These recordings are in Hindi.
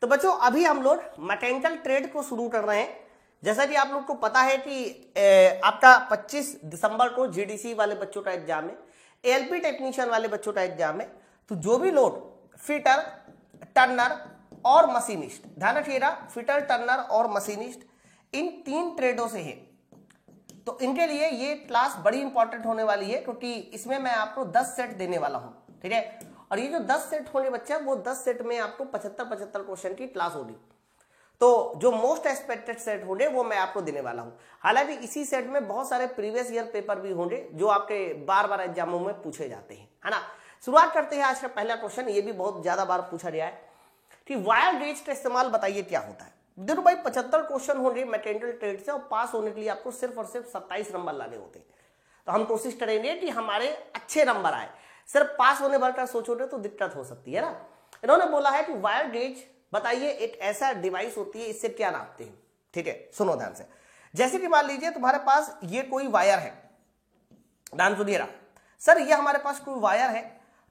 तो बच्चों अभी हम लोग मैकेनिकल ट्रेड को शुरू कर रहे हैं। जैसा कि आप लोग को पता है कि आपका 25 दिसंबर को जीडीसी वाले बच्चों का एग्जाम है, एएलपी टेक्नीशियन वाले बच्चों का एग्जाम है। तो जो भी लोग फिटर, टर्नर और मशीनिस्ट, ध्यान रखिएगा, फिटर, टर्नर और मशीनिस्ट इन 3 ट्रेडों से है, तो इनके लिए ये क्लास बड़ी इंपॉर्टेंट होने वाली है, क्योंकि इसमें मैं आपको 10 सेट देने वाला हूं, ठीक है। और ये जो 10 सेट होने बच्चा, वो 10 सेट में आपको 75 क्वेश्चन की क्लास होगी। तो जो मोस्ट एक्सपेक्टेड सेट होंगे वो मैं आपको देने वाला हूं। हालांकि इसी सेट में बहुत सारे प्रीवियस ईयर पेपर भी होंगे जो आपके बार बार एग्जामों में पूछे जाते हैं, है ना। शुरुआत करते हैं आज का पहला क्वेश्चन। ये भी बहुत ज्यादा बार पूछा गया है कि वायर गेज का इस्तेमाल बताइए क्या होता है। देखो भाई 75 क्वेश्चन होंगे मैकेनिकल ट्रेड से, और पास होने के लिए आपको सिर्फ और सिर्फ 27 नंबर लाने होते हैं। तो हम कोशिश करेंगे कि हमारे अच्छे नंबर आए। सिर्फ पास होने भर का सोचोगे तो दिक्कत हो सकती है ना। इन्होंने बोला है कि वायर गेज बताइए एक ऐसा डिवाइस होती है, इससे क्या नापते हैं, ठीक है। सुनो ध्यान से। जैसे कि मान लीजिए तुम्हारे पास ये कोई वायर है, ध्यान सुनिएगा सर, ये हमारे पास कोई वायर है।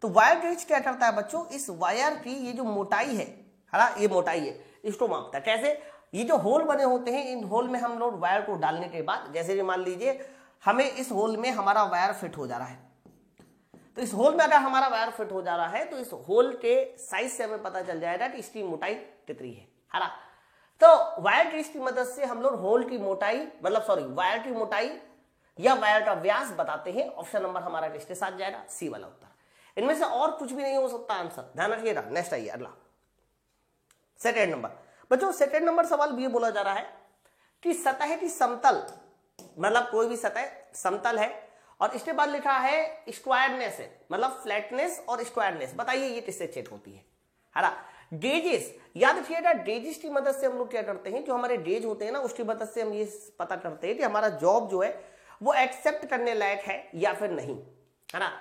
तो वायर गेज क्या करता है बच्चों, इस वायर की ये जो मोटाई है ना, ये मोटाई है, इसको मापता है। कैसे? ये जो होल बने होते हैं, इन होल में हम लोग वायर को डालने के बाद, जैसे कि मान लीजिए हमें इस होल में हमारा वायर फिट हो जा रहा है, तो इस होल में अगर हमारा वायर फिट हो जा रहा है तो इस होल के साइज से हमें पता चल जाएगा कि इसकी मोटाई कितनी है ना। तो वायर गेज की मदद से हम लोग होल की मोटाई, मतलब सॉरी, वायर की मोटाई या वायर का व्यास बताते हैं। ऑप्शन नंबर हमारा किसके साथ जाएगा? सी वाला उत्तर। इनमें से और कुछ भी नहीं हो सकता आंसर, ध्यान रखिएगा। नेक्स्ट आइए अगला, सेकंड नंबर। बच्चों सेकंड नंबर सवाल ये बोला जा रहा है कि सतह की समतल, मतलब कोई भी सतह समतल है और इसके बाद लिखा है स्क्वायरनेस है, मतलब फ्लैटनेस और स्क्वायरनेस, बताइए ये किससे चेक होती है ना। गेजेस, याद रखिएगा, गेजेस की मदद से हम लोग क्या करते हैं, जो हमारे गेज होते हैं ना, उसकी मदद से हम ये पता करते हैं कि हमारा जॉब जो है वो एक्सेप्ट करने लायक है या फिर नहीं, है ना।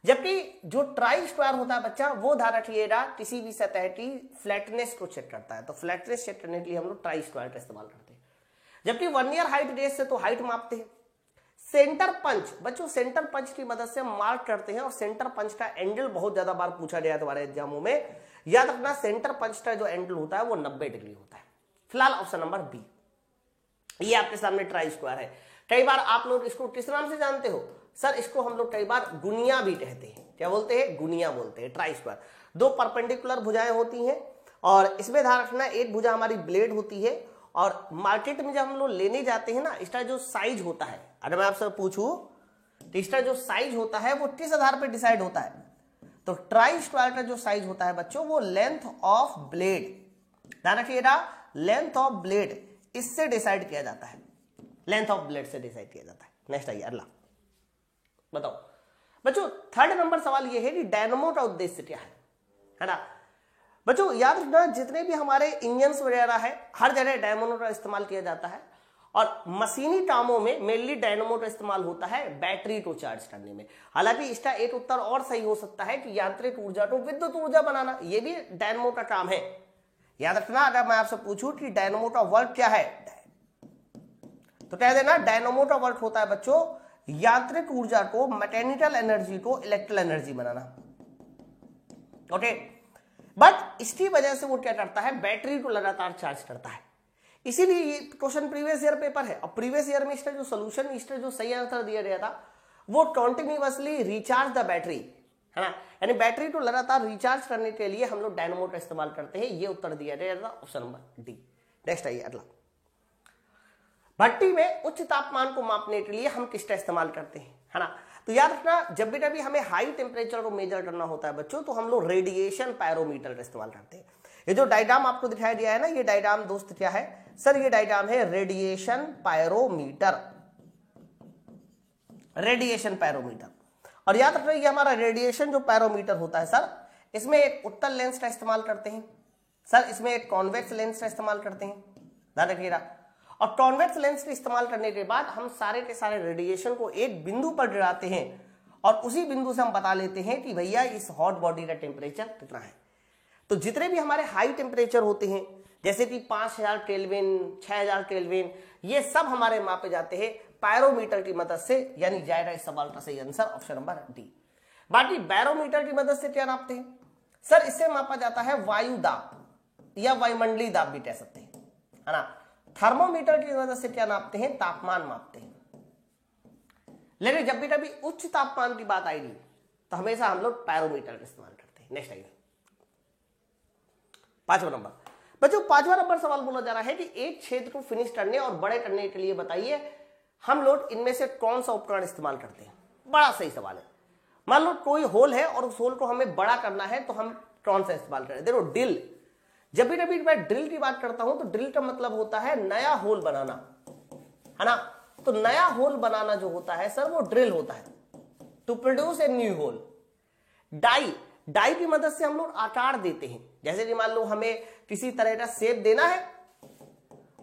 जबकि जो ट्राई स्क्वायर होता है बच्चा, वो ध्यान रखिएगा किसी भी सतह की फ्लैटनेस को चेक करता है। तो फ्लैटनेस चेक करने के लिए हम लोग ट्राई स्क्वायर का इस्तेमाल करते हैं। जबकि वर्नियर हाइट गेज से तो हाइट मापते हैं। सेंटर पंच, बच्चों सेंटर पंच की मदद से हम मार्क करते हैं, और सेंटर पंच का एंगल बहुत ज्यादा बार पूछा गया है तुम्हारे एग्जामों में। याद रखना सेंटर पंच का जो एंगल होता है वो 90 डिग्री होता है। फिलहाल ऑप्शन नंबर बी, ये आपके सामने ट्राई स्क्वायर है। कई बार आप लोग इसको किस नाम से जानते हो? सर इसको हम लोग कई बार गुनिया भी कहते हैं। क्या बोलते हैं? गुनिया बोलते हैं। ट्राई स्क्वायर, 2 परपेंडिकुलर भुजाएं होती हैं, और इसमें ध्यान रखना एक भुजा हमारी ब्लेड होती है, और मार्केट में जब हम लोग लेने जाते हैं ना, इसका जो साइज होता है, अगर मैं आपसे पूछूं तो इसका जो साइज होता है वो किस आधार पर डिसाइड होता है? तो ट्राई स्क्वायर का जो साइज होता है बच्चों, वो लेंथ ऑफ ब्लेड, ध्यान रखिएगा, लेंथ ऑफ ब्लेड इससे डिसाइड किया जाता है, लेंथ ऑफ ब्लेड से डिसाइड किया जाता है। नेक्स्ट आइए अगला, बताओ बच्चों थर्ड नंबर सवाल ये है कि डायनामो का उद्देश्य क्या है ना। बच्चों याद रखना, जितने भी हमारे इंजन्स वगैरह है, हर जगह डायनामो का इस्तेमाल किया जाता है, और मशीनी कामों में मेनली डायनामो का इस्तेमाल होता है बैटरी को चार्ज करने में। हालांकि इसका एक उत्तर और सही हो सकता है कि यांत्रिक ऊर्जा को विद्युत ऊर्जा बनाना, ये भी डायनामो का काम है। याद रखना, अगर मैं आपसे पूछूं कि डायनामो का वर्क क्या है, तो कह देना डायनामो का वर्क होता है बच्चों यांत्रिक ऊर्जा को, मैकेनिकल एनर्जी को electrical energy banana. Okay, but इसकी वजह से वो क्या करता है, बैटरी को लगातार चार्ज करता है। इसीलिए ये क्वेश्चन प्रीवियस ईयर पेपर है, और प्रीवियस ईयर में इसका जो सोल्यूशन, इसका जो सही आंसर दिया गया था वो कंटिन्यूअसली रिचार्ज द बैटरी, है ना। यानी बैटरी को लगातार रिचार्ज करने के लिए हम लोग डायनामो का इस्तेमाल करते हैं। ये उत्तर दिया गया था ऑप्शन नंबर डी। नेक्स्ट आइए अगला, भट्टी में उच्च तापमान को मापने के लिए हम किसका इस्तेमाल करते हैं, है ना। तो याद रखना, जब भी कभी हमें हाई टेम्परेचर को मेजर करना होता है बच्चों, तो हम लोग रेडिएशन पायरोमीटर का इस्तेमाल करते हैं। ये जो डायग्राम आपको दिखाई दिया है ना, ये डायग्राम दोस्त क्या है सर? ये डायग्राम है रेडिएशन पायरोमीटर, रेडिएशन पायरोमीटर। और याद रखना, ये हमारा रेडिएशन जो पायरोमीटर होता है सर, इसमें एक उत्तल लेंस का इस्तेमाल करते हैं सर, इसमें एक कॉन्वेक्स लेंस का इस्तेमाल करते हैं, ध्यान रखिएगा। और कॉन्वेक्स लेंस का इस्तेमाल करने के बाद हम सारे के सारे रेडिएशन को एक बिंदु पर गिराते हैं, और उसी बिंदु से हम बता लेते हैं कि भैया इस हॉट बॉडी का टेम्परेचर कितना है। तो जितने भी हमारे हाई टेम्परेचर होते हैं, जैसे कि 5000 केल्विन, 6000 केल्विन, ये सब हमारे मापे जाते हैं पायरोमीटर की मदद से। यानी जाएगा इस सवाल का सही आंसर ऑप्शन नंबर डी। बाकी बैरोमीटर की मदद से क्या नापते हैं सर? इससे मापा जाता है वायु दाब, या वायुमंडलीय दाब भी कह सकते हैं, है ना। थर्मोमीटर की मदद से क्या नापते हैं, तापमान मापते हैं। लेकिन जब भी कभी उच्च तापमान की बात आएगी तो हमेशा हम लोग पैरोमीटर का इस्तेमाल करते हैं। नेक्स्ट आइए 5वां नंबर। बच्चों 5वां नंबर सवाल बोला जा रहा है कि एक क्षेत्र को फिनिश करने और बड़े करने के लिए बताइए हम लोग इनमें से कौन सा उपकरण इस्तेमाल करते हैं। बड़ा सही सवाल है। मान लो कोई होल है और उस होल को हमें बड़ा करना है तो हम कौन सा इस्तेमाल करें। देखो ड्रिल, जब भी कभी मैं ड्रिल की बात करता हूं तो ड्रिल का मतलब होता है नया होल बनाना, है ना। तो नया होल बनाना जो होता है सर वो ड्रिल होता है, to produce a new hole. Die की मदद से हम लोग आकार देते हैं। जैसे कि मान लो हमें किसी तरह का शेप देना है,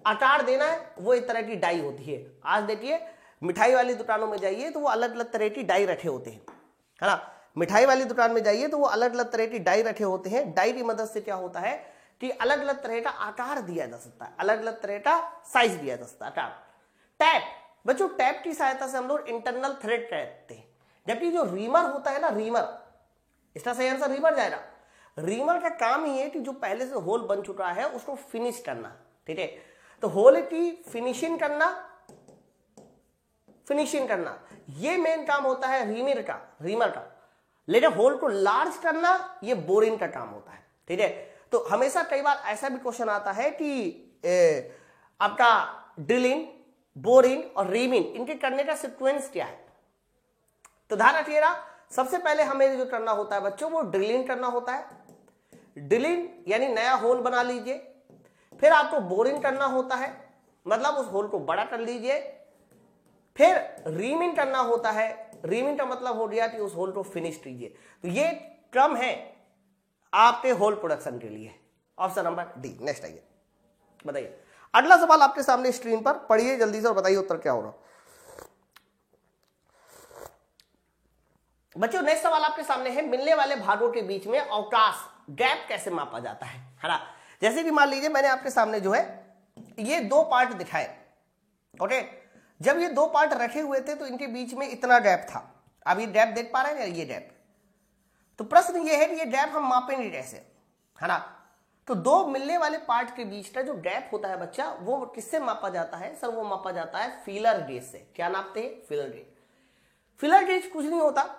आकार देना है, वो एक तरह की डाई होती है। आज देखिए मिठाई वाली दुकानों में जाइए तो वो अलग अलग तरह की डाई रखे होते हैं, है ना। मिठाई वाली दुकान में जाइए तो वो अलग अलग तरह की डाई रखे होते हैं। डाई की मदद से क्या होता है कि अलग अलग तरह का आकार दिया जा सकता है, अलग अलग तरह का साइज दिया जा सकता है। टैप, बच्चों टैप की सहायता से हम लोग इंटरनल थ्रेड करते हैं। जबकि जो रीमर होता है ना, रीमर, इसका सही आंसर रीमर जाएगा। रीमर का काम ही है कि जो पहले से होल बन चुका है उसको फिनिश करना, ठीक है। तो होल की फिनिशिंग करना ये मेन काम होता है रीमर का। लेकिन होल को लार्ज करना ये बोरिंग का काम होता है, ठीक है। तो हमेशा कई बार ऐसा भी क्वेश्चन आता है कि आपका ड्रिलिंग, बोरिंग और रीमिंग, इनके करने का सीक्वेंस क्या है। तो ध्यान रखिएगा, सबसे पहले हमें जो करना होता है बच्चों वो ड्रिलिंग करना होता है। ड्रिलिंग यानी नया होल बना लीजिए। फिर आपको बोरिंग करना होता है, मतलब उस होल को बड़ा कर लीजिए। फिर रीमिंग करना होता है। रीमिंग का मतलब हो गया कि उस होल को फिनिश कीजिए। तो ये क्रम है आपके होल प्रोडक्शन के लिए। Option number D. नेक्स्ट आइए, बताइए अगला सवाल आपके सामने स्क्रीन पर, पढ़िए जल्दी से और बताइए उत्तर क्या होगा। बच्चों नेक्स्ट सवाल आपके सामने है, मिलने वाले भागों के बीच में अवकाश गैप कैसे मापा जाता है ना। जैसे कि मान लीजिए मैंने आपके सामने जो है ये दो पार्ट दिखाए, ओके। जब ये दो पार्ट रखे हुए थे तो इनके बीच में इतना गैप था। अब ये गैप देख पा रहे हैं, ये गैप। तो प्रश्न ये है कि ये गैप हम मापेंगे कैसे, है ना। तो दो मिलने वाले पार्ट के बीच का जो गैप होता है बच्चा, वो किससे मापा जाता है सर, वो मापा जाता है फीलर गेज से। क्या नापते हैं, फीलर गेज। फीलर गेज कुछ नहीं होता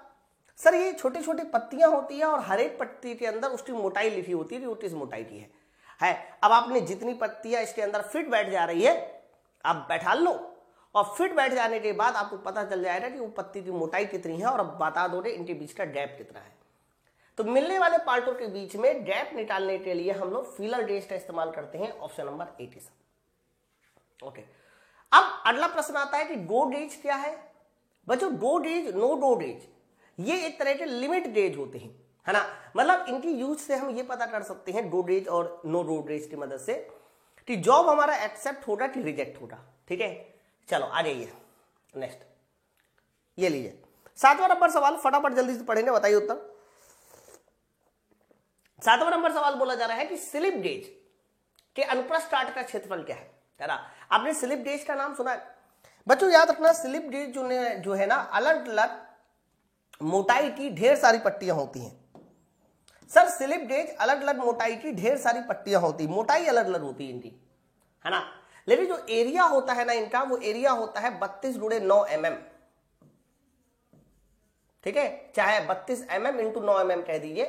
सर, ये छोटी छोटी पत्तियां होती है और हर एक पत्ती के अंदर उसकी मोटाई लिखी होती है कि वो किस मोटाई की है। अब आपने जितनी पत्तियां इसके अंदर फिट बैठ जा रही है, आप बैठा लो और फिट बैठ जाने के बाद आपको पता चल जाएगा कि वो पत्ती की मोटाई कितनी है और अब बता दो इनके बीच का गैप कितना है। तो मिलने वाले पार्टों के बीच में गैप निकालने के लिए हम लोग फीलर गेज का इस्तेमाल करते हैं। Option number 87, okay. अब अगला प्रश्न आता है कि गो गेज क्या है। बच्चों go gauge, no go gauge, ये एक तरह के लिमिट गेज होते हैं, है ना। मतलब इनकी यूज से हम ये पता कर सकते हैं गो गेज और नो गो गेज की मदद से कि जॉब हमारा एक्सेप्ट होगा कि रिजेक्ट होगा, ठीक है। चलो आ जाइए नेक्स्ट, ये लीजिए 7वां नंबर सवाल, फटाफट जल्दी से पढ़ेंगे, बताइए उत्तर। 7वां नंबर सवाल बोला जा रहा है कि स्लिप गेज के अनुप्रस्थ काट का क्षेत्रफल क्या है ना। आपने स्लिप गेज का नाम सुना है बच्चों, याद रखना स्लिप गेज जो है ना, अलग अलग मोटाई की ढेर सारी पट्टियां होती हैं। सर स्लिप गेज अलग अलग मोटाई की ढेर सारी पट्टियां होती, मोटाई अलग अलग होती है इनकी, है ना। लेकिन जो एरिया होता है ना इनका, वो एरिया होता है 32×9 mm, ठीक है। चाहे 32 mm इंटू 9 mm कह दीजिए।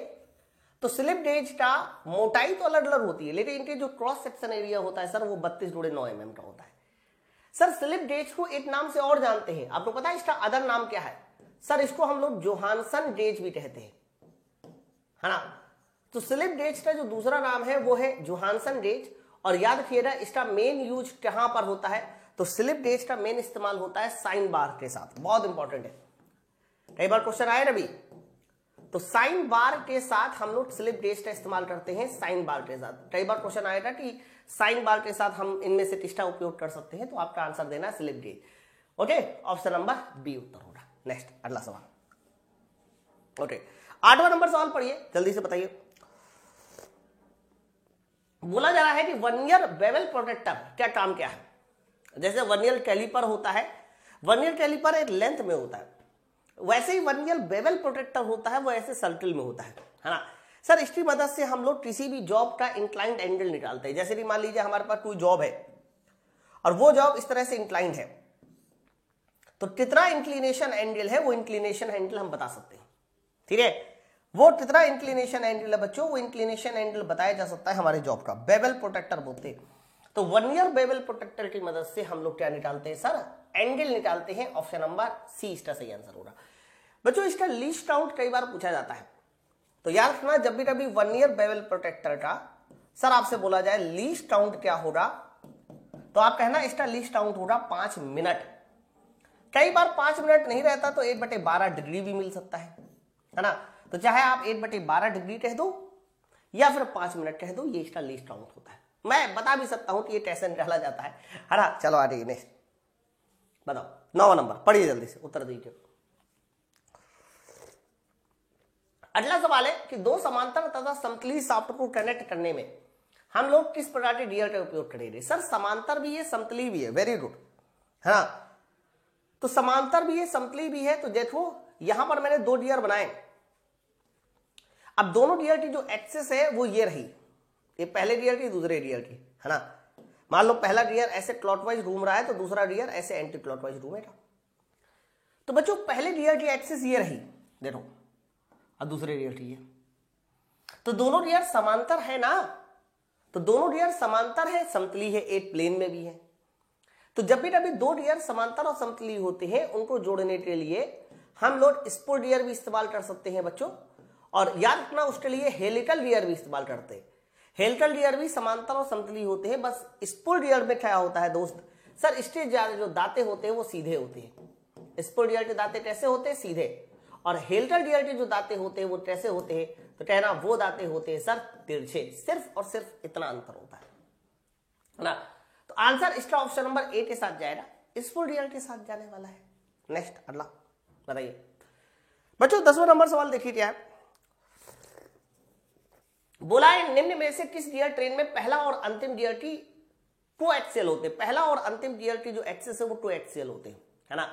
तो स्लिप गेज का मोटाई तो अलग अलग होती है, लेकिन इनके जो क्रॉस सेक्शन एरिया होता है सर वो 32×9 mm का होता है। सर स्लिप गेज को एक नाम से और जानते हैं, आपको पता है इसका अदर नाम क्या है सर, इसको हम लोग जोहानसन गेज भी कहते हैं, है ना। तो स्लिप गेज का जो दूसरा नाम है वो है जोहानसन गेज। और याद रखिएगा इसका मेन यूज कहां पर होता है, तो स्लिप गेज का मेन इस्तेमाल होता है साइन बार के साथ, बहुत इंपॉर्टेंट है, कई बार क्वेश्चन आए रवि। तो साइन बार के साथ हम लोग स्लिप गेज का इस्तेमाल करते हैं, साइन बार के साथ। कई बार क्वेश्चन आएगा कि साइन बार के साथ हम इनमें से किसका उपयोग कर सकते हैं, तो आपका आंसर देना है slip gauge, okay. Option number B उत्तर होगा। नेक्स्ट अगला सवाल, ओके। 8वां नंबर सवाल पढ़िए जल्दी से, बताइए। बोला जा रहा है कि वर्नियर बेवल प्रोटेक्टर क्या काम क्या है। जैसे वर्नियर कैलिपर होता है, वर्नियर कैलिपर एक लेंथ में होता है, वैसे ही वर्नियर बेवल प्रोटेक्टर होता है वो ऐसे सर्कल में होता है ना। सर इसकी मदद से हम लोग किसी भी जॉब का इंक्लाइंड एंगल निकालते हैं। जैसे कि मान लीजिए हमारे पास कोई जॉब है और वो जॉब इस तरह से इंक्लाइंड है, तो कितना इंक्लिनेशन एंगल है वो इंक्लिनेशन एंगल हम बता सकते हैं। ठीक है, वो कितना इंक्लिनेशन एंगल है बच्चों, वो इंक्लिनेशन एंगल बताया जा सकता है हमारे जॉब का। बेवल प्रोटेक्टर बोलते हैं। तो वर्नियर बेवल प्रोटेक्टर की मदद से हम लोग क्या निकालते हैं सर, एंगल निकालते हैं। ऑप्शन नंबर सी इसका सही आंसर होगा। बच्चों इसका लीस्ट काउंट कई बार पूछा जाता है, तो याद रखना जब भी कभी वर्नियर बेवल प्रोटेक्टर का सर आपसे बोला जाए लीस्ट काउंट क्या होगा, तो आप कहना इसका लीस्ट काउंट होगा 5 मिनट। कई बार 5 मिनट नहीं रहता तो 1/12 डिग्री भी मिल सकता है ना। तो चाहे आप 1/12 डिग्री कह दो या फिर 5 मिनट कह दो, ये इसका लीस्ट काउंट होता है। मैं बता भी सकता हूं कि ये कैसे निकाला जाता है ना। चलो आ रही नेक्स्ट बताओ, 9वां नंबर पढ़िए जल्दी से, उत्तर दीजिए। अगला सवाल है कि दो समांतर तथा समतली शाफ्ट को कनेक्ट करने में हम लोग किस प्रकार के गियर का उपयोग करेंगे। सर समांतर भी है समतली भी है, वेरी गुड है ना। तो समांतर भी है समतली भी है। तो देखो यहां पर मैंने 2 गियर बनाए। अब दोनों गियर की जो एक्सिस है वो ये रही, ये पहले गियर की दूसरे गियर की है ना। मान लो पहला गियर ऐसे क्लॉकवाइज घूम रहा है तो दूसरा गियर ऐसे एंटी क्लॉकवाइज घूमेगा। तो बच्चों पहले गियर की एक्सिस ये रही देखो, और दूसरे गियर की है, तो दोनों गियर समांतर है ना। तो दोनों गियर समांतर है, समतली है, एक प्लेन में भी है। तो जब भी कभी 2 गियर समांतर और समतली होते हैं उनको जोड़ने के लिए हम लोग स्पूल गियर भी इस्तेमाल कर सकते हैं बच्चों। और याद रखना उसके लिए हेलिकल गियर भी इस्तेमाल करते हैं। हेलिकल गियर भी समांतर और समतली होते हैं, बस स्पूल गियर में क्या होता है दोस्त, सर इसके जो दांते होते हैं वो सीधे होते हैं। स्पूल गियर के दांते कैसे होते हैं, सीधे। और हेलिकल गियर के जो दांते होते हैं वो कैसे होते हैं, तो कहना वो दांते होते हैं सर तिरछे। सिर्फ और सिर्फ इतना अंतर होता है ना। तो आंसर इसका ऑप्शन नंबर ए के साथ जाएगा, स्पूल गियर के साथ जाने वाला है। नेक्स्ट अगला बताइए बच्चों। 10वां नंबर सवाल देखिए क्या है। बोला है निम्न में से किस गियर ट्रेन में पहला और अंतिम गियर की कोएक्सियल होते हैं। पहला और अंतिम गियर की जो एक्सिस है वो कोएक्सियल होते हैं है ना।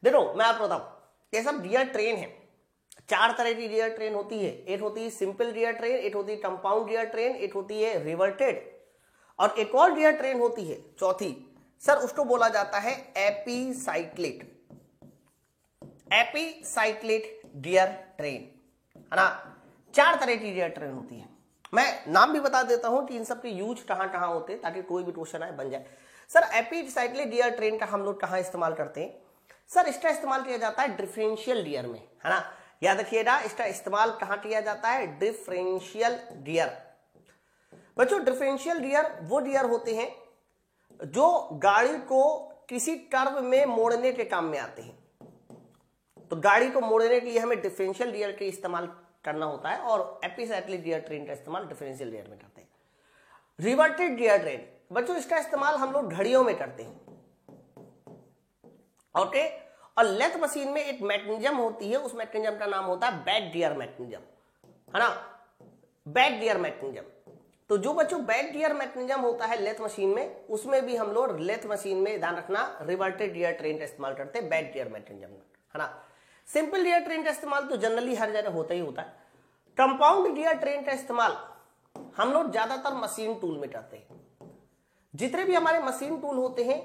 देखो मैं आपको बताऊं, ये सब गियर ट्रेन है। 4 तरह की गियर ट्रेन होती है। एक होती है सिंपल गियर ट्रेन, एक होती है कंपाउंड गियर ट्रेन, एक होती है रिवर्टेड, और एक और गियर ट्रेन होती है चौथी, सर उसको बोला जाता है एपीसाइक्लिक। एपीसाइक्लिक गियर ट्रेन है ना। 4 तरह की गियर ट्रेन होती है। मैं नाम भी बता देता हूं कि इन सब के यूज कहां कहां होते हैं ताकि कोई भी क्वेश्चन आए बन जाए। सर एपीसाइक्लिक गियर ट्रेन का हम लोग कहां इस्तेमाल करते हैं, सर इसका इस्तेमाल किया जाता है डिफरेंशियल गियर में है ना। याद रखिएगा इसका इस्तेमाल कहां किया जाता है, डिफरेंशियल गियर। बच्चों डिफरेंशियल गियर वो गियर होते हैं जो गाड़ी को किसी कर्व में मोड़ने के काम में आते हैं। तो गाड़ी को मोड़ने के लिए हमें डिफरेंशियल गियर के इस्तेमाल करना होता है, और एपीसाइक्लिक गियर ट्रेन का इस्तेमाल डिफरेंशियल गियर में करते हैं। रिवर्टेड गियर ट्रेन बच्चों इसका इस्तेमाल हम लोग घड़ियों में करते हैं। ओके, और लेथ मशीन में एक मैकेनिज्म होती है, उस मैकेनिज्म का नाम होता है बैक गियर मैकेनिज्म है ना। Back gear mechanism. तो जो बच्चों बैक गियर मैकेनिज्म होता है लेथ मशीन में, उसमें भी हम लोग लेथ मशीन में ध्यान रखना रिवर्टेड गियर ट्रेन का इस्तेमाल करते हैं बैक गियर मैकेनिज्म है ना। सिंपल गियर ट्रेन का इस्तेमाल तो जनरली हर जगह होता ही होता है। कंपाउंड गियर ट्रेन का इस्तेमाल हम लोग ज्यादातर मशीन टूल में करते हैं। जितने भी हमारे मशीन टूल होते हैं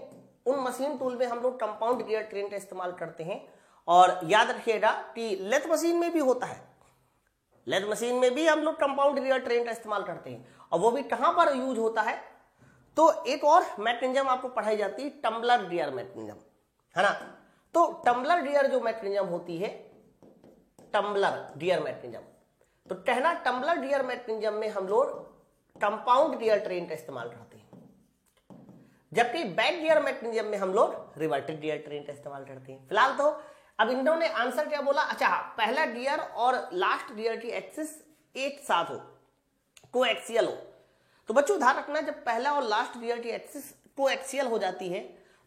उन मशीन टूल में हम लोग कंपाउंड गियर ट्रेन का इस्तेमाल करते हैं। और याद रखिएगा कि लेथ मशीन में भी होता है, लेथ मशीन में भी हम लोग कंपाउंड गियर ट्रेन का इस्तेमाल करते हैं। और वो भी कहां पर यूज होता है, तो एक और मैकेनिज्म आपको पढ़ाई जाती है टम्बलर गियर मैकेनिज्म है ना। तो टम्बलर गियर जो मैकेनिज्म होती है, टम्बलर गियर मैकेनिज्म, तो कहना टम्बलर गियर मैकेनिज्म में हम लोग कंपाउंड गियर ट्रेन का इस्तेमाल करते हैं, जबकि बैक गियर मैकेनिज्म में हम लोग रिवर्टेड गियर ट्रेन का इस्तेमाल करते हैं। फिलहाल तो अब इन्होंने आंसर क्या बोला, अच्छा पहला गियर और लास्ट गियर की एक्सिस एक साथ हो, कोएक्सियल हो। तो बच्चों ध्यान रखना जब पहला और लास्ट गियर की एक्सिस कोएक्सियल हो जाती है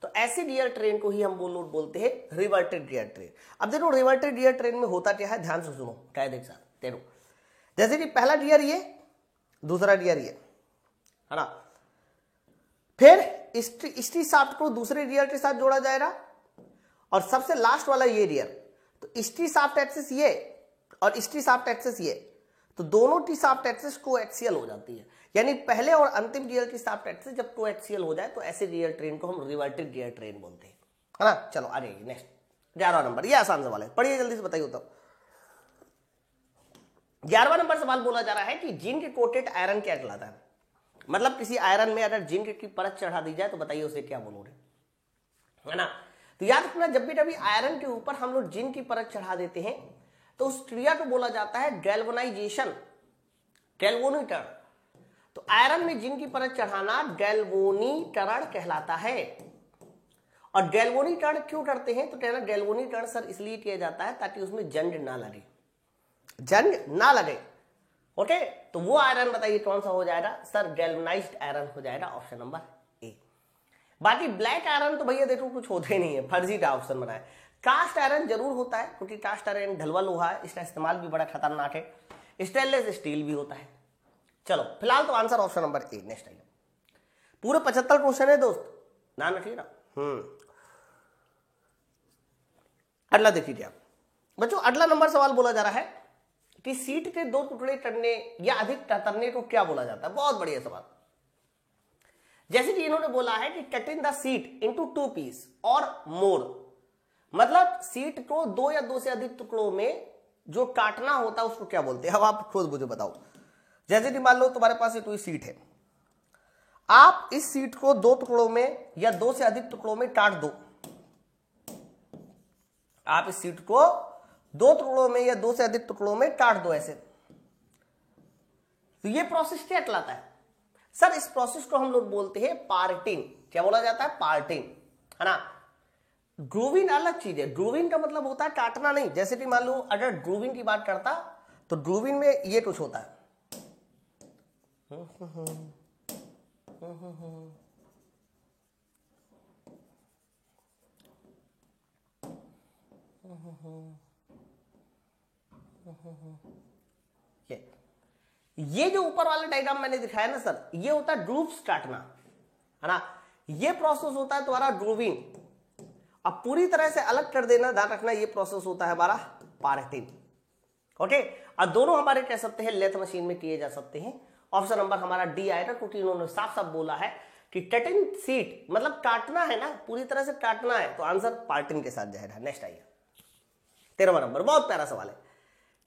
तो ऐसी गियर ट्रेन को ही हम बोलते हैं रिवर्टेड गियर ट्रेन। अब देखो रिवर्टेड गियर ट्रेन में होता क्या है, ध्यान से सुनो, क्या देख सकते देखो, जैसे कि पहला गियर ये, दूसरा गियर ये है ना। फिर स्टी शाफ्ट को दूसरे गियर के साथ जोड़ा जाएगा, और सबसे लास्ट वाला ये गियर, तो स्टी शाफ्ट एक्सिस ये और स्टी शाफ्ट एक्सिस ये, तो तो दोनों टी शाफ्ट एक्सिस कोएक्सियल हो जाती है, यानी पहले और अंतिम गियर की शाफ्ट एक्सिस जब कोएक्सियल हो जाए तो ऐसे गियर ट्रेन को हम रिवर्टेड गियर ट्रेन बोलते हैं, है ना। चलो आ जाइए नेक्स्ट 11वां नंबर, ये आसान सवाल है, पढ़िए जल्दी से बताइए। तो 11वां नंबर सवाल बोला जा रहा है कि जिंक कोटेड आयरन क्या कहलाता है, मतलब किसी आयरन में अगर जिंक की परत चढ़ा दी जाए तो बताइए उसे क्या बोलोगे, है ना। तो याद रखना जब भी कभी आयरन के ऊपर हम लोग जिंक की परत चढ़ा देते हैं तो उस क्रिया को बोला जाता है गैल्वेनाइजेशन, गैल्वेनीकरण। तो आयरन में जिंक की परत चढ़ाना गैल्वेनीकरण कहलाता है। और गैल्वेनीकरण क्यों करते हैं, तो कहना गैल्वेनीकरण सर इसलिए किया जाता है ताकि उसमें जंग ना लगे, जंग ना लगे। ओके, तो वो आयरन बताइए कौन सा हो जाएगा सर, गैल्वेनाइज्ड आयरन हो जाएगा, ऑप्शन नंबर ए। बाकी ब्लैक आयरन तो भैया देखो कुछ होते नहीं है, फर्जी का ऑप्शन बनाए। कास्ट आयरन जरूर होता है क्योंकि कास्ट आयरन ढलवा लोहा है, इसका इस्तेमाल भी बड़ा खतरनाक है। स्टेनलेस स्टील भी होता है। चलो फिलहाल तो answer option number A. Next आइए, पूरे 75 क्वेश्चन है दोस्त, ध्यान रखिएगा। अगला देखिए आप बच्चों, अगला नंबर सवाल बोला जा रहा है कि सीट के दो टुकड़े करने या अधिक कतरने को क्या बोला जाता है। बहुत बढ़िया सवाल। जैसे कि इन्होंने बोला है कि cutting the sheet into 2 piece और मोर, मतलब सीट को 2 या 2 से अधिक टुकड़ों में जो काटना होता है उसको क्या बोलते हैं। अब आप खुद मुझे बताओ। जैसे कि मान लो तुम्हारे पास कोई सीट है, आप इस सीट को 2 टुकड़ों में या 2 से अधिक टुकड़ों में काट दो। आप इस सीट को 2 टुकड़ों में या 2 से अधिक टुकड़ों में काट दो ऐसे, तो ये प्रोसेस क्या कहलाता है सर? इस प्रोसेस को हम लोग बोलते हैं पार्टिंग। क्या बोला जाता है? पार्टिंग, है ना। ग्रूविंग अलग चीज है। ग्रूविंग का मतलब होता है काटना नहीं। जैसे कि मान लो अगर ग्रूविंग की बात करता तो ग्रूविंग में ये कुछ होता है, ये जो ऊपर वाला डायग्राम मैंने दिखाया ना सर, ये होता है ग्रूव्स काटना, है ना। ये प्रोसेस होता है तुम्हारा ग्रूविंग। अब पूरी तरह से अलग कर देना, ध्यान रखना, ये प्रोसेस होता है हमारा पार्टिंग। ओके, और दोनों हमारे कह सकते हैं लेथ मशीन में किए जा सकते हैं। ऑप्शन नंबर हमारा डी आएगा क्योंकि इन्होंने साफ साफ बोला है कि कटिंग सीट मतलब काटना है ना, पूरी तरह से काटना है, तो आंसर पार्टिंग के साथ जाएगा। नेक्स्ट आइए 13वां नंबर, बहुत प्यारा सवाल है।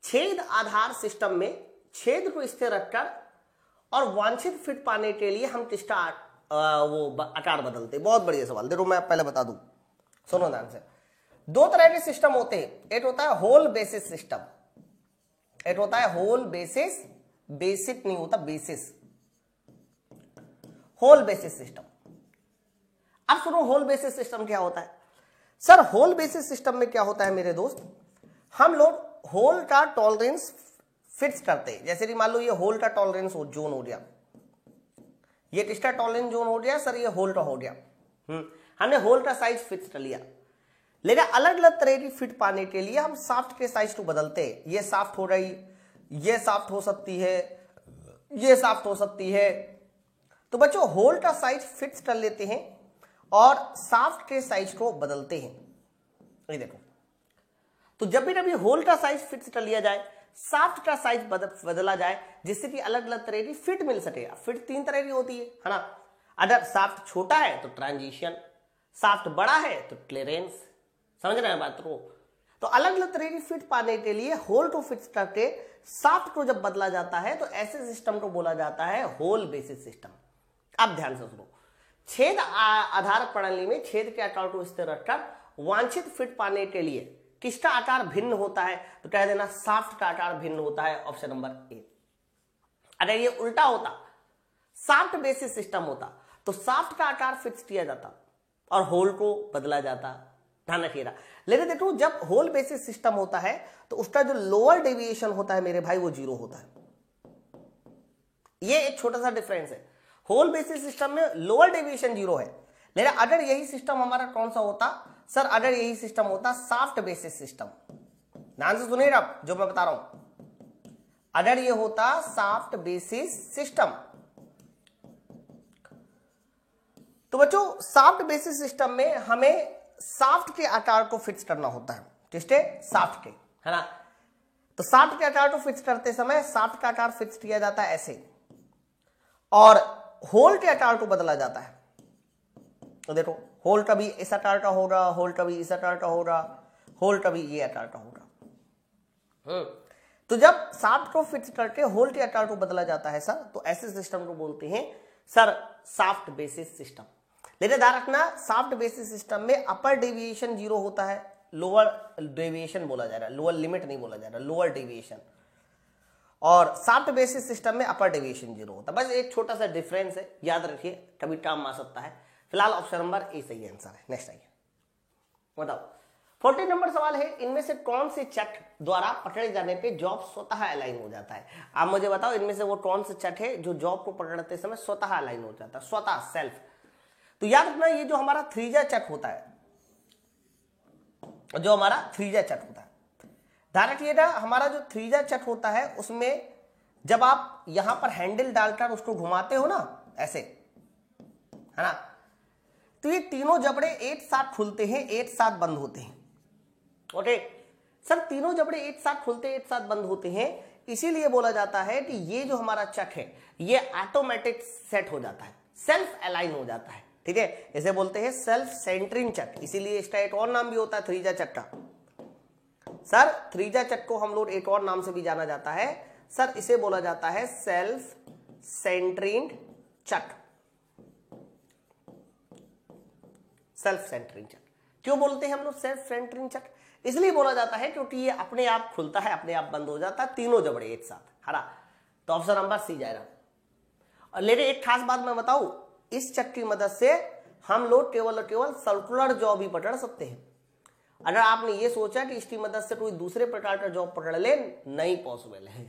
छेद आधार सिस्टम में छेद को स्थिर रखकर और वांछित फिट पाने के लिए हम किसका आकार बदलते। बहुत बढ़िया सवाल। देखो मैं पहले बता दूं, सुनो ध्यान से। 2 तरह के सिस्टम होते हैं। एक होता है होल बेसिस सिस्टम, एक होता है होल बेसिस, बेसिक नहीं होता, बेसिस, होल बेसिस सिस्टम। अब सुनो होल बेसिस सिस्टम क्या होता है सर? होल बेसिस सिस्टम में क्या होता है मेरे दोस्त, हम लोग होल का टॉलरेंस फिक्स करते हैं। जैसे कि मान लो ये होल का टॉलरेंस जोन हो गया, ये किसका टॉलरेंस जोन हो गया सर? ये होल का हो गया। हमने होल का साइज फिक्स कर लिया, लेकिन अलग अलग तरह की फिट पाने के लिए हम शाफ्ट के साइज को बदलते हैं। ये शाफ्ट हो रही, ये शाफ्ट हो सकती है, ये शाफ्ट हो सकती है। तो बच्चों होल का साइज फिक्स कर लेते हैं और शाफ्ट के साइज को बदलते हैं। ये देखो, तो जब भी कभी होल का साइज फिक्स कर लिया जाए, शाफ्ट का साइज बदला जाए, जिससे कि अलग अलग तरह की फिट मिल सके। फिट 3 तरह की होती है ना। अगर शाफ्ट छोटा है तो ट्रांजिशन, शाफ्ट बड़ा है तो क्लियरेंस। समझ रहे हैं बात को? तो अलग अलग तरह की फिट पाने के लिए होल को फिक्स करके शाफ्ट को जब बदला जाता है तो ऐसे सिस्टम को बोला जाता है होल बेसिस सिस्टम। अब ध्यान से सुनो, छेद आधार प्रणाली में छेद के आकार को स्थिर रखकर वांछित फिट पाने के लिए किसका आकार भिन्न होता है? तो कह देना शाफ्ट का आकार भिन्न होता है, ऑप्शन नंबर ए। अगर ये उल्टा होता, शाफ्ट बेसिस सिस्टम होता, तो शाफ्ट का आकार फिक्स किया जाता और होल को बदला जाता। ध्यान रखिएगा। लेकिन देखो जब होल बेसिस सिस्टम होता है तो उसका जो लोअर डेविएशन होता है मेरे भाई वो 0 होता है। ये एक छोटा सा डिफरेंस है। होल बेसिस सिस्टम में लोअर डेविएशन 0 है, लेकिन अगर यही सिस्टम हमारा कौन सा होता सर? अगर यही सिस्टम होता शाफ्ट बेसिस सिस्टम। ध्यान से सुनिएगा जो मैं बता रहा हूं। अगर ये होता शाफ्ट बेसिस सिस्टम, तो बच्चों शाफ्ट बेसिस सिस्टम में हमें शाफ्ट के आकार को फिक्स करना होता है। किसके? शाफ्ट के, है ना। तो शाफ्ट के आकार को फिक्स करते समय शाफ्ट का आकार फिक्स किया जाता है ऐसे, और होल के आकार को बदला जाता है। तो देखो होल कभी इस आकार का होगा, होल कभी इस आकार का होगा, होल कभी ये आकार का होगा। तो जब शाफ्ट को फिक्स करके होल के आकार को बदला जाता है सर, तो ऐसे सिस्टम को बोलते हैं सर शाफ्ट बेसिस सिस्टम। लेकिन ध्यान रखना, शाफ्ट बेसिस सिस्टम में अपर डेविएशन 0 होता है, लोअर डेविएशन बोला जा रहा है, लोअर लिमिट नहीं बोला जा रहा, लोअर डेविएशन। और शाफ्ट बेसिस सिस्टम में अपर डेविएशन 0 होता है। बस एक छोटा सा डिफरेंस है, याद रखिए, कभी काम आ सकता है। फिलहाल ऑप्शन नंबर ए सही आंसर है। नेक्स्ट आइए, बताओ 40 नंबर सवाल है, इनमें से कौन से चट द्वारा पकड़े जाने पे जॉब स्वतः अलाइन हो जाता है। आप मुझे बताओ इनमें से वो कौन से चट है जो जॉब को पकड़ते समय स्वतः अलाइन हो जाता है, स्वतः सेल्फ। तो याद रखना, ये जो हमारा थ्रीजा चट होता है, जो हमारा थ्रीजा चट होता है, ध्यान रखिएगा, हमारा जो थ्रीजा चट होता है उसमें जब आप यहां पर हैंडल डालकर उसको घुमाते हो ना ऐसे, है ना, तो ये तीनों जबड़े एक साथ खुलते हैं, एक साथ बंद होते हैं। ओके सर, तीनों जबड़े एक साथ खुलते हैं, एक साथ बंद होते हैं, इसीलिए बोला जाता है कि ये जो हमारा चट है ये ऑटोमेटिक सेट हो जाता है, सेल्फ अलाइन हो जाता है। ठीक है, इसे बोलते हैं सेल्फ सेंटरिंग चट, इसीलिए इसका एक और नाम भी होता है थ्रीजा चट का। सर थ्रीजा चट को हम लोग एक और नाम से भी जाना जाता है सर, इसे बोला जाता है सेल्फ सेंटरिंग चट। सेल्फ सेंटरिंग चट क्यों बोलते हैं हम लोग सेल्फ सेंटरिंग चट? इसलिए बोला जाता है क्योंकि ये अपने आप खुलता है, अपने आप बंद हो जाता है, तीनों जबड़े एक साथ, है ना। तो ऑप्शन नंबर सी जाएगा। और लेकिन एक खास बात मैं बताऊं, इस चट की मदद से हम लोग केवल और केवल सर्कुलर जॉब ही पकड़ सकते हैं। अगर आपने ये सोचा कि इसकी मदद से कोई दूसरे प्रकार का जॉब पकड़ ले, नहीं पॉसिबल है।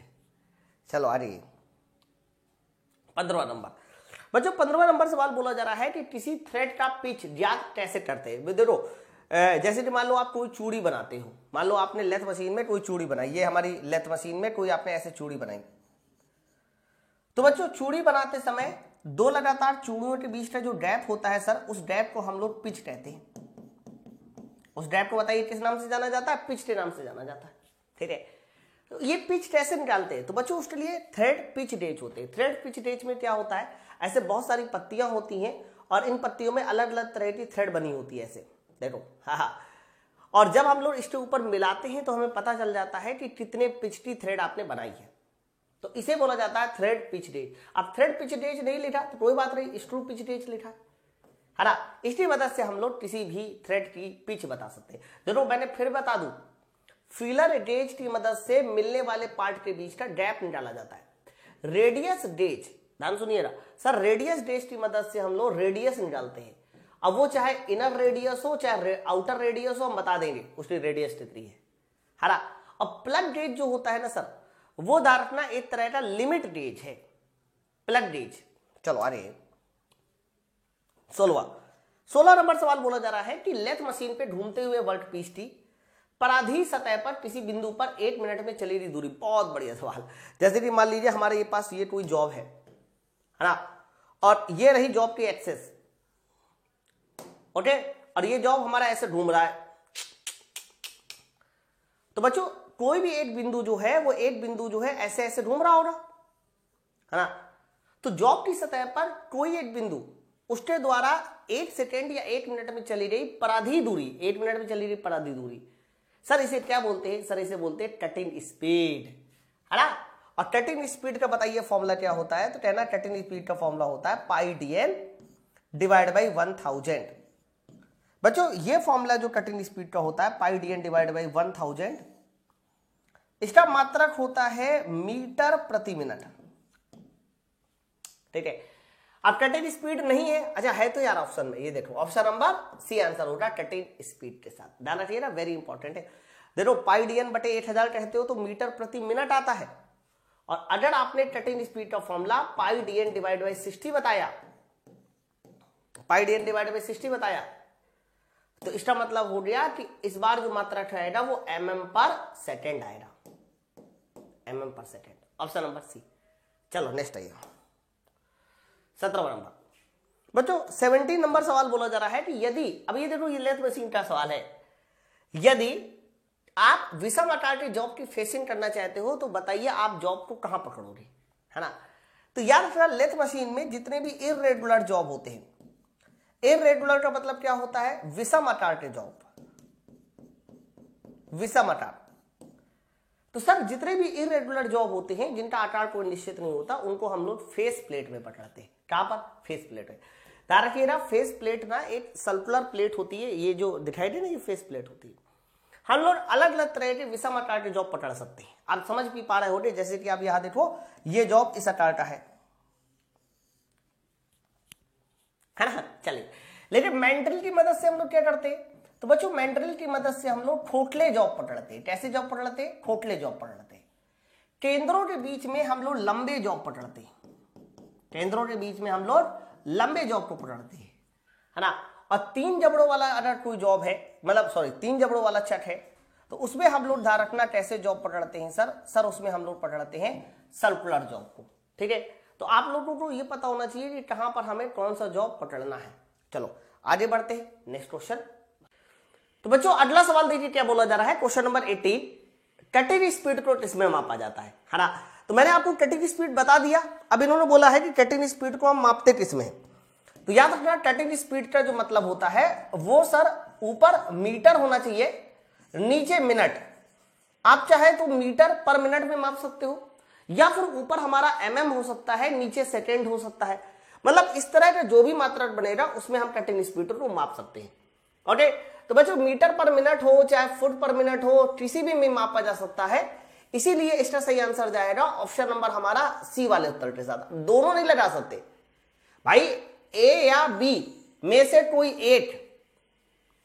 चलो आ रही 15वां नंबर। बच्चों 15वां नंबर सवाल बोला जा रहा है कि किसी थ्रेड का पिच ज्ञात कैसे करते हैं। देखो जैसे कि मान लो आप कोई चूड़ी बनाते हो, मान लो आपने लेथ मशीन में कोई चूड़ी बनाई, ये हमारी लेथ मशीन में कोई आपने ऐसे चूड़ी बनाई। तो बच्चों चूड़ी बनाते समय दो लगातार चूड़ियों के बीच का जो गैप होता है सर, उस गैप को हम लोग पिच कहते हैं। उस गैप को बताइए किस नाम से जाना जाता है? पिच के नाम से जाना जाता है। ठीक है, तो ये पिच कैसे निकालते हैं? तो बच्चों उसके लिए थ्रेड पिच डेज होते हैं। थ्रेड पिच डेज में क्या होता है, ऐसे बहुत सारी पत्तियां होती हैं और इन पत्तियों में अलग अलग तरह की थ्रेड बनी होती है, ऐसे देखो, हाँ। और जब हम लोग इसके ऊपर मिलाते हैं तो हमें पता चल जाता है कि कितने पिच की थ्रेड आपने बनाई है, तो इसे बोला जाता है थ्रेड पिच डेज। अब थ्रेड पिच डेज नहीं लिखा तो कोई बात नहीं, स्क्रू पिच डेज लिखा, है ना। इसकी मदद से हम लोग किसी भी थ्रेड की पिच बता सकते हैं। जरूर मैंने फिर बता दूं, फीलर गेज की मदद से मिलने वाले पार्ट के बीच का गैप निकाला जाता है। रेडियस गेज, ध्यान सुनिएगा सर, रेडियस गेज की मदद से हम लोग रेडियस निकालते हैं। अब वो चाहे इनर रेडियस हो चाहे आउटर रेडियस हो, हम बता देंगे उसकी रेडियस कितनी है ना। अब प्लग गेज जो होता है ना सर, वो ध्यान रखना एक तरह का लिमिट गेज है, प्लग गेज। चलो अरे 16 नंबर सवाल बोला जा रहा है कि लेथ मशीन पे घूमते हुए वर्क पीस की पराधी सतह पर किसी बिंदु पर 1 मिनट में चली रही दूरी। बहुत बढ़िया सवाल। जैसे कि मान लीजिए हमारे पास ये कोई जॉब है ना, और ये रही जॉब की एक्सेस, ओके, और ये जॉब हमारा ऐसे घूम रहा है। तो बच्चों कोई भी एक बिंदु जो है, वो एक बिंदु जो है ऐसे ऐसे घूम रहा होगा, है ना। तो जॉब की सतह पर कोई एक बिंदु, उसके द्वारा 1 सेकेंड या 1 मिनट में चली गई पराधी दूरी, 1 मिनट में चली गई पराधी दूरी, सर इसे क्या बोलते हैं? सर इसे बोलते हैं कटिंग स्पीड, है ना। और कटिंग स्पीड का बताइए फॉर्मूला क्या होता है? तो कहना कटिंग स्पीड का फॉर्मूला होता है पाई dn डिवाइड बाई 1000। बच्चों ये फॉर्मूला जो कटिंग स्पीड का होता है पाई dn डिवाइड बाई 1000, इसका मात्रक होता है मीटर प्रति मिनट। ठीक है, अब कटिंग स्पीड नहीं है, अच्छा है तो यार ऑप्शन में, ये देखो ऑप्शन नंबर सी आंसर होगा कटिंग स्पीड के साथ। ध्यान रखिए ना, वेरी इंपॉर्टेंट है। देखो पाई dn बटे 8000 कहते हो तो मीटर प्रति मिनट आता है, और अगर आपने कटिंग स्पीड का formula pi dn divide by 60 बताया, पाई dn डिवाइड बाई 60 बताया, तो इसका मतलब हो गया कि इस बार जो मात्रक आएगा वो mm पर सेकेंड आएगा, mm पर सेकेंड। Option number C. चलो नेक्स्ट आइए 17वां नंबर। बच्चों 17 नंबर सवाल बोला जा रहा है कि यदि, अब ये देखो ये लेथ मशीन का सवाल है, यदि आप विषम अटारटी जॉब की फेसिंग करना चाहते हो तो बताइए आप जॉब को कहां पकड़ोगे, है ना। तो याद रखना लेथ मशीन में जितने भी इररेगुलर जॉब होते हैं, इररेगुलर का मतलब क्या होता है, विषम अटारटी जॉब, विषम अटार। तो सर जितने भी इररेगुलर जॉब होते हैं जिनका आकार कोई निश्चित नहीं होता उनको हम लोग फेस प्लेट में पकड़ते हैं। कहां पर, फेस प्लेट में। ध्यान रखिए ना, फेस प्लेट ना एक सर्कुलर प्लेट होती है, ये जो दिखाई दे ना ये फेस प्लेट होती है। हम लोग अलग अलग तरह के विषम आकार के जॉब पकड़ सकते हैं। आप समझ भी पा रहे होंगे, जैसे कि आप यहां देखो ये जॉब इस आकार का है ना। चलिए, लेकिन मेंटल की मदद से हम लोग क्या करते हैं, तो बच्चों मेंटल की मदद से हम लोग खोखले जॉब पकड़ते हैं। कैसे जॉब पकड़ते हैं, खोखले जॉब पकड़ते हैं। केंद्रों के बीच में हम लोग लंबे जॉब पकड़ते हैं, केंद्रों के बीच में हम लोग लंबे जॉब को पकड़ते हैं, है ना। और 3 जबड़ों वाला अगर कोई जॉब है, मतलब सॉरी 3 जबड़ों वाला चक है, तो उसमें हम लोग ध्यान रखना कैसे जॉब पकड़ते हैं सर उसमें हम लोग पकड़ते हैं सर्कुलर जॉब को, ठीक है। तो आप लोगों को ये पता होना चाहिए कि कहां पर हमें कौन सा जॉब पकड़ना है। चलो आगे बढ़ते हैं, नेक्स्ट क्वेश्चन। तो बच्चों अगला सवाल देखिए क्या बोला जा रहा है, क्वेश्चन नंबर 18। कटिंग स्पीड को किसमें मापा जाता है ना। तो मैंने आपको कटिंग स्पीड बता दिया, अब इन्होंने बोला है कि कटिंग स्पीड को हम मापते किसमें। तो याद रखना कटिंग स्पीड का जो मतलब होता है वो सर ऊपर मीटर होना चाहिए, नीचे मिनट। आप चाहे तो मीटर पर मिनट में माप सकते हो, या फिर ऊपर हमारा एमएम हो सकता है, नीचे सेकेंड हो सकता है। मतलब इस तरह का जो भी मात्रक बनेगा उसमें हम कटिंग स्पीड को माप सकते हैं। ओके, तो बच्चों मीटर पर मिनट हो चाहे फुट पर मिनट हो, किसी भी में मापा जा सकता है। इसीलिए इसका सही आंसर जाएगा ऑप्शन नंबर हमारा सी वाले उत्तर के साथ। दोनों नहीं लगा सकते भाई, ए या बी में से कोई एक,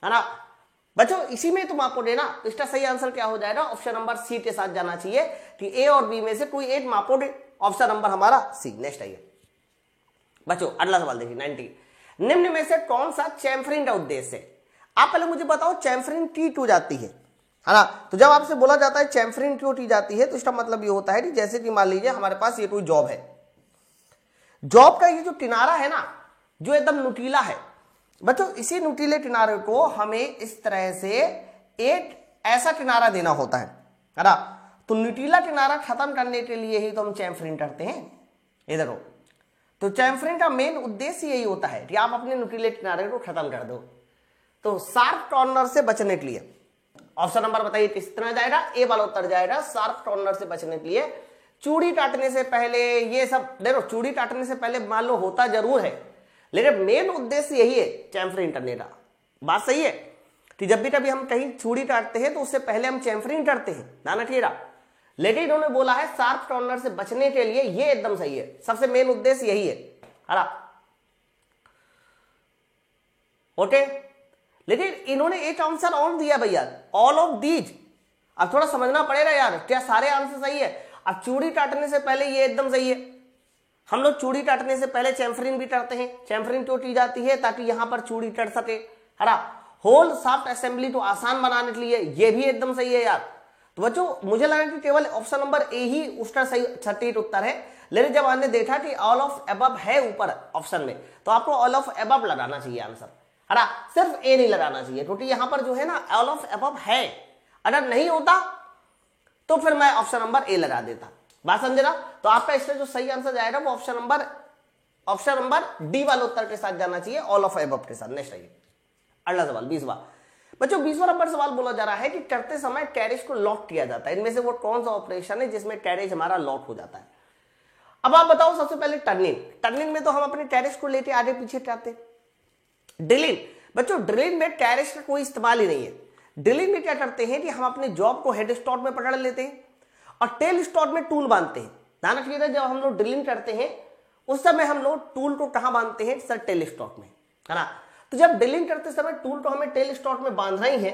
है ना बच्चों, इसी में तुम मापोगे ना। तो इसका सही आंसर क्या हो जाएगा, ऑप्शन नंबर सी के साथ जाना चाहिए कि ए और बी में से कोई एक मापोगे। ऑप्शन नंबर हमारा सी। नेक्स्ट आइए बच्चों, अगला सवाल देखिए 19। निम्न में से कौन सा चैम्फरिंग का उद्देश्य है। आप पहले मुझे बताओ चैम्फरिंग क्यों जाती है ना। तो जब आपसे बोला जाता है चैम्फरिंग क्यों की जाती है, तो इसका मतलब ये होता है कि जैसे कि मान लीजिए हमारे पास ये कोई जॉब है, जॉब का ये जो किनारा है ना जो एकदम नुकीला है बच्चों, इसी नुकीले किनारे को हमें इस तरह से एक ऐसा किनारा देना होता है ना। तो नुकीला किनारा खत्म करने के लिए ही तो हम चैम्फरिंग करते हैं। इधर हो, तो चैम्फरिंग का मेन उद्देश्य यही होता है कि आप अपने नुकीले किनारे को खत्म कर दो। तो शार्प कॉर्नर से बचने के लिए ऑप्शन नंबर बताइए किस तरह जाएगा, ए वाला उत्तर जाएगा शार्प कॉर्नर से बचने के लिए। चूड़ी काटने से पहले ये सब देखो, चूड़ी काटने से पहले मान लो होता जरूर है, लेकिन मेन उद्देश्य यही है चैम्फरिंग करने का। बात सही है कि जब भी कभी हम कहीं चूड़ी काटते हैं तो उससे पहले हम चैम्फरिंग करते हैं, ध्यान रखिएगा। लेकिन इन्होंने बोला है शार्प कॉर्नर से बचने के लिए, ये एकदम सही है, सबसे मेन उद्देश्य यही है। ओके, लेकिन इन्होंने एक आंसर और दिया भैया, ऑल ऑफ दीज। अब थोड़ा समझना पड़ेगा यार, क्या सारे आंसर सही है। अब चूड़ी काटने से पहले ये एकदम सही है, हम लोग चूड़ी काटने से पहले चैम्फरिंग भी करते हैं। चैम्फरिंग क्यों की जाती है, ताकि यहां पर चूड़ी कट सके, है ना। होल शाफ्ट असेंबली को आसान बनाने के लिए, ये भी एकदम सही है यार। तो बच्चों मुझे लगा कि केवल ऑप्शन नंबर ए ही उसका सही सटीक उत्तर है, लेकिन जब हमने देखा कि ऑल ऑफ अबव है ऊपर ऑप्शन में, तो आपको ऑल ऑफ अबव लगाना चाहिए आंसर, है ना। सिर्फ ए नहीं लगाना चाहिए, क्योंकि यहां पर जो है ना ऑल ऑफ अबव है। अगर नहीं होता तो फिर मैं ऑप्शन नंबर ए लगा देता। बात समझे ना। तो आपका इससे जो सही आंसर जाएगा वो ऑप्शन नंबर डी वाले उत्तर के साथ जाना चाहिए, ऑल ऑफ अबव के साथ। नेक्स्ट आइए अगला सवाल 20वां। बच्चों 20वां नंबर सवाल बोला जा रहा है कि करते समय कैरेज को लॉक किया जाता है, इनमें से वो कौन सा ऑपरेशन है जिसमें कैरेज हमारा लॉक हो जाता है। अब आप बताओ, सबसे पहले टर्निंग में तो हम अपने कैरेज को लेके आगे पीछे करते। ड्रिलिंग, बच्चों ड्रिलिंग में कैरेज का कोई इस्तेमाल ही नहीं है। ड्रिलिंग में क्या करते हैं कि हम अपने जॉब को हेड स्टॉक में पकड़ लेते हैं और टेल स्टॉक में टूल बांधते हैं। ध्यान रखिएगा, जब हम लोग ड्रिलिंग करते हैं उस समय हम लोग टूल को कहां बांधते हैं सर, टेल स्टॉक में, है ना। तो जब ड्रिलिंग करते समय टूल को हमें टेल स्टॉक में बांधना ही है,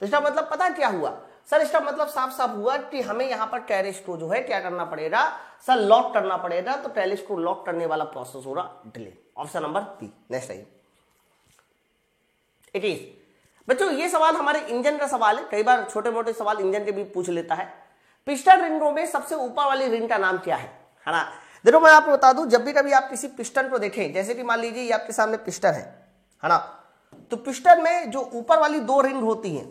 तो इसका मतलब पता क्या हुआ सर, इसका मतलब साफ साफ हुआ कि हमें यहां पर कैरेज को जो है क्या करना पड़ेगा सर, लॉक करना पड़ेगा। तो कैरेज को लॉक करने वाला प्रोसेस होगा drilling. Option number B. Next आइए 21। बच्चों ये सवाल हमारे इंजन का सवाल है, कई बार छोटे मोटे सवाल इंजन के भी पूछ लेता है। पिस्टन रिंगों में सबसे ऊपर वाली रिंग का नाम क्या है ना। देखो मैं आपको बता दूं, जब भी कभी आप किसी पिस्टन को देखें, जैसे कि मान लीजिए ये आपके सामने पिस्टन है ना, तो पिस्टन में जो ऊपर वाली 2 रिंग होती हैं,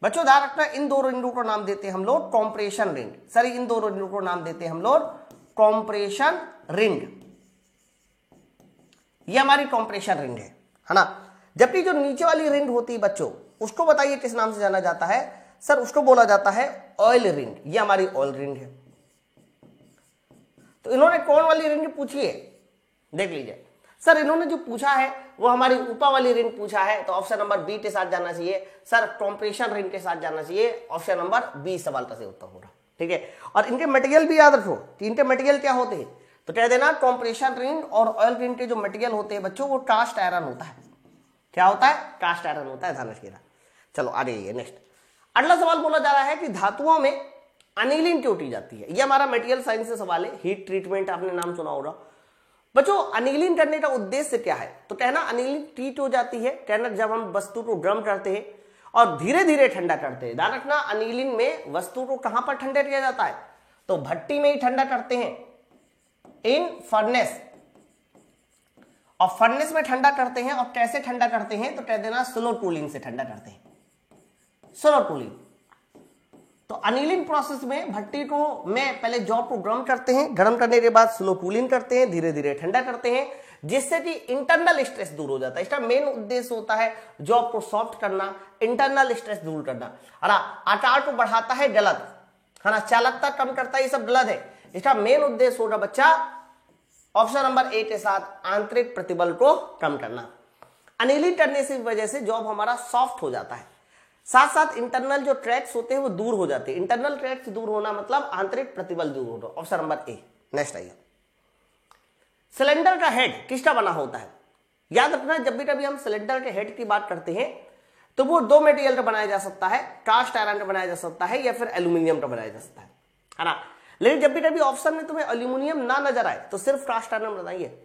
बच्चों ध्यान रखना, इन दो रिंगों को नाम देते हैं हम लोग कॉम्प्रेशन रिंग। सर इन दो रिंगों को नाम देते हैं हम लोग कॉम्प्रेशन रिंग। ये हमारी कॉम्प्रेशन रिंग है ना। जबकि जो नीचे वाली रिंग होती है बच्चों, उसको बताइए किस नाम से जाना जाता है? सर उसको बोला जाता है ऑयल रिंग। ये हमारी ऑयल रिंग है। तो इन्होंने कौन वाली रिंग पूछी है, देख लीजिए। सर इन्होंने जो पूछा है वो हमारी ऊपर वाली रिंग पूछा है, तो ऑप्शन नंबर बी के साथ जाना चाहिए। सर कॉम्प्रेशन रिंग के साथ जाना चाहिए, ऑप्शन नंबर बी सवाल का सही उत्तर होगा। ठीक है, और इनके मटेरियल भी याद रखो कि इनके मटेरियल क्या होते हैं, तो कह देना कॉम्प्रेशन रिंग और ऑयल रिंग के जो मटेरियल होते हैं बच्चों, वो कास्ट आयरन होता है। क्या होता है? कास्ट आयरन होता है, ध्यान रखिएगा। चलो आगे नेक्स्ट अगला सवाल बोला जा रहा है कि धातुओं में अनिलीन क्यों की जाती है। ये हमारा मटेरियल साइंस से सवाल है। हीट ट्रीटमेंट आपने नाम सुना होगा बच्चों। अनिलीन करने का उद्देश्य क्या है, तो कहना अनिलीन हीट हो जाती है, कहना जब हम वस्तु को गर्म करते हैं और धीरे धीरे ठंडा करते हैं। ध्यान रखना, अनिलीन में वस्तु को कहां पर ठंडा किया जाता है, तो भट्टी में ही ठंडा करते हैं, इन फर्नेस। और फर्नेस में ठंडा करते हैं, और कैसे ठंडा करते हैं, तो कह देना स्लो कूलिंग से ठंडा करते हैं, स्लो कूलिंग। तो अनिलिंग प्रोसेस में भट्टी को में पहले जॉब को गर्म करते हैं, गर्म करने के बाद स्लो कूलिंग करते हैं, धीरे धीरे ठंडा करते हैं, जिससे कि इंटरनल स्ट्रेस दूर हो जाता है। इसका मेन उद्देश्य होता है जॉब को सॉफ्ट करना, इंटरनल स्ट्रेस दूर करना, है ना। आकार को बढ़ाता है गलत, है ना, चालकता कम करता है, ये सब गलत है। इसका मेन उद्देश्य होगा बच्चा ऑप्शन नंबर ए के साथ आंतरिक प्रतिबल को कम करना। अनिलिंग करने से वजह से जॉब हमारा सॉफ्ट हो जाता है, साथ साथ इंटरनल जो ट्रैक्स होते हैं वो दूर हो जाते हैं। इंटरनल ट्रैक्स दूर होना मतलब आंतरिक प्रतिबल दूर होना, ऑप्शन नंबर ए। नेक्स्ट आइए, सिलेंडर का हेड किसका बना होता है। याद रखना, जब भी कभी हम सिलेंडर के हेड की बात करते हैं तो वो दो मटेरियल का बनाया जा सकता है, कास्ट आयरन का बनाया जा सकता है या फिर एल्यूमिनियम का बनाया जा सकता है ना। लेकिन जब भी कभी ऑप्शन में तुम्हें एल्यूमिनियम ना नजर आए तो सिर्फ कास्ट आयरन बताइए,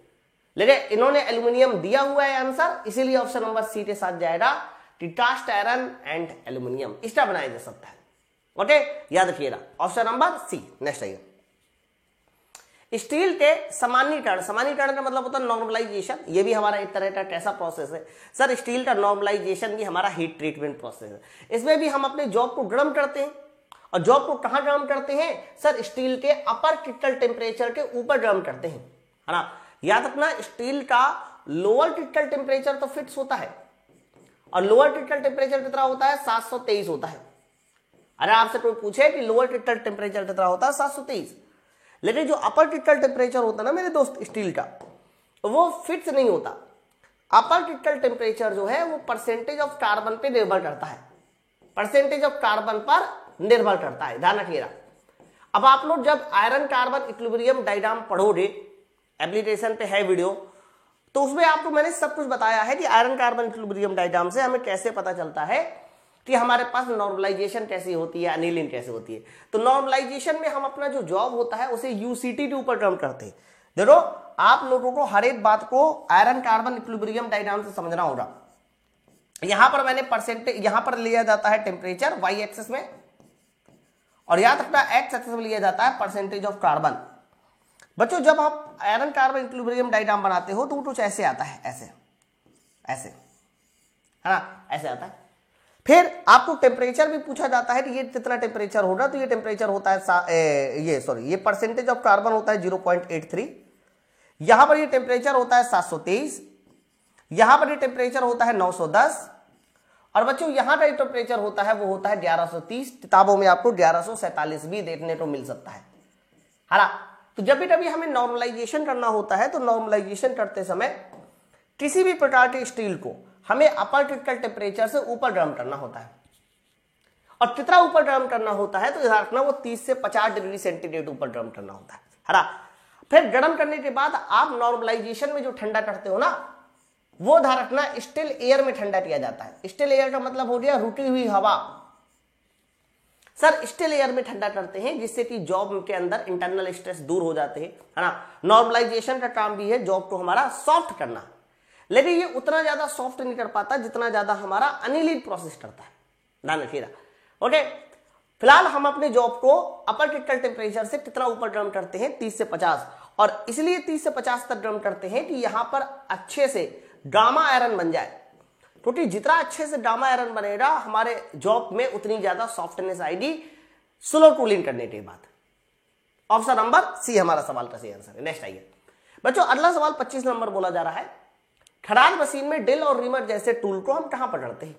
लेकिन इन्होंने एल्यूमिनियम दिया हुआ है आंसर, इसीलिए ऑप्शन नंबर सी के साथ जाएगा कि कास्ट आयरन एंड एल्यूमिनियम इसका बनाया जा सकता है। ओके, याद रखिएगा ऑप्शन नंबर सी। नेक्स्ट आइए, स्टील के सामान्यीकरण। सामान्यीकरण का मतलब होता है नॉर्मलाइजेशन। ये भी हमारा एक तरह का कैसा प्रोसेस है सर, स्टील का नॉर्मलाइजेशन भी हमारा हीट ट्रीटमेंट प्रोसेस है। इसमें भी हम अपने जॉब को गर्म करते हैं, और जॉब को कहां गर्म करते हैं सर, स्टील के अपर क्रिटिकल टेम्परेचर के ऊपर गर्म करते हैं, है ना। याद रखना, स्टील का लोअर क्रिटिकल टेम्परेचर तो फिक्स होता है, और लोअर क्रिटिकल टेम्परेचर कितना होता है, 723 होता है। अरे आपसे कोई पूछे कि लोअर क्रिटिकल टेम्परेचर कितना होता है, 723। लेकिन जो अपर क्रिटिकल टेम्परेचर होता है ना मेरे दोस्त स्टील का, वो फिक्स नहीं होता। अपर क्रिटिकल टेम्परेचर जो है वो परसेंटेज ऑफ कार्बन पे निर्भर करता है, परसेंटेज ऑफ कार्बन पर निर्भर करता है, ध्यान रखिएगा। अब आप लोग जब आयरन कार्बन इक्विलिब्रियम डायग्राम पढ़ोगे, एप्लीकेशन पे है वीडियो, तो उसमें आपको मैंने सब कुछ बताया है कि आयरन कार्बन इक्विलिब्रियम डायग्राम से हमें कैसे पता चलता है कि हमारे पास नॉर्मलाइजेशन कैसी होती है, अनिलिंग कैसे होती है। तो नॉर्मलाइजेशन में हम अपना जो जॉब होता है उसे यूसीटी के ऊपर गर्म करते हैं। देखो आप लोगों को हर एक बात को आयरन कार्बन इक्विलिब्रियम डायग्राम से समझना होगा। यहां पर मैंने परसेंटेज, यहां पर लिया जाता है टेम्परेचर वाई एक्सेस में, और याद रखना एक्स एक्सेस में लिया जाता है परसेंटेज ऑफ कार्बन। बच्चों जब आप आयरन कार्बन इक्विलिब्रियम डायग्राम बनाते हो तो कुछ ऐसे आता है, ऐसे ऐसे, है ना, ऐसे आता है। फिर आपको टेम्परेचर भी पूछा जाता है कि ये कितना टेम्परेचर होगा, तो ये टेम्परेचर होता है ये परसेंटेज ऑफ कार्बन होता है 0.83, यहां पर ये टेम्परेचर होता है 723, यहां पर ये टेम्परेचर होता है 910, और बच्चों यहां का टेम्परेचर होता है वो होता है 1130। किताबों में आपको 1147 भी देखने को मिल सकता है ना। तो जब भी कभी हमें नॉर्मलाइजेशन करना होता है तो नॉर्मलाइजेशन करते समय किसी भी प्रकार के स्टील को हमें अपर क्रिटिकल टेम्परेचर से ऊपर गर्म करना होता है, और कितना ऊपर गर्म करना होता है तो याद रखना वो 30 से 50 डिग्री सेंटीग्रेड ऊपर गर्म करना होता है ना। फिर गर्म करने के बाद आप नॉर्मलाइजेशन में जो ठंडा करते हो ना, वो ध्यान रखना स्टिल एयर में ठंडा किया जाता है। स्टिल एयर का मतलब हो गया रुकी हुई हवा। सर स्टिल एयर में ठंडा करते हैं जिससे कि जॉब के अंदर इंटरनल स्ट्रेस दूर हो जाते हैं, है ना। नॉर्मलाइजेशन का काम भी है जॉब को हमारा सॉफ्ट करना, लेकिन ये उतना ज्यादा सॉफ्ट नहीं कर पाता जितना ज्यादा हमारा अनिलिंग प्रोसेस करता है, ध्यान रखिएगा। ओके, फिलहाल हम अपने जॉब को अपर क्रिटिकल टेम्परेचर से कितना ऊपर गर्म करते हैं, 30 से 50, और इसलिए 30 से 50 तक गर्म करते हैं कि यहां पर अच्छे से गामा आयरन बन जाए। क्योंकि जितना अच्छे से गामा आयरन बनेगा हमारे जॉब में उतनी ज्यादा सॉफ्टनेस आएगी स्लो टूलिंग करने के बाद। ऑप्शन नंबर सी हमारा सवाल का सही आंसर है। नेक्स्ट आइए बच्चों, अगला सवाल 25 नंबर बोला जा रहा है, खराद मशीन में ड्रिल और रीमर जैसे टूल को हम कहां पकड़ते हैं,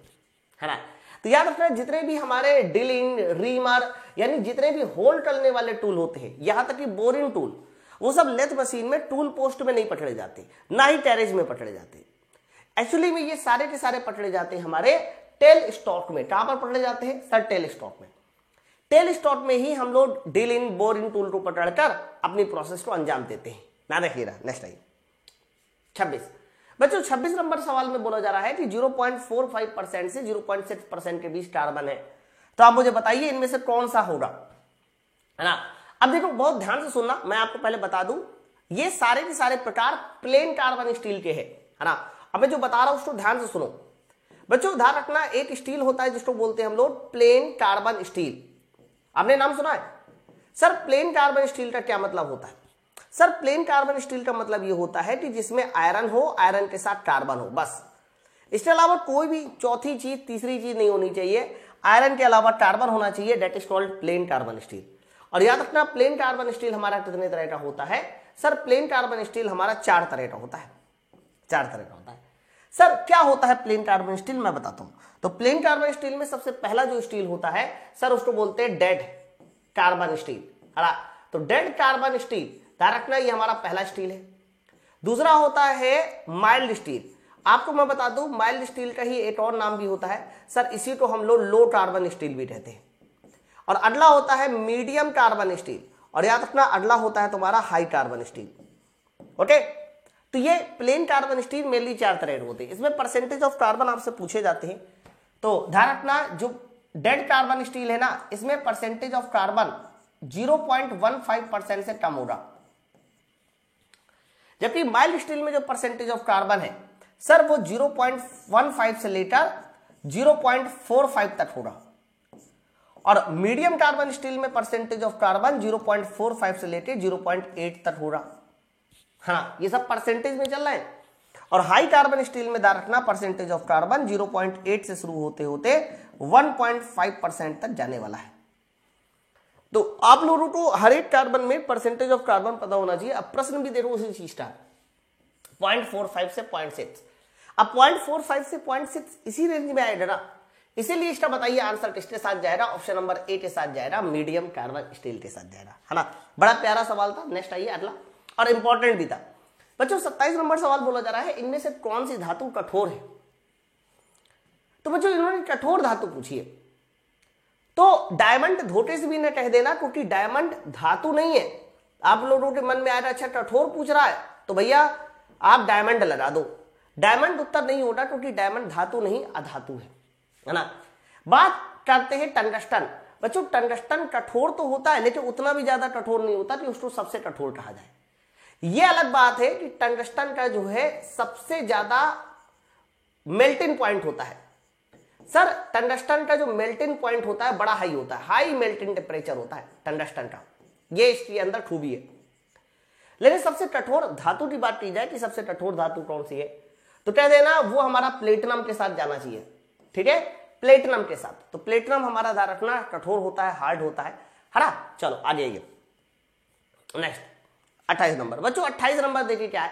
है ना। तो याद रखना जितने भी हमारे ड्रिलिंग रीमर यानी जितने भी होल करने वाले टूल होते हैं, यहां तक कि बोरिंग टूल, वो सब लेथ मशीन में टूल पोस्ट में नहीं पकड़े जाते, ना ही टैरेज में पकड़े जाते। एक्चुअली में ये सारे के सारे पकड़े जाते हैं हमारे टेल स्टॉक में। कहां पर पकड़े जाते हैं सर? टेल स्टॉक में। टेल स्टॉक में ही हम लोग ड्रिलिंग बोरिंग टूल को पकड़कर अपनी प्रोसेस को अंजाम देते हैं। ना देखिएगा। नेक्स्ट आइए 26 बच्चों, 26 नंबर सवाल में बोला जा रहा है कि 0.45% से 0.6% के बीच कार्बन है, तो आप मुझे बताइए इनमें से कौन सा होगा, है ना। अब देखो बहुत ध्यान से सुनना, मैं आपको पहले बता दूं ये सारे के सारे प्रकार प्लेन कार्बन स्टील के हैं, है ना। अब मैं जो बता रहा हूं उसको ध्यान से सुनो बच्चों। ध्यान रखना एक स्टील होता है जिसको बोलते हैं हम लोग प्लेन कार्बन स्टील। आपने नाम सुना है? सर प्लेन कार्बन स्टील का क्या मतलब होता है? सर प्लेन कार्बन स्टील का मतलब ये होता है कि जिसमें आयरन हो, आयरन के साथ कार्बन हो, बस। इसके अलावा कोई भी चौथी चीज तीसरी चीज नहीं होनी चाहिए। आयरन के अलावा कार्बन होना चाहिए, that is called plain carbon steel. और याद रखना प्लेन कार्बन स्टील हमारा कितने तरह का होता है? सर प्लेन कार्बन स्टील हमारा 4 तरह का होता है। 4 तरह का होता है। सर क्या होता है प्लेन कार्बन स्टील, मैं बताता हूं। तो प्लेन कार्बन स्टील में सबसे पहला जो स्टील होता है सर उसको बोलते हैं डेड कार्बन स्टील, है। तो डेड कार्बन स्टील ध्यान रखना ये हमारा पहला स्टील है। दूसरा होता है माइल्ड स्टील। आपको मैं बता दूं माइल्ड स्टील का ही एक और नाम भी होता है सर, इसी को हम लोग लो कार्बन स्टील भी कहते हैं। और अगला होता है मीडियम कार्बन स्टील, और याद रखना अगला होता है तुम्हारा हाई कार्बन स्टील। ओके, तो ये प्लेन कार्बन स्टील मेनली 4 तरह के होते हैं। इसमें परसेंटेज ऑफ कार्बन आपसे पूछे जाते हैं, तो ध्यान रखना जो डेड कार्बन स्टील है ना, इसमें परसेंटेज ऑफ कार्बन 0.15% से कम होगा, जबकि माइल्ड स्टील में जो परसेंटेज ऑफ कार्बन है सर वो 0.15 से लेकर 0.45 तक होगा। और मीडियम कार्बन स्टील में परसेंटेज ऑफ कार्बन 0.45 से लेकर 0.8 तक होगा। हाँ, ये सब परसेंटेज में चल रहा है। और हाई कार्बन स्टील में ध्यान रखना परसेंटेज ऑफ कार्बन 0.8 से शुरू होते होते 1.5% तक जाने वाला है। तो आप लोगों को हर एक कार्बन में परसेंटेज ऑफ कार्बन पता होना चाहिए। अब प्रश्न भी देखो उसी चीज का, 0.45 से 0.6। अब 0.45 से 0.6 इसी रेंज में आएगा ना, इसीलिए इसका बताइए आंसर किसके साथ जाएगा? ऑप्शन नंबर ए के साथ जाएगा, मीडियम कार्बन स्टील के साथ जाएगा, है ना। बड़ा प्यारा सवाल था। नेक्स्ट आइए अगला, और इंपॉर्टेंट भी था बच्चों। 27 नंबर सवाल बोला जा रहा है इनमें से कौन सी धातु कठोर है? तो बच्चों इन्होंने कठोर धातु पूछी है, तो डायमंड धोखे से भी न कह देना, क्योंकि डायमंड धातु नहीं है। आप लोगों के मन में आ रहा अच्छा कठोर पूछ रहा है तो भैया आप डायमंड लगा दो। डायमंड उत्तर नहीं होगा, क्योंकि डायमंड धातु नहीं अधातु है ना। बात करते हैं टंगस्टन। बच्चों टंगस्टन कठोर तो होता है, लेकिन उतना भी ज्यादा कठोर नहीं होता कि उसको सबसे कठोर कहा जाए। यह अलग बात है कि टंगस्टन का जो है सबसे ज्यादा मेल्टिंग पॉइंट होता है। सर टंगस्टन का जो मेल्टिंग पॉइंट होता है बड़ा हाई होता है, हाई मेल्टिंग टेम्परेचर होता है टंगस्टन का, ये इसके अंदर खूबी है। लेकिन सबसे कठोर धातु की बात की जाए कि सबसे कठोर धातु कौन सी है, तो कह देना वो हमारा प्लेटिनम के साथ जाना चाहिए। ठीक है, प्लेटिनम के साथ। तो प्लेटिनम हमारा ध्यान रखना कठोर होता है, हार्ड होता है ना। चलो आ जाइए नेक्स्ट 28 नंबर। बच्चों 28 नंबर देखिए क्या है,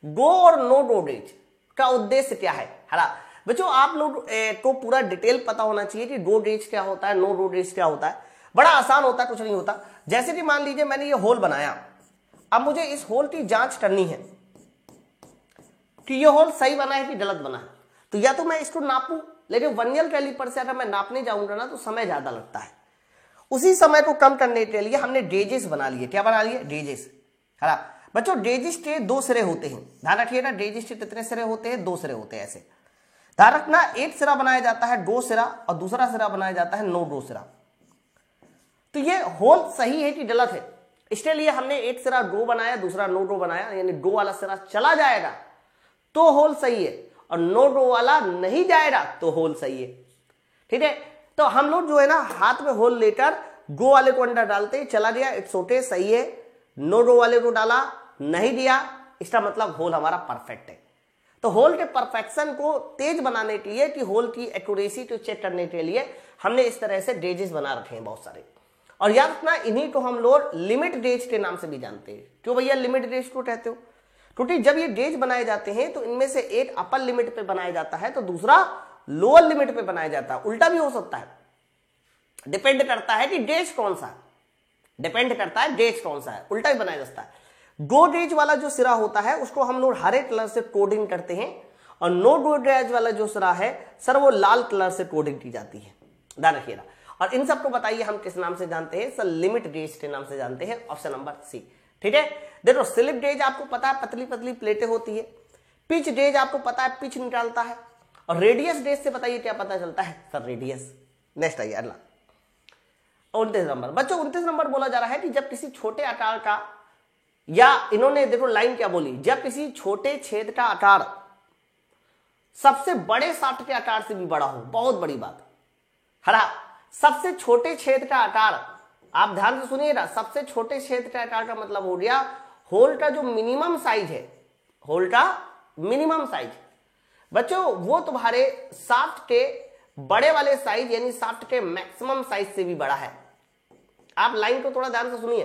गो और नो गो डेज का उद्देश्य क्या है ना। बच्चों आप लोग को पूरा डिटेल पता होना चाहिए कि गो डेज क्या होता है, नो गो डेज क्या होता है। बड़ा आसान होता है, कुछ नहीं होता। जैसे कि मान लीजिए मैंने ये होल बनाया, अब मुझे इस होल की जांच करनी है कि ये होल सही बना है कि गलत बना है। तो या तो मैं इसको नापूं, लेकिन वर्नियर कैलिपर से अगर मैं नापने जाऊंगा ना तो समय ज्यादा लगता है। उसी समय को कम करने के लिए हमने गेजेस बना लिए। क्या बना लिए? गेजेस, है ना। बच्चों गेजेस के 2 सिरे होते हैं, ध्यान रखिएगा। गेजेस के कितने सिरे होते हैं? 2 सिरे होते हैं। ऐसे ध्यान रखना, एक सिरा बनाया जाता है गो सिरा और दूसरा सिरा बनाया जाता है नो गो सिरा। तो ये होल सही है कि गलत है, इसके लिए हमने एक सिरा गो बनाया, दूसरा नो गो बनाया, यानी गो वाला सिरा चला जाएगा तो होल सही है, और नो गो वाला नहीं जाएगा तो होल सही है। ठीक है, तो हम लोग जो है ना हाथ में होल लेकर गो वाले को अंदर डालते हैं, चला गया इट्स ओके, सही है। नो गो वाले को डाला, नहीं दिया, इसका मतलब होल हमारा परफेक्ट है। तो होल के परफेक्शन को तेज बनाने के लिए, कि होल की एक्यूरेसी को चेक करने के लिए हमने इस तरह से डेजेस बना रखे हैं बहुत सारे। और याद रखना, इन्हीं को हम लोग लिमिट डेज के नाम से भी जानते हैं। क्यों भैया लिमिट डेज को कहते हो? क्योंकि जब ये डेज बनाए जाते हैं तो इनमें से एक अपर लिमिट पे बनाया जाता है तो दूसरा लोअर लिमिट पे बनाया जाता है। उल्टा भी हो सकता है, डिपेंड करता है कि डेज कौन सा है, डिपेंड करता है डेज कौन सा है, उल्टा ही बनाया जाता है। गो डेज वाला जो सिरा होता है उसको हम लोग हरे कलर से कोडिंग करते हैं, और नो गो डेज वाला जो सिरा है सर वो लाल कलर से कोडिंग की जाती है, ध्यान रखिएगा। और इन सबको बताइए हम किस नाम से जानते हैं? सर लिमिट डेज के नाम से जानते हैं, ऑप्शन नंबर सी। ठीक है, देखो स्लिप डेज आपको पता है पतली पतली प्लेटें होती है, पिच डेज आपको पता है पिच निकालता है, और रेडियस डेज से बताइए क्या पता चलता है? Sir radius. नेक्स्ट आइए अगला 29 नंबर। बच्चों 29 नंबर बोला जा रहा है कि जब किसी छोटे आकार का, या इन्होंने देखो लाइन क्या बोली, जब किसी छोटे छेद का आकार सबसे बड़े शाफ्ट के आकार से भी बड़ा हो, बहुत बड़ी बात है ना। सबसे छोटे छेद का आकार, आप ध्यान से सुनिएगा, सबसे छोटे छेद का आकार का मतलब हो गया होल का जो मिनिमम साइज है, होल का मिनिमम साइज बच्चों वो तुम्हारे शाफ्ट के बड़े वाले साइज यानी शाफ्ट के मैक्सिमम साइज से भी बड़ा है। आप लाइन को थोड़ा ध्यान से सुनिए,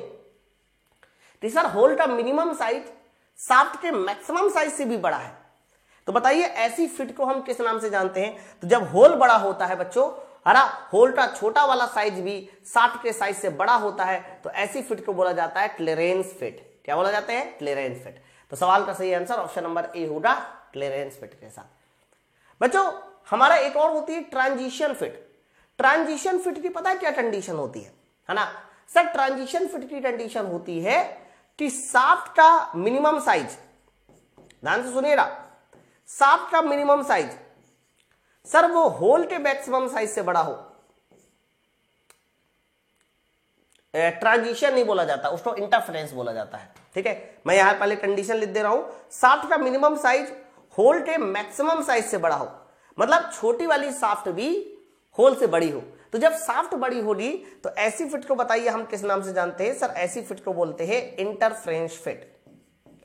तो सर होल का मिनिमम साइज शाफ्ट के मैक्सिमम साइज से भी बड़ा है, तो बताइए ऐसी फिट को हम किस नाम से जानते हैं? तो जब होल बड़ा होता है बच्चों, हरा होल का छोटा वाला साइज भी शाफ्ट के साइज से बड़ा होता है, तो ऐसी फिट को बोला जाता है क्लीयरेंस फिट। क्या बोला जाता है? Clearance fit. तो सवाल का सही आंसर ऑप्शन नंबर ए होगा, क्लीयरेंस फिट के साथ। बच्चों हमारा एक और होती है ट्रांजिशन फिट। ट्रांजिशन फिट की पता है क्या कंडीशन होती है ना? सर ट्रांजिशन फिट की कंडीशन होती है कि शाफ्ट का मिनिमम साइज, ध्यान से सुनिएगा, शाफ्ट का मिनिमम साइज सर वो होल के मैक्सिमम साइज से बड़ा हो। ट्रांजिशन नहीं बोला जाता, उसको इंटरफेरेंस बोला जाता है। ठीक है, मैं यहां पहले कंडीशन लिख दे रहा हूं, शाफ्ट का मिनिमम साइज होल के मैक्सिमम साइज से बड़ा हो, मतलब छोटी वाली शाफ्ट भी होल से बड़ी हो। तो जब शाफ्ट बड़ी होगी तो ऐसी फिट को बताइए हम किस नाम से जानते हैं? सर ऐसी फिट को बोलते हैं इंटरफेरेंस फिट।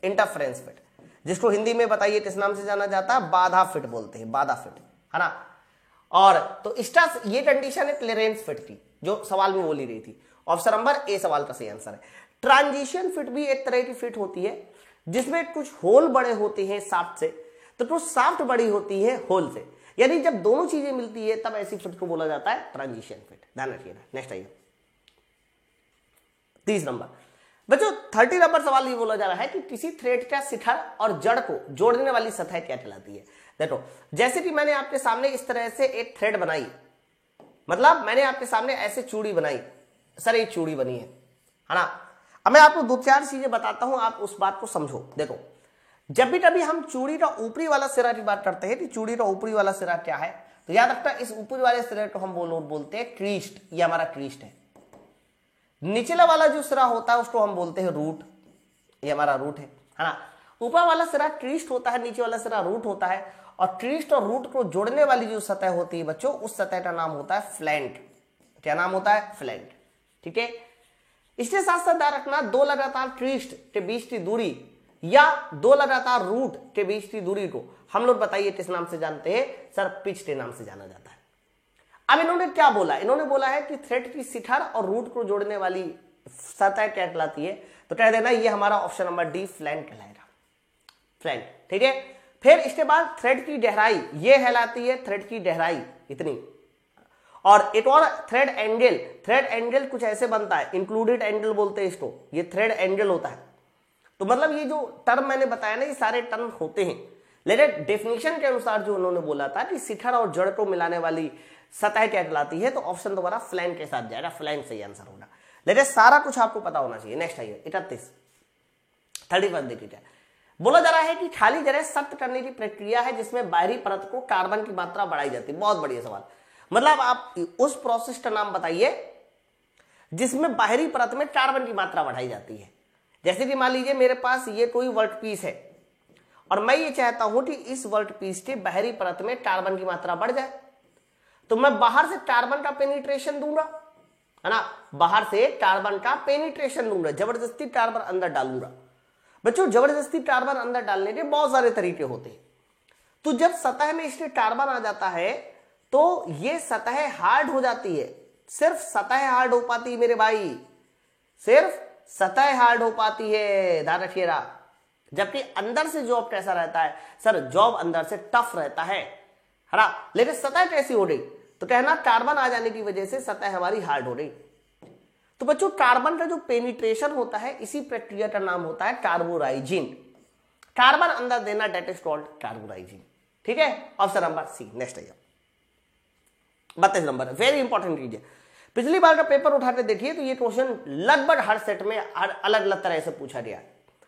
इंटरफेरेंस फिट, जिसको हिंदी में बताइए किस नाम से जाना जाता है? बाधा फिट बोलते हैं, बाधा फिट, है ना। और तो इसका ये कंडीशन है क्लीयरेंस फिट की, जो सवाल में बोली रही थी। ऑप्शन नंबर ए सवाल का सही आंसर है। ट्रांजिशन फिट भी एक तरह की फिट होती है जिसमें कुछ होल बड़े होते हैं शाफ्ट से, तो कुछ शाफ्ट बड़ी होती है होल से, यानी जब दोनों चीजें मिलती है तब ऐसी फिट को बोला जाता है ट्रांजिशन फिट। ध्यान रखिएगा। नेक्स्ट आइए 30 नंबर। बच्चों 30 नंबर सवाल ये बोला जा रहा है कि किसी थ्रेड का शिखर और जड़ को जोड़ने वाली सतह क्या कहलाती है? देखो जैसे कि मैंने आपके सामने इस तरह से एक थ्रेड बनाई, मतलब मैंने आपके सामने ऐसे चूड़ी बनाई, सर एक चूड़ी बनी है ना। अब मैं आपको दो चार चीजें बताता हूं, आप उस बात को समझो। देखो जब भी कभी हम चूड़ी का ऊपरी वाला सिरा की बात करते हैं कि चूड़ी का ऊपरी वाला सिरा क्या है, तो याद रखना इस ऊपरी वाले सिरे को हम बोलते हैं क्रीस्ट, ये हमारा क्रीस्ट है। निचला वाला जो सिरा होता है उसको हम बोलते हैं रूट, ये हमारा रूट है ना। ऊपर वाला सिरा क्रीस्ट होता है, नीचे वाला सिरा रूट होता है, और क्रीस्ट और रूट को जोड़ने वाली जो सतह होती है बच्चों, उस सतह का नाम होता है फ्लैंट। क्या नाम होता है? फ्लैंट। ठीक है, इसके साथ साथ ध्यान रखना दो लगातार क्रीस्ट के बीच की दूरी या दो लगातार रूट के बीच की दूरी को हम लोग बताइए किस नाम से जानते हैं? सर पिच के नाम से जाना जाता है। अब इन्होंने क्या बोला? इन्होंने बोला है कि थ्रेड की शिखर और रूट को जोड़ने वाली सतह क्या कहलाती है? तो कह देना ये हमारा ऑप्शन नंबर डी फ्लैंट कहलाएगा, फ्लैंट। ठीक है, फिर इसके बाद थ्रेड की गहराई ये कहलाती है थ्रेड की गहराई इतनी, और एक और थ्रेड एंगल। थ्रेड एंगल कुछ ऐसे बनता है, इंक्लूडेड एंगल बोलते हैं इसको, ये थ्रेड एंगल होता है। तो मतलब ये जो टर्म मैंने बताया ना, ये सारे टर्म होते हैं, लेकिन डेफिनेशन के अनुसार जो उन्होंने बोला था कि शिखर और जड़ को मिलाने वाली सतह क्या कहलाती है, तो ऑप्शन दोबारा फ्लैंट के साथ जाएगा, फ्लैंट सही आंसर होगा। लेकिन सारा कुछ आपको पता होना चाहिए। नेक्स्ट आइए 31 देखिए, बोला जा रहा है कि खाली जगह सख्त करने की प्रक्रिया है जिसमें बाहरी परत को कार्बन की मात्रा बढ़ाई जाती है। बहुत बढ़िया सवाल, मतलब आप उस प्रोसेस का नाम बताइए जिसमें बाहरी परत में कार्बन की मात्रा बढ़ाई जाती है। जैसे कि मान लीजिए मेरे पास ये कोई वर्क पीस है और मैं ये चाहता हूं कि इस वर्क पीस के बाहरी परत में कार्बन की मात्रा बढ़ जाए, तो मैं बाहर से कार्बन का पेनिट्रेशन दूंगा, है ना, बाहर से कार्बन का पेनिट्रेशन दूंगा, जबरदस्ती कार्बन अंदर डालूंगा। बच्चों जबरदस्ती कार्बन अंदर डालने के बहुत सारे तरीके होते हैं। तो जब सतह में स्टील कार्बन आ जाता है तो ये सतह हार्ड हो जाती है, सिर्फ सतह हार्ड हो पाती है मेरे भाई, सिर्फ सतह हार्ड हो पाती है, ध्यान रखिएगा। जबकि अंदर से जॉब कैसा रहता है सर, जॉब अंदर से टफ रहता है ना, लेकिन सतह कैसी हो रही, तो कहना कार्बन आ जाने की वजह से सतह हमारी हार्ड हो रही। तो बच्चों कार्बन का जो पेनिट्रेशन होता है इसी प्रक्रिया का नाम होता है कार्बोराइजिन। कार्बन अंदर देना, डेट इज कॉल्ड कार्बोराइजिन। ठीक है, ऑप्शन नंबर सी। नेक्स्ट आइए 32 नंबर, वेरी इंपॉर्टेंट कीजिए। पिछली बार का पेपर उठाकर देखिए तो ये क्वेश्चन लगभग हर सेट में अलग अलग तरह से पूछा गया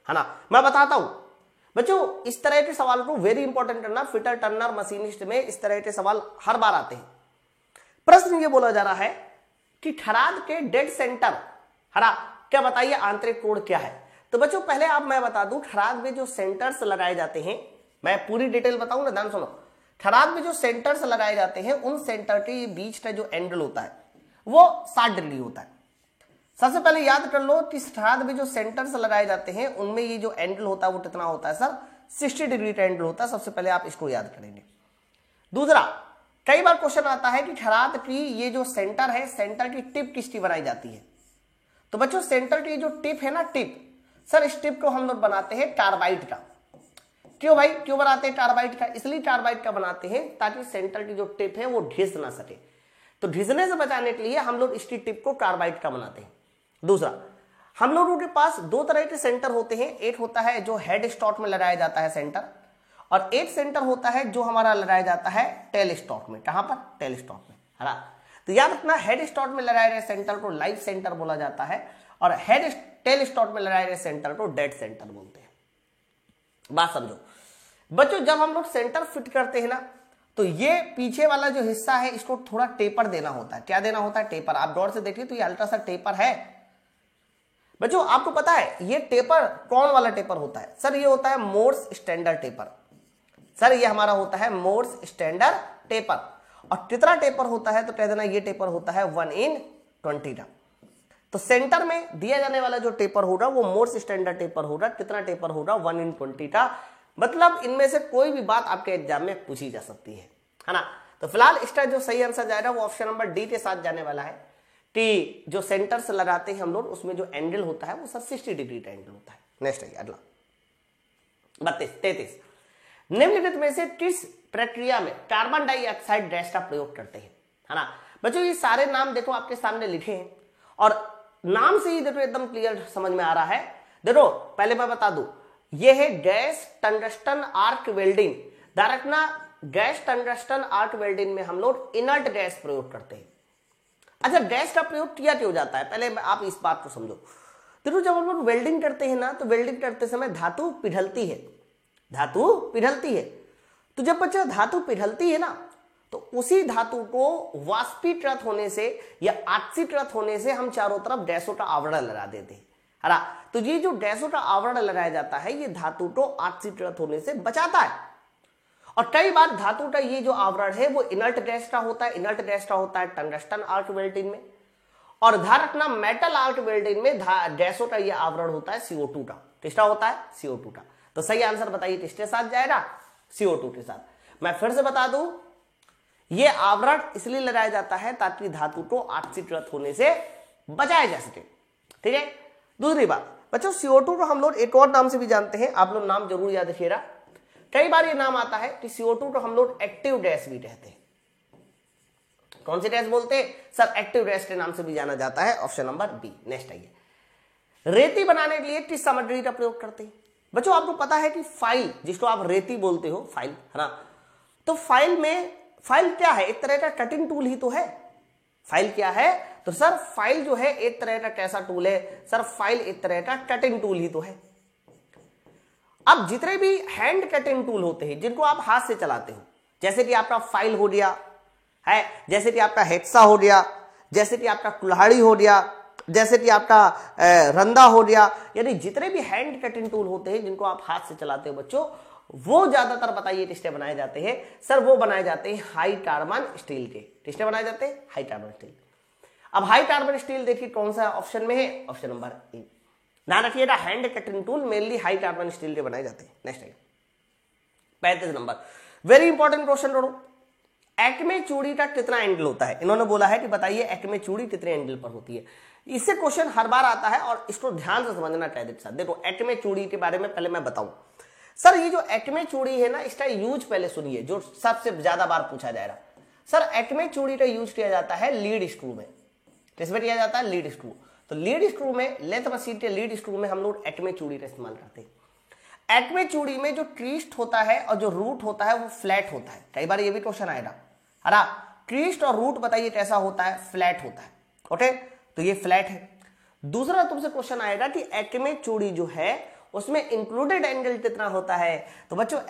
है ना। मैं बताता हूं बच्चों, इस तरह के सवाल को वेरी इंपॉर्टेंट करना, फिटर टर्नर मशीनिस्ट में इस तरह के सवाल हर बार आते हैं। प्रश्न ये बोला जा रहा है कि खराद के डेड सेंटर, हरा क्या बताइए आंतरिक कोण क्या है। तो बच्चों पहले आप मैं बता दूं, खराद में जो सेंटर्स लगाए जाते हैं, मैं पूरी डिटेल बताऊं ना, ध्यान सुनो। खराद में जो सेंटर्स लगाए जाते हैं उन सेंटर के बीच का जो एंगल होता है वो 60 डिग्री होता है। सबसे पहले याद कर लो कि खराद में जो सेंटर्स लगाए जाते हैं उनमें ये जो एंगल होता है वो कितना होता है सर, 60 डिग्री का एंगल होता है। सबसे पहले आप इसको याद करेंगे। दूसरा, कई बार क्वेश्चन आता है कि खराद की ये जो सेंटर है, सेंटर की टिप किसकी बनाई जाती है। तो बच्चों सेंटर की जो टिप है ना, टिप, सर इस टिप को हम लोग बनाते हैं कार्बाइड का। क्यों भाई, क्यों बनाते हैं कार्बाइड का? इसलिए कार्बाइड का बनाते हैं ताकि सेंटर की जो टिप है वो घिस ना सके। तो घिसने से बचाने के लिए हम लोग इसकी टिप को कार्बाइड का बनाते हैं। दूसरा, हम लोगों के पास दो तरह के सेंटर होते हैं। एक होता है जो हेड स्टॉक में लगाया जाता है सेंटर, और एक सेंटर होता है जो हमारा लगाया जाता है टेल स्टॉक में। कहां पर? टेल स्टॉक में, है ना। तो याद रखना, हेड स्टॉक में लगाए गए सेंटर को लाइव सेंटर बोला जाता है और हेड टेल स्टॉक में लगाए गए सेंटर को डेड सेंटर बोलते हैं। बात समझो बच्चों, जब हम लोग सेंटर फिट करते हैं ना तो ये पीछे वाला जो हिस्सा है इसको थोड़ा टेपर देना होता है। क्या देना होता है? टेपर। आप गौर से देखिए तो ये हल्का सा टेपर है बच्चों। आपको पता है ये टेपर कौन वाला टेपर होता है? सर ये होता है मोर्स स्टैंडर्ड टेपर। सर ये हमारा होता है मोर्स स्टैंडर्ड टेपर। और कितना टेपर होता है? तो कह देना ये टेपर होता है 1/20 का। तो सेंटर में दिया जाने वाला जो टेपर होगा वो मोर्स स्टैंडर्ड टेपर होगा। कितना टेपर होगा? 1/20 का। मतलब इनमें से कोई भी बात आपके एग्जाम में पूछी जा सकती है ना। तो फिलहाल इसका जो सही आंसर जाएगा वो ऑप्शन नंबर डी के साथ जाने वाला है कि जो सेंटर से लगाते हैं हम लोग उसमें जो एंगल होता है वो सब 60 डिग्री का एंगल होता है। नेक्स्ट है अगला 32-33। निम्नलिखित में से किस प्रक्रिया में कार्बन डाइऑक्साइड गैस का प्रयोग करते हैं, है ना। बच्चों ये सारे नाम देखो आपके सामने लिखे हैं और नाम से ही देखो एकदम क्लियर समझ में आ रहा है। देखो पहले मैं बता दूं, ये है गैस टंगस्टन आर्क वेल्डिंग। ध्यान रखना, गैस टंगस्टन आर्क वेल्डिंग में हम लोग इनर्ट गैस प्रयोग करते हैं। अच्छा, गैस का प्रयोग किया क्यों जाता है, पहले आप इस बात को समझो। देखो जब हम लोग वेल्डिंग करते हैं ना तो वेल्डिंग करते समय धातु पिघलती है, धातु पिघलती है। तो जब बच्चा धातु पिघलती है ना तो उसी धातु को वाष्पीकृत होने से या ऑक्सीकृत होने से हम चारों तरफ गैसों का आवरण लगा देते हैं, है ना। तो ये जो गैसों का आवरण लगाया जाता है ये धातु को ऑक्सीकृत होने से बचाता है। और कई बार धातु का ये जो आवरण है वो इनर्ट गैस का होता है। इनर्ट गैस का होता है टंगस्टन आर्क वेल्डिंग में। और ध्यान रखना, मेटल आर्क वेल्डिंग में गैसों का ये आवरण होता है CO2 का। किसका होता है? CO2 का। तो सही आंसर बताइए किसके साथ जाएगा? CO2 के साथ। मैं फिर से बता दूं, ये आवरण इसलिए लगाया जाता है ताकि धातु को ऑक्सीकृत होने से बचाया जा सके। ठीक है। दूसरी बात बच्चों, CO2 को हम लोग एक और नाम से भी जानते हैं, आप लोग नाम जरूर याद रखिएगा। कई बार ये नाम आता है कि CO2 को हम लोग एक्टिव गैस भी कहते हैं। कौन सी गैस बोलते हैं? सर एक्टिव गैस के नाम से भी जाना जाता है। Option number B. नेक्स्ट आइए, रेती बनाने के लिए किस सामग्री का प्रयोग करते हैं? बच्चों आपको पता है कि फाइल, जिसको आप रेती बोलते हो, फाइल, है ना। तो फाइल में, फाइल क्या है? एक तरह का कटिंग टूल ही तो है। फाइल क्या है? तो सर फाइल जो है एक तरह का कैसा टूल है? सर फाइल एक तरह का कटिंग टूल ही तो है। अब जितने भी हैंड कटिंग टूल होते हैं जिनको आप हाथ से चलाते हो, जैसे कि आपका फाइल हो गया है, जैसे कि आपका हेक्सा हो गया, जैसे कि आपका कुल्हाड़ी हो गया, जैसे कि आपका रंदा हो गया, यानी जितने भी हैंड कटिंग टूल होते हैं जिनको आप हाथ से चलाते हो बच्चों, वो ज्यादातर बताइए किससे बनाए जाते हैं? सर वो बनाए जाते हैं हाई कार्बन स्टील के। किससे बनाए जाते हैं? High carbon steel. अब हाई कार्बन स्टील देखिए कौन सा ऑप्शन में है? Option number A. ध्यान रखिएगा, hand cutting tool mainly high carbon steel के बनाए जाते हैं। नेक्स्ट है 35 नंबर, वेरी इंपॉर्टेंट क्वेश्चन दोनों, एक्मे चूड़ी का कितना एंगल होता है? इन्होंने बोला है कि बताइए एक्मे चूड़ी कितने एंगल पर होती है। इससे क्वेश्चन हर बार आता है और इसको ध्यान से समझना चाहिए। देखो एक्मे चूड़ी के बारे में पहले मैं बताऊं सर, ये जो एक्मे चूड़ी है ना, इसका यूज पहले सुनिए, जो सबसे ज्यादा बार पूछा जाएगा। सर एक्मे चूड़ी का यूज किया जाता है लीड स्क्रू में। किसमें किया जाता है? Lead screw. तो लीड स्क्रू में, लेंथ मशीन के लीड स्क्रू में हम लोग एक्मे चूड़ी का इस्तेमाल करते हैं। एक्मे चूड़ी में जो ट्विस्ट होता है और जो रूट होता है वो फ्लैट होता है। कई बार ये भी क्वेश्चन आएगा, अरे ट्विस्ट और रूट बताइए कैसा होता है? फ्लैट होता है। ओके, तो ये फ्लैट है। दूसरा तुमसे क्वेश्चन आएगा कि एक्मे चूड़ी जो है उसमें इंक्लूडेड एंगल कितना होता है? तो बच्चों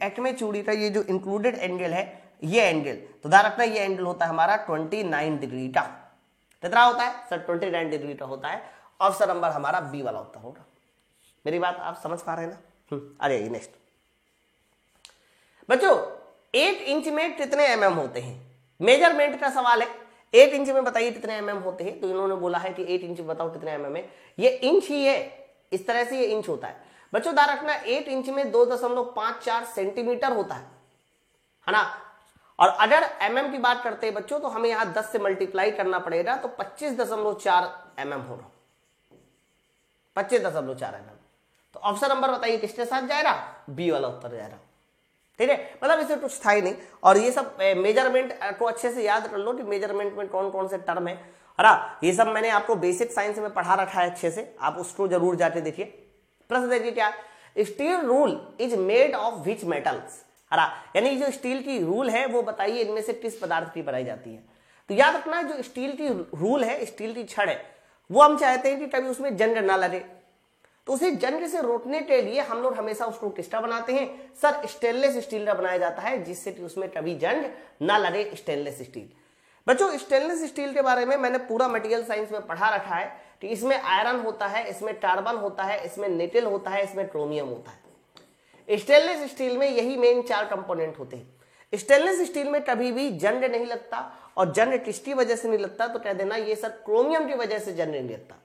एक्मे चूड़ी का ये जो इंक्लूडेड एंगल है, ये एंगल, तो ध्यान रखना ये एंगल होता है हमारा 29 डिग्री का। कितना होता है सर? 29 डिग्री का होता है। ऑप्शन नंबर हमारा बी वाला उत्तर होगा। मेरी बात आप समझ पा रहे हैं ना? अरे नेक्स्ट बच्चों, 8 इंच में कितने एमएम होते हैं? मेजरमेंट का सवाल है। 8 इंच में बताइए कितने एमएम होते हैं? तो इन्होंने बोला है कि 8 इंच बताओ कितने एमएम है। ये इंच ही है, इस तरह से ये इंच होता है। बच्चों ध्यान रखना 8 इंच में 2.54 सेंटीमीटर होता है ना। और अगर एमएम की बात करते हैं बच्चों, तो हमें यहां 10 से मल्टीप्लाई करना पड़ेगा, तो 25.4 एमएम होगा। 25.4 एमएम। तो ऑप्शन नंबर बताइए किसके साथ जाएगा? बी वाला उत्तर जाएगा। ठीक है, मतलब इससे कुछ था ही नहीं। और ये सब मेजरमेंट को अच्छे से याद कर लो कि मेजरमेंट में कौन कौन से टर्म है। ये सब मैंने आपको बेसिक साइंस में पढ़ा रखा है अच्छे से, आप उसको जरूर जाके देखिए। प्रश्न देखिए क्या, steel rule is made of which metals? यानी जो स्टील की रूल है वो बताइए इनमें से किस पदार्थ की बनाई जाती है? तो याद रखना जो स्टील की रूल है, स्टील की छड़ है, वो हम चाहते हैं कि कभी उसमें जंग ना लगे। तो उसे जंग से रोकने के लिए हम लोग हमेशा उसको किसका बनाते हैं? सर स्टेनलेस स्टील का बनाया जाता है, जिससे कि उसमें कभी जंग ना लगे। Stainless steel. बच्चों स्टेनलेस स्टील के बारे में मैंने पूरा मटेरियल साइंस में पढ़ा रखा है कि इसमें आयरन होता है, इसमें कार्बन होता है, इसमें निकेल होता है, इसमें क्रोमियम होता है। स्टेनलेस स्टील में यही मेन 4 कंपोनेंट होते हैं। स्टेनलेस स्टील में कभी भी जंग नहीं लगता, और जंग किसकी वजह से नहीं लगता? तो कह देना ये सर क्रोमियम की वजह से जंग नहीं लगता।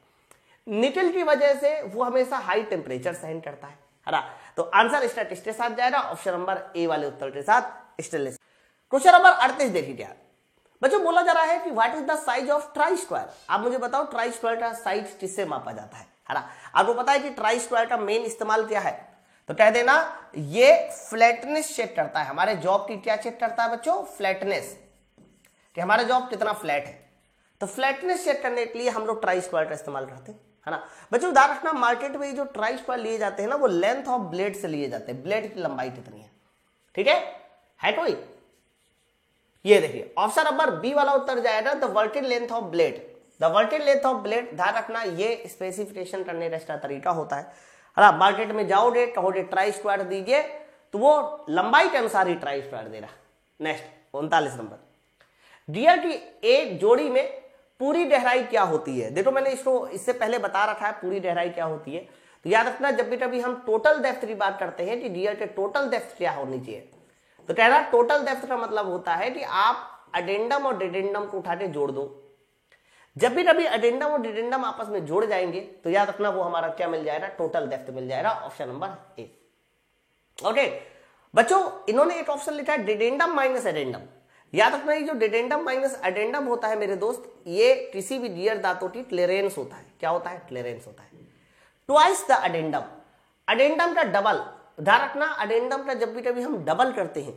निकेल की वजह से वो हमेशा हाई टेम्परेचर सहन करता है ना। तो आंसर इसका किसके साथ जाएगा? ऑप्शन नंबर ए वाले उत्तर के साथ, स्टेनलेस। क्वेश्चन नंबर 38 देखिए क्या बच्चों बोला जा रहा है कि what is the size of try square? आप मुझे बताओ ट्राई स्क्वायर का साइज किससे मापा जाता है ना। आपको पता है कि ट्राई स्क्वायर का मेन इस्तेमाल क्या है? तो कह देना ये फ्लैटनेस चेक करता है। हमारे जॉब की क्या चेक करता है बच्चों? फ्लैटनेस, कि हमारा जॉब कितना फ्लैट है। तो फ्लैटनेस चेक करने के लिए हम लोग ट्राई स्क्वायर का इस्तेमाल करते हैं, है ना। बच्चों ध्यान रखना मार्केट में जो ट्राई स्क्वायर लिए जाते हैं ना, वो लेंथ ऑफ ब्लेड से लिए जाते हैं, ब्लेड की लंबाई कितनी है। ठीक है कोई? ये देखिए ऑप्शन नंबर बी वाला उत्तर जाएगा the working length of blade. The working length of blade, ध्यान रखना ये स्पेसिफिकेशन करने का तरीका होता है ना। मार्केट में जाओगे कहोगे ट्राई स्क्वायर दीजिए, तो वो लंबाई के अनुसार ही ट्राई स्क्वायर दे रहा। नेक्स्ट 39 नंबर, डियर की एक जोड़ी में पूरी गहराई क्या होती है? देखो मैंने इसको इससे पहले बता रखा है पूरी गहराई क्या होती है। तो याद रखना जब भी कभी हम टोटल डेप्थ की बात करते हैं कि डियर के टोटल डेप्थ क्या होनी चाहिए, तो कह रहा टोटल डेप्थ का मतलब होता है कि आप अडेंडम और डिडेंडम को उठा के जोड़ दो। जब भी कभी अडेंडम और डिडेंडम आपस में जोड़ जाएंगे तो याद रखना वो हमारा क्या मिल जाएगा? टोटल डेप्थ मिल जाएगा। Option number A. ओके बच्चों इन्होंने एक ऑप्शन लिखा है डिडेंडम माइनस एडेंडम। याद रखना ये जो डिडेंडम माइनस एडेंडम होता है मेरे दोस्त, ये किसी भी गियर धातु की क्लेरेंस होता है। क्या होता है? क्लेरेंस होता है। ट्वाइस द अडेंडम, अडेंडम का डबल। ध्यान रखना अडेंडम का जब भी कभी हम डबल करते हैं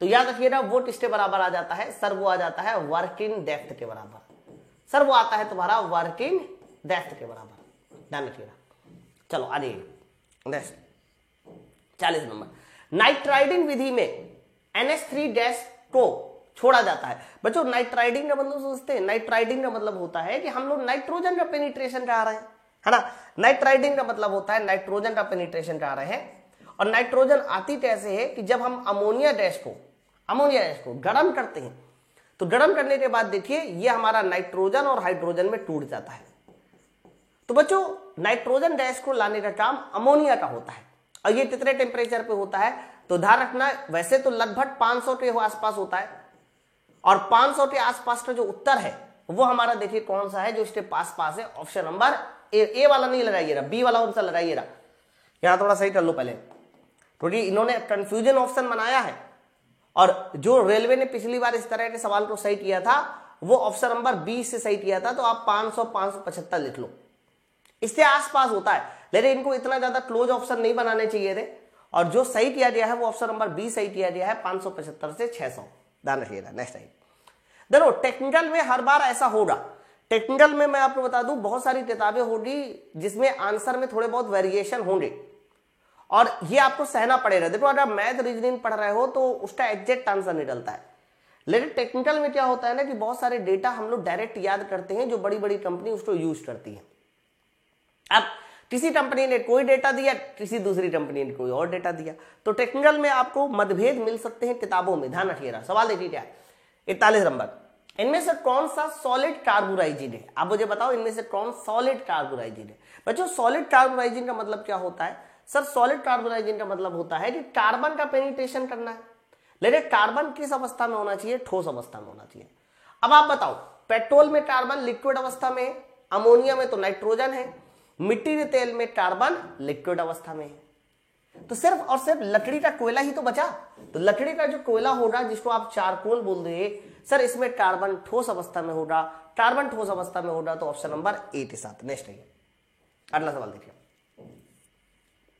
तो याद रखिएगा वो किसके बराबर आ जाता है? सर वो आ जाता है वर्किंग डेप्थ के बराबर। सर वो आता है तुम्हारा वर्किंग डेप्थ के बराबर, ध्यान रखिएगा। चलो आगे नेक्स्ट 40 नंबर, नाइट्राइडिंग विधि में NH3- को छोड़ा जाता है। बच्चों नाइट्राइडिंग का मतलब सोचते हैं, नाइट्राइडिंग का मतलब होता है कि हम लोग नाइट्रोजन का पेनिट्रेशन करा रहे हैं, है ना। नाइट्राइडिंग का मतलब होता है नाइट्रोजन का पेनिट्रेशन करा रहे हैं। और नाइट्रोजन आती कैसे है कि जब हम अमोनिया गैस को गर्म करते हैं, तो गर्म करने के बाद देखिए ये हमारा नाइट्रोजन और हाइड्रोजन में टूट जाता है। तो बच्चों नाइट्रोजन गैस को लाने का काम अमोनिया का होता है। और ये कितने टेम्परेचर पे होता है? तो ध्यान रखना वैसे तो लगभग 500 के आसपास होता है, और 500 के आसपास का जो उत्तर है वो हमारा देखिए कौन सा है जो इसके पास है? ऑप्शन नंबर ए वाला नहीं लगाइएगा, बी वाला आंसर लगाइएगा। यहां थोड़ा सही कर लो पहले, क्योंकि इन्होंने कंफ्यूजन ऑप्शन बनाया है और जो रेलवे ने पिछली बार इस तरह के सवाल को सही किया था वो ऑप्शन नंबर 20 से सही किया था, तो आप 575 लिख लो। इससे आसपास होता है, लेकिन इनको इतना ज्यादा क्लोज ऑप्शन नहीं बनाने चाहिए थे, और जो सही किया गया है वो ऑप्शन नंबर 20 सही किया गया है, 575 से 600। ध्यान रखिएगा। नेक्स्ट टाइम देखो, टेक्निकल में हर बार ऐसा होगा। टेक्निकल में मैं आपको बता दूं बहुत सारी किताबें होगी जिसमें आंसर में थोड़े बहुत वेरिएशन होंगे, और ये आपको सहना पड़ेगा। देखो अगर आप मैथ रीजनिंग पढ़ रहे हो तो उसका एग्जैक्ट आंसर निकलता है, लेकिन टेक्निकल में क्या होता है ना कि बहुत सारे डेटा हम लोग डायरेक्ट याद करते हैं जो बड़ी बड़ी कंपनी उसको यूज करती है। अब किसी कंपनी ने कोई डेटा दिया, किसी दूसरी कंपनी ने कोई और डेटा दिया, तो टेक्निकल में आपको मतभेद मिल सकते हैं किताबों में। ध्यान रखिएगा। सवाल देखिए क्या है, 41 नंबर, इनमें से कौन सा सॉलिड कार्बोराइजिन है? आप मुझे बताओ इनमें से कौन सॉलिड कार्बोराइजिन है? बच्चों सॉलिड कार्बोराइजिन का मतलब क्या होता है? सर सॉलिड कार्बोराइजिन का मतलब होता है कि कार्बन का पेनिट्रेशन करना है, लेकिन कार्बन किस अवस्था में होना चाहिए? ठोस अवस्था में होना चाहिए। अब आप बताओ, पेट्रोल में कार्बन लिक्विड अवस्था में है, अमोनिया में तो नाइट्रोजन है, मिट्टी के तेल में कार्बन लिक्विड अवस्था में है, तो सिर्फ और सिर्फ लकड़ी का कोयला ही तो बचा। तो लकड़ी का जो कोयला होगा जिसको आप चारकोल बोल रहे सर, इसमें कार्बन ठोस अवस्था में होगा। कार्बन ठोस अवस्था में होगा तो ऑप्शन नंबर 8 के साथ। नेक्स्ट है अगला सवाल देखिए,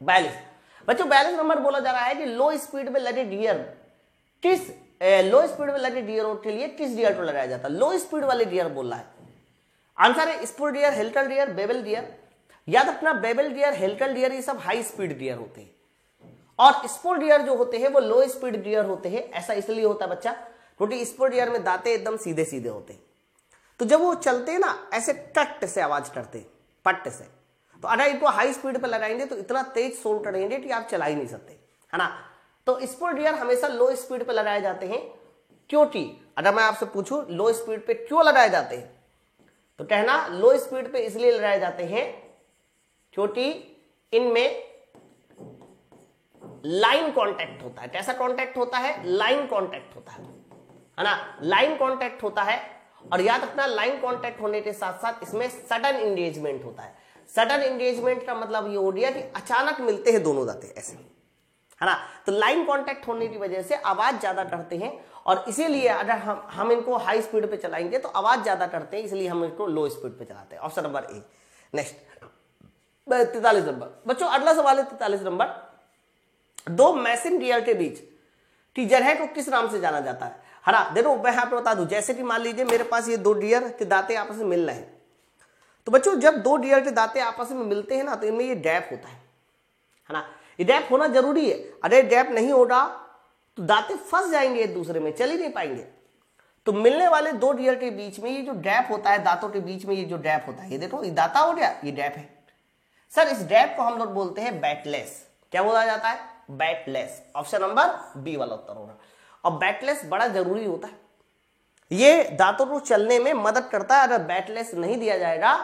42 बच्चों 42 नंबर बोला जा रहा है कि लो स्पीड में लगे गियर किस लो स्पीड में लगे गियरों के लिए किस गियर को लगाया जाता है? लो स्पीड वाले गियर बोल रहा है। आंसर है spur gear, helical gear, bevel gear. याद रखना बेबल गियर, हेलिकल गियर ये सब हाई स्पीड गियर होते हैं, और स्पूल गियर जो होते हैं वो लो स्पीड गियर होते हैं। ऐसा इसलिए होता है बच्चा क्योंकि स्पूल गियर में दांते एकदम सीधे सीधे होते हैं, तो जब वो चलते हैं ना ऐसे कट से आवाज करते हैं, पट से, तो अगर इनको हाई स्पीड पे लगाएंगे तो इतना तेज सोल करेंगे कि आप चला ही नहीं सकते, है ना। तो स्पूल गियर हमेशा लो स्पीड पे लगाए जाते हैं, क्योंकि अगर मैं आपसे पूछूं लो स्पीड पे क्यों लगाए जाते हैं, तो कहना लो स्पीड पे इसलिए लगाए जाते हैं क्योंकि इनमें लाइन कांटेक्ट होता है। कैसा कांटेक्ट होता है? लाइन कांटेक्ट होता है ना, लाइन कांटेक्ट होता है। और याद रखना लाइन कांटेक्ट होने के साथ साथ इसमें सडन एंगेजमेंट होता है। सडन एंगेजमेंट का मतलब ये हो गया कि अचानक मिलते हैं दोनों दांते ऐसे, है ना। तो लाइन कांटेक्ट होने की वजह से आवाज ज्यादा करते हैं, और इसीलिए अगर हम इनको हाई स्पीड पे चलाएंगे तो आवाज ज्यादा करते हैं, इसलिए हम इनको लो स्पीड पे चलाते हैं। Option number A. Next 43 number बच्चों अगला सवाल है 43 नंबर, दो मैसिंग गियर के बीच की जगह को किस नाम से जाना जाता है? ना देखो मैं आपको बता दूं, जैसे कि मान लीजिए मेरे पास ये दो गियर के दांते आपस में मिल रहे हैं, तो बच्चों जब दो गियर के दांते आपस में मिलते हैं ना तो इनमें ये गैप होता है ना। ये गैप होना जरूरी है, अगर गैप नहीं होगा तो दांते फंस जाएंगे एक दूसरे में, चल ही नहीं पाएंगे। तो मिलने वाले दो गियर के बीच में ये जो गैप होता है, दांतों के बीच में ये जो गैप होता है, ये देखो ये दांता हो गया, ये गैप है। सर इस गैप को हम लोग बोलते हैं बैकलेस। क्या बोला जाता है? बैकलेस। ऑप्शन नंबर बी वाला उत्तर होगा। और बैकलेस बड़ा जरूरी होता है, ये दांतों को चलने में मदद करता है। अगर बैकलेस नहीं दिया जाएगा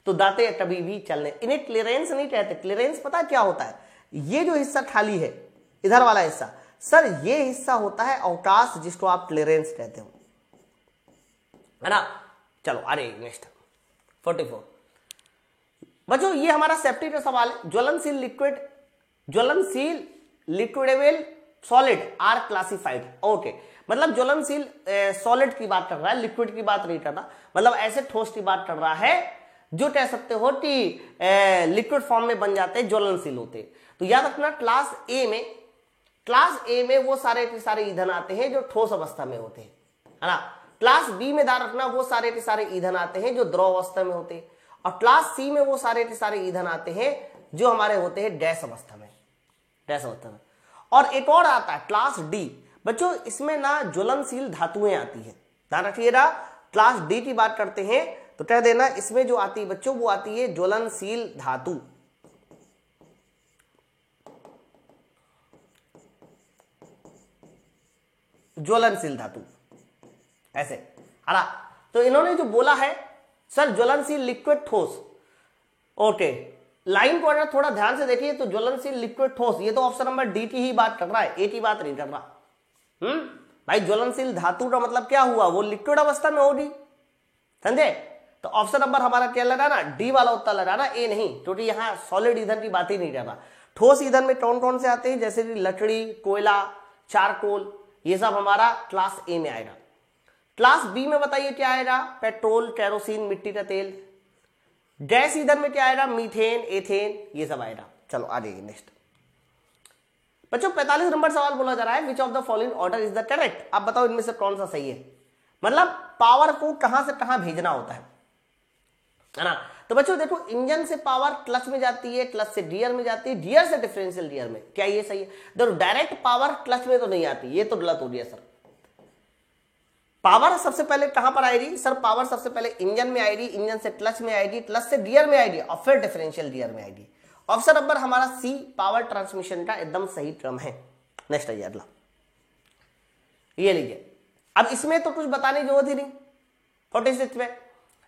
तो दांते कभी भी चलने, इन्हें क्लियरेंस नहीं कहते। क्लियरेंस पता क्या होता है? ये जो हिस्सा खाली है इधर वाला हिस्सा, सर ये हिस्सा होता है अवकाश, जिसको आप क्लियरेंस कहते हो, है ना। चलो अरे नेक्स्ट 44 बच्चों ये हमारा सेफ्टी का सवाल है। ज्वलनशील लिक्विडेबल सॉलिड आर क्लासिफाइड। ओके, मतलब ज्वलनशील सॉलिड की बात कर रहा है, लिक्विड की बात नहीं कर रहा। मतलब ऐसे ठोस की बात कर रहा है जो कह सकते हो कि लिक्विड फॉर्म में बन जाते हैं, ज्वलनशील होते। तो याद रखना क्लास ए में वो सारे के सारे ईंधन आते हैं जो ठोस अवस्था में होते हैं, है ना। क्लास बी में ध्यान रखना वो सारे के सारे ईंधन आते हैं जो द्रव अवस्था में होते हैं, और क्लास सी में वो सारे के सारे ईंधन आते हैं जो हमारे होते हैं गैस अवस्था में, गैस अवस्था में। और एक और आता है क्लास डी। बच्चों इसमें ना ज्वलनशील धातुएं आती है, ध्यान रखिएगा। क्लास डी की बात करते हैं तो कह देना इसमें जो आती है बच्चों वो आती है ज्वलनशील धातु। ज्वलनशील धातु ऐसे, है ना। तो इन्होंने जो बोला है सर ज्वलनशील लिक्विड ठोस, ओके, लाइन को अगर थोड़ा ध्यान से देखिए तो ज्वलनशील लिक्विड ठोस, ये तो ऑप्शन नंबर डी की ही बात कर रहा है, ए की बात नहीं कर रहा। भाई ज्वलनशील धातु का मतलब क्या हुआ? वो लिक्विड अवस्था में होगी, समझे। तो ऑप्शन नंबर हमारा क्या लगाना? डी वाला उत्तर लगाना, ए नहीं, क्योंकि यहाँ सॉलिड ईंधन की बात ही नहीं कर रहा। ठोस ईंधन में कौन कौन से आते हैं? जैसे कि लकड़ी, कोयला, चारकोल, ये सब हमारा क्लास ए में आएगा। क्लास बी में बताइए क्या आएगा, पेट्रोल, केरोसिन, मिट्टी का तेल। गैस ईंधन में क्या आएगा, मीथेन, एथेन, ये सब आएगा। चलो आ जाइए नेक्स्ट। बच्चों 45 नंबर सवाल बोला जा रहा है, which of the following order is the correct. आप बताओ इनमें से कौन सा सही है, मतलब पावर को कहां से कहां भेजना होता है ना। तो बच्चों देखो, इंजन से पावर क्लच में जाती है, क्लच से गियर में जाती है, गियर से डिफरेंशियल गियर में। क्या ये सही है? देखो डायरेक्ट पावर क्लच में तो नहीं आती, ये तो गलत हो गया सर। पावर सबसे पहले कहां पर आएगी सर? पावर सबसे पहले इंजन में आएगी, इंजन से क्लच में आएगी, क्लच से गियर में आएगी और फिर डिफरेंशियल गियर में आएगी। ऑप्शन नंबर हमारा सी पावर ट्रांसमिशन का एकदम सही टर्म है। नेक्स्ट आइए अगला, ये लीजिए। अब इसमें तो कुछ बताने की जरूरत ही नहीं। 46 में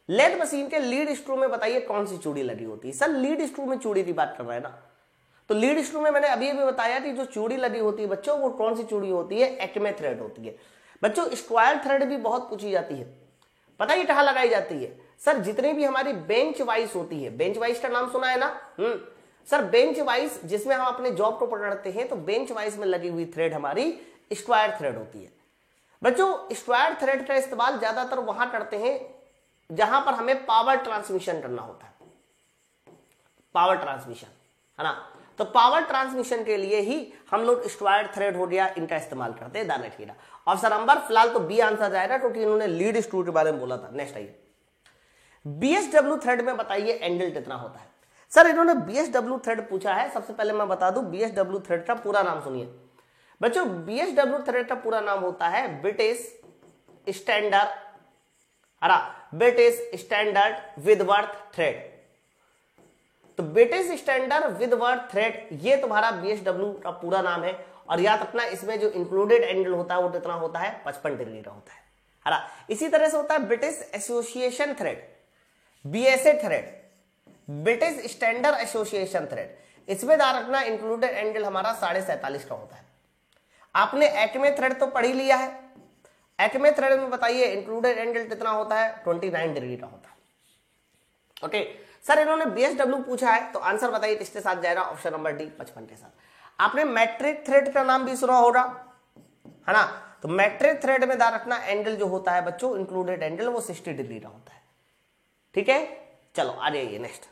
लेड मशीन के लीड स्क्रू में बताइए कौन सी चूड़ी लगी होती है। सर लीड स्क्रू में चूड़ी की बात कर रहा है ना, तो लीड स्क्रू में मैंने अभी भी बताया कि जो चूड़ी लगी होती है बच्चों, वो कौन सी चूड़ी होती है? एक्मे थ्रेड होती है। बच्चों स्क्वायर थ्रेड भी बहुत पूछी जाती है, पता है कहां लगाई जाती है? सर जितनी भी हमारी बेंच वाइस होती है, बेंच वाइस का नाम सुना है ना? सर बेंच वाइस जिसमें हम अपने जॉब को पकड़ते हैं, तो बेंच वाइस में लगी हुई थ्रेड हमारी स्क्वायर थ्रेड होती है। बच्चों स्क्वायर थ्रेड का इस्तेमाल ज्यादातर वहां करते हैं जहां पर हमें पावर ट्रांसमिशन करना होता है, पावर ट्रांसमिशन, है ना। तो पावर ट्रांसमिशन के लिए ही हम लोग स्क्वायर थ्रेड हो गया इनका इस्तेमाल करते हैं। ध्यान रखिएगा। ऑप्शन नंबर फिलहाल तो बी आंसर जाएगा, क्योंकि इन्होंने लीड स्क्रू के बारे में बोला था। नेक्स्ट आइए, बीएसडब्ल्यू थ्रेड में बताइए एंगल कितना होता है। सर इन्होंने बीएसडब्ल्यू थ्रेड पूछा है। सबसे पहले मैं बता दूं बीएसडब्ल्यू थ्रेड का पूरा नाम सुनिए बच्चों। बीएसडब्ल्यू थ्रेड का पूरा नाम होता है British standard, British standard Whitworth thread. तो ब्रिटिश स्टैंडर्ड विदवर्थ थ्रेड ये तुम्हारा बीएसडब्ल्यू का पूरा नाम है। और याद रखना इसमें जो इंक्लूडेड एंगल होता है वो कितना होता है? 55 डिग्री का होता है। इसी तरह से होता है British association thread, BSA thread, British standard association thread. इसमें ध्यान रखना इंक्लूडेड एंगल हमारा 47.5 का होता है। आपने एक्मे थ्रेड तो पढ़ ही लिया है। एक्मे थ्रेड में बताइए इंक्लूडेड एंगल कितना होता है? 29 डिग्री का होता है। ओके सर इन्होंने बीएसडब्ल्यू पूछा है, तो आंसर बताइए किसके साथ जाएगा? ऑप्शन नंबर डी 55 के साथ। आपने मैट्रिक थ्रेड का नाम भी सुना होगा, है ना। तो मैट्रिक थ्रेड में ध्यान रखना एंगल जो होता है बच्चों, इंक्लूडेड एंगल वो 60 डिग्री का होता है। ठीक है, चलो आ जाइए नेक्स्ट।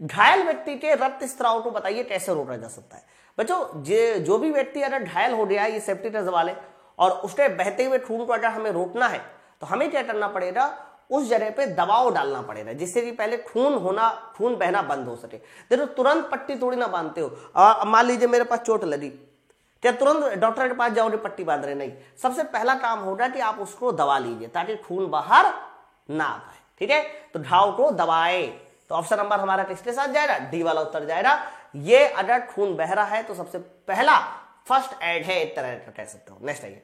घायल व्यक्ति के रक्त स्त्राव को बताइए कैसे रोका जा सकता है। बच्चों जो भी व्यक्ति अगर घायल हो गया है, ये सेफ्टी टेस्ट वाले, और उसके बहते हुए खून को अगर हमें रोकना है तो हमें क्या करना पड़ेगा? उस जगह पे दबाव डालना पड़ेगा, जिससे कि पहले खून बहना बंद हो सके। देखो तुरंत पट्टी थोड़ी ना बांधते हो। मान लीजिए मेरे पास चोट लगी, क्या तुरंत डॉक्टर के पास जाओगे पट्टी बांध रहे? नहीं, सबसे पहला काम होगा कि आप उसको दबा लीजिए ताकि खून बाहर ना आ पाए। ठीक है, तो घाव को दबाए। तो ऑप्शन नंबर हमारा किसके साथ जाएगा? डी वाला उत्तर जाएगा। ये अगर खून बह रहा है तो सबसे पहला फर्स्ट एड है, एक तरह कह सकते हो। नेक्स्ट आइए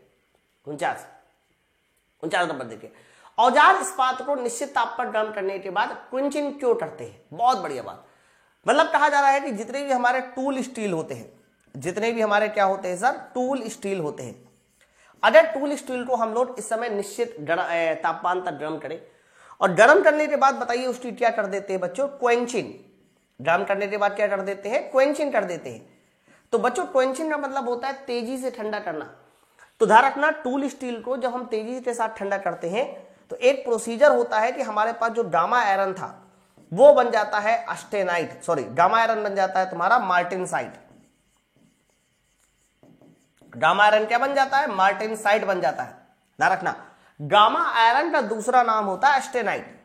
49 नंबर देखिए। औजार इस्पात को निश्चित ताप पर गर्म करने के बाद क्विंचिंग क्यों करते हैं? बहुत बढ़िया बात। मतलब कहा जा रहा है कि जितने भी हमारे टूल स्टील होते हैं, जितने भी हमारे क्या होते हैं सर? टूल स्टील होते हैं। अगर टूल स्टील को हम लोग इस समय निश्चित तापमान तक गर्म करें, और गर्म करने के बाद बताइए उसकी क्या कर देते हैं बच्चों? क्वेंचिंग। गर्म करने के बाद क्या कर देते हैं? क्वेंचिंग कर देते हैं। तो बच्चों क्वेंचिंग का मतलब होता है तेजी से ठंडा करना। तो ध्यान रखना टूल स्टील को जब हम तेजी के साथ ठंडा करते हैं तो एक प्रोसीजर होता है कि हमारे पास जो गामा आयरन था वो बन जाता है अस्टेनाइट, सॉरी गामा आयरन बन जाता है तुम्हारा मार्टिनसाइट। गामा आयरन क्या बन जाता है? मार्टिनसाइट बन जाता है। ध्यान रखना गामा आयरन का दूसरा नाम होता है अस्टेनाइट।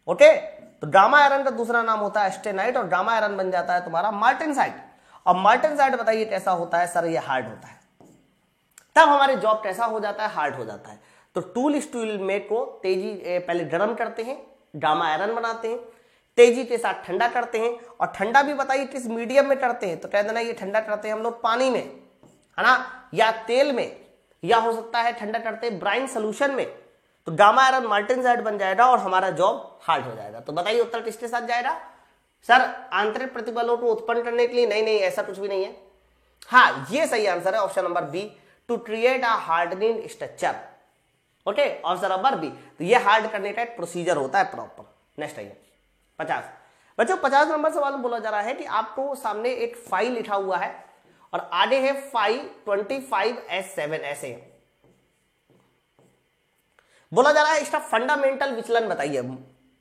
ओके, तो गामा आयरन का दूसरा नाम होता है अस्टेनाइट और गामा आयरन बन जाता है तुम्हारा मार्टिनसाइट। और मार्टिनसाइट बताइए कैसा होता है? सर ये हार्ड होता है। तब हमारे जॉब कैसा हो जाता है? हार्ड हो जाता है। तो टूल स्टील में को तेजी पहले गर्म करते हैं, गामा आयरन बनाते हैं, तेजी के साथ ठंडा करते हैं। और ठंडा भी बताइए किस मीडियम में करते हैं? तो कह देना ये ठंडा करते हैं हम लोग पानी में, है ना, या तेल में, या हो सकता है ठंडा करते हैं ब्राइन सोल्यूशन में। तो गामा आयरन मार्टिनसाइट बन जाएगा और हमारा जॉब हार्ड हो जाएगा। तो बताइए उत्तर किसके साथ जाएगा? सर आंतरिक प्रतिबलों को उत्पन्न करने के लिए? नहीं नहीं, ऐसा कुछ भी नहीं है। हाँ ये सही आंसर है, option number B, to create a hardening structure. Okay, option number B. तो ये हार्ड करने का एक प्रोसीजर होता है प्रॉपर। नेक्स्ट आइए 50 बच्चों। 50 नंबर सवाल बोला जा रहा है कि आपको सामने एक फाइल लिखा हुआ है और आगे है 525S7 ऐसे है। बोला जा रहा है इसका फंडामेंटल विचलन बताइए।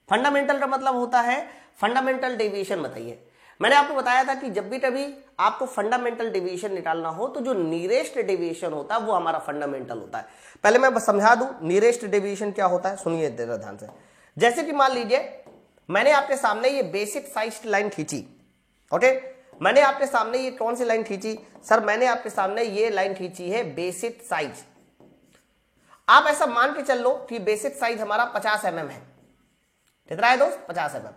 फंडामेंटल का मतलब होता है फंडामेंटल डेविएशन बताइए। मैंने आपको बताया था कि जब भी कभी आपको फंडामेंटल डेविएशन निकालना हो तो जो नियरेस्ट डेविएशन होता है वो हमारा फंडामेंटल होता है। पहले मैं समझा दूं नियरेस्ट डेविएशन क्या होता है, सुनिए जरा ध्यान से। जैसे कि मान लीजिए मैंने आपके सामने ये बेसिक साइज लाइन खींची, ओके, मैंने आपके सामने ये कौन सी लाइन खींची सर, मैंने आपके सामने ये लाइन खींची है बेसिक साइज। आप ऐसा मान के चल लो कि बेसिक साइज हमारा 50 mm है। कितना है दोस्त? 50 mm।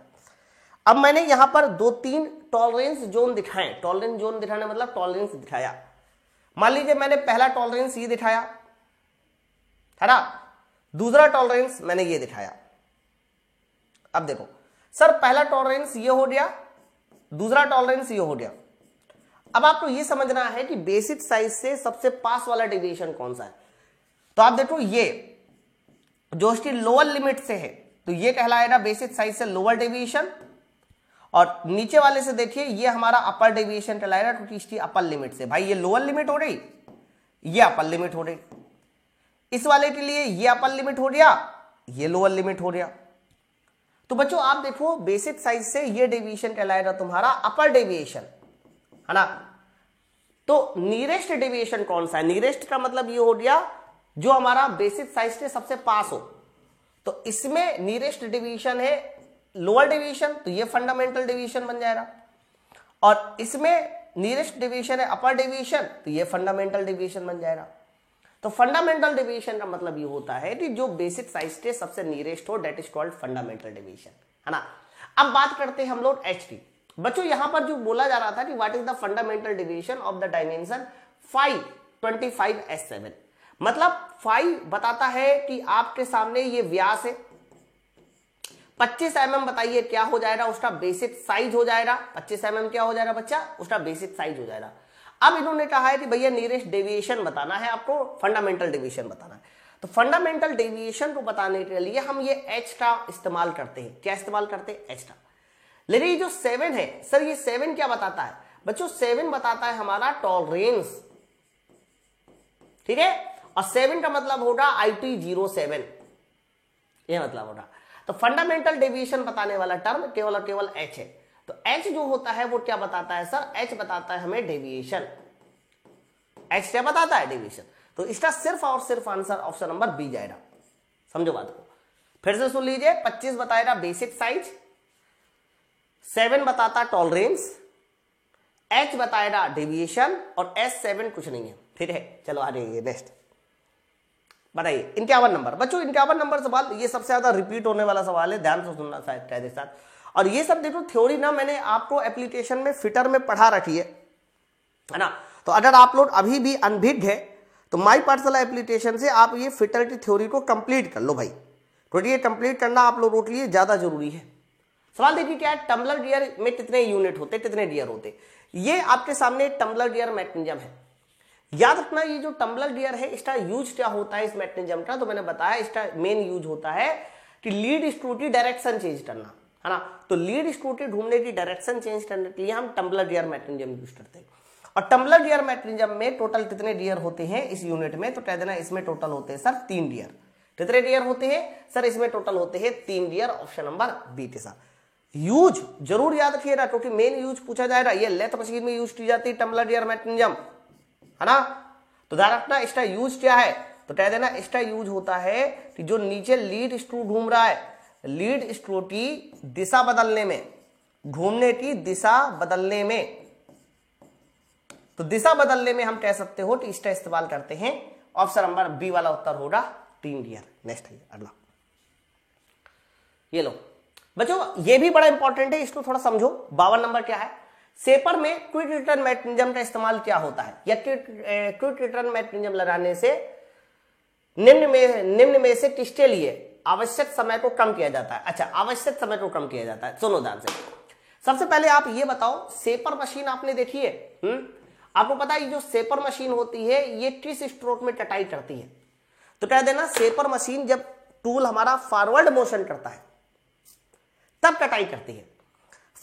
अब मैंने यहां पर 2-3 टॉलरेंस जोन दिखाए। टॉलरेंस जोन दिखाने मतलब टॉलरेंस दिखाया। मान लीजिए मैंने पहला टॉलरेंस ये दिखाया है ना, दूसरा टॉलरेंस मैंने ये दिखाया। अब देखो सर, पहला टॉलरेंस ये हो गया, दूसरा टॉलरेंस ये हो गया। अब आपको ये समझना है कि बेसिक साइज से सबसे पास वाला डेविएशन कौन सा है। तो आप देखो ये जो इसकी लोअर लिमिट से है तो ये कहलाएगा बेसिक साइज से लोअर डेविएशन, और नीचे वाले से देखिए ये हमारा अपर डेविएशन कहलाएगा क्योंकि इसकी अपर लिमिट से। भाई ये लोअर लिमिट हो रही, ये अपर लिमिट हो रही। इस वाले के लिए ये अपर लिमिट हो गया, ये लोअर लिमिट हो गया। तो बच्चों आप देखो बेसिक साइज से ये डेविएशन कहलाएगा तुम्हारा अपर डेविएशन, है ना। तो नियरेस्ट डेविएशन कौन सा है? नियरेस्ट का मतलब ये हो गया जो हमारा बेसिक साइज से सबसे पास हो। तो इसमें नियरेस्ट डेविएशन है लोअर डेविएशन, तो ये फंडामेंटल डेविएशन बन जाएगा। और इसमें नियरेस्ट डेविएशन है अपर डेविएशन, तो ये फंडामेंटल डेविएशन बन जाएगा। तो फंडामेंटल डेविएशन का मतलब ये होता है कि जो बेसिक साइज के सबसे नियरेस्ट हो, that is called fundamental deviation, है ना। अब बात करते हैं हम लोग एच की। बच्चों यहां पर जो बोला जा रहा था कि what is the fundamental deviation of the dimension 525S7, मतलब 5 बताता है कि आपके सामने ये व्यास है। 25 mm बताइए क्या हो जाएगा, उसका बेसिक साइज हो जाएगा। 25 mm क्या हो जाएगा बच्चा? उसका बेसिक साइज हो जाएगा। अब इन्होंने कहा है कि भैया नियरेस्ट डेविएशन बताना है आपको, फंडामेंटल डेविएशन बताना है। तो फंडामेंटल डेविएशन को बताने के लिए हम ये एच का इस्तेमाल करते हैं। क्या इस्तेमाल करते हैं? एच का। लेकिन ये जो 7 है सर, ये 7 क्या बताता है बच्चों? 7 बताता है हमारा टॉलरेंस, ठीक है। और 7 का मतलब होगा IT07, ये मतलब होगा। तो फंडामेंटल डेविएशन बताने वाला टर्म केवल और केवल एच है। तो एच जो होता है वो क्या बताता है सर? एच बताता है हमें डेविएशन। एच क्या बताता है? डेविएशन। तो इसका सिर्फ और सिर्फ आंसर ऑप्शन नंबर बी जाएगा। समझो बात को, फिर से सुन लीजिए। 25 बताएगा बेसिक साइज, 7 बताता टॉलरेंस, एच बताएगा डेविएशन, और S7 कुछ नहीं है, ठीक है। चलो आ जाइए नेक्स्ट बताइए 51 नंबर। बच्चों 51 नंबर सवाल ये सबसे ज्यादा रिपीट होने वाला सवाल है, ध्यान से सुनना शायद साथ। और ये सब देखो थ्योरी ना मैंने आपको एप्लीकेशन में फिटर में पढ़ा रखी है ना। तो अगर आप लोग अभी भी अनभिज्ञ है तो माई पाठशाला एप्लीकेशन से आप ये फिटर की थ्योरी को कंप्लीट कर लो भाई, क्योंकि ये कंप्लीट करना आप लोगों के लिए ज्यादा जरूरी है। सवाल देखिए क्या है, टम्बलर गियर में कितने यूनिट होते, कितने गियर होते। ये आपके सामने टम्बलर गियर मैकेनिज्म है। याद रखना ये जो टम्बलर गियर है इसका यूज क्या होता है इस मैकेनिज्म का, तो मैंने बताया इसका मेन यूज होता है कि लीड स्क्रू की डायरेक्शन चेंज करना, है ना। तो लीड स्क्रू की घूमने की डायरेक्शन चेंज करने के लिए हम टम्बलर गियर मैकेनिज्म यूज करते हैं। और टम्बलर गियर मैकेनिज्म में टोटल कितने गियर होते हैं इस यूनिट में, तो कह देना इसमें टोटल होते हैं सर 3 गियर। कितने गियर होते हैं सर? इसमें टोटल होते हैं 3 गियर, ऑप्शन नंबर बी के साथ। यूज जरूर याद रखिएगा क्योंकि मेन यूज पूछा जाएगा। ये लेथ मशीन में यूज की जाती है टम्बलर गियर मैकेनिज्म, है ना। तो ध्यान रखना इसका यूज क्या है, तो कह देना इसका यूज होता है कि जो नीचे लीड स्क्रू घूम रहा है, लीड स्क्रू की दिशा बदलने में, घूमने की दिशा बदलने में, तो दिशा बदलने में हम कह सकते हो कि इसका इस्तेमाल करते हैं। ऑप्शन नंबर बी वाला उत्तर होगा 3 गियर। नेक्स्ट है अगला, ये लो बच्चों ये भी बड़ा इंपॉर्टेंट है, इसको थोड़ा समझो। 52 नंबर क्या है, सेपर में क्विक रिटर्न मैकेनिज्म का इस्तेमाल क्या होता है, या क्विक रिटर्न मैकेनिज्म लगाने से निम्न में से किसके लिए आवश्यक समय को कम किया जाता है। अच्छा, आवश्यक समय को कम किया जाता है, सुनो ध्यान से। सबसे पहले आप ये बताओ, सेपर मशीन आपने देखी है? आपको पता है जो सेपर मशीन होती है ये किस स्ट्रोक में कटाई करती है, तो कह देना सेपर मशीन जब टूल हमारा फॉरवर्ड मोशन करता है तब कटाई करती है।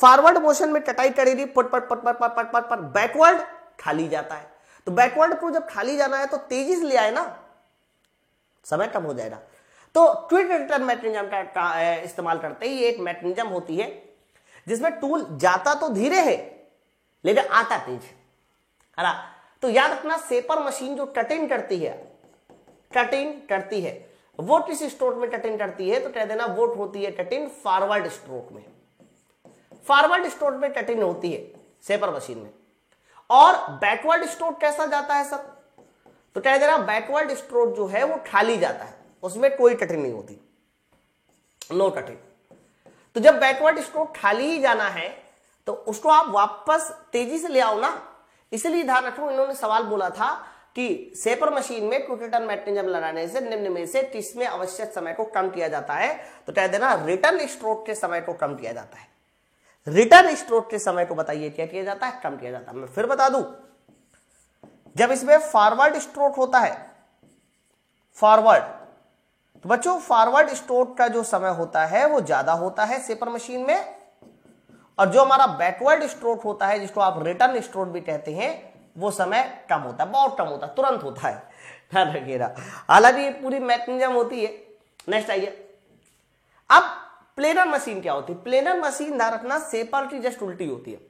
फॉरवर्ड मोशन में कटाई करेगी पट पट पट पट पट पट पट, बैकवर्ड खाली जाता है। तो बैकवर्ड फ्लो जब खाली जाना है तो तेजी से ले आए ना, समय कम हो जाएगा। तो ट्विस्ट रिटर्न मैकेनिज्म का इस्तेमाल करते ही एक मैकेनिज्म होती है जिसमें टूल जाता तो धीरे है लेकिन आता तेज है ना। तो याद रखना, सेपर मशीन जो टटिंग करती है वो किस स्ट्रोक में टटिंग करती है, तो कह देना वो होती है टटिंग फॉरवर्ड स्ट्रोक में। फॉरवर्ड स्ट्रोक में टटिंग होती है सेपर मशीन में। और बैकवर्ड स्ट्रोक कैसा जाता है सर, तो कह देना बैकवर्ड स्ट्रोक जो है वो खाली जाता है, उसमें कोई टटिंग नहीं होती, नो टटिंग। तो जब बैकवर्ड स्ट्रोक खाली ही जाना है तो उसको आप वापस तेजी से ले आओ ना। इसलिए ध्यान रखो, इन्होंने सवाल बोला था कि सेपर मशीन में क्विक रिटर्न मैकेनिज्म लगाने से निम्न में से किसमें आवश्यक समय को कम किया जाता है, तो कह देना रिटर्न स्ट्रोक के समय को कम किया जाता है। रिटर्न स्ट्रोक के समय को बताइए क्या किया जाता है, कम किया जाता है। मैं फिर बता दूं, जब इसमें फॉरवर्ड स्ट्रोक होता है, फॉरवर्ड, तो बच्चों फॉरवर्ड स्ट्रोक का जो समय होता है वो ज्यादा होता है सेपर मशीन में, और जो हमारा बैकवर्ड स्ट्रोक होता है जिसको आप रिटर्न स्ट्रोक भी कहते हैं, वो समय कम होता है, बहुत कम होता है, तुरंत होता है, ध्यान रखिएगा। हालांकि ये पूरी मैकेनिज्म होती है। नेक्स्ट आइए, अब प्लेनर मशीन क्या होती है। प्लेनर मशीन ध्यान रखना सेपर की जस्ट उल्टी होती है।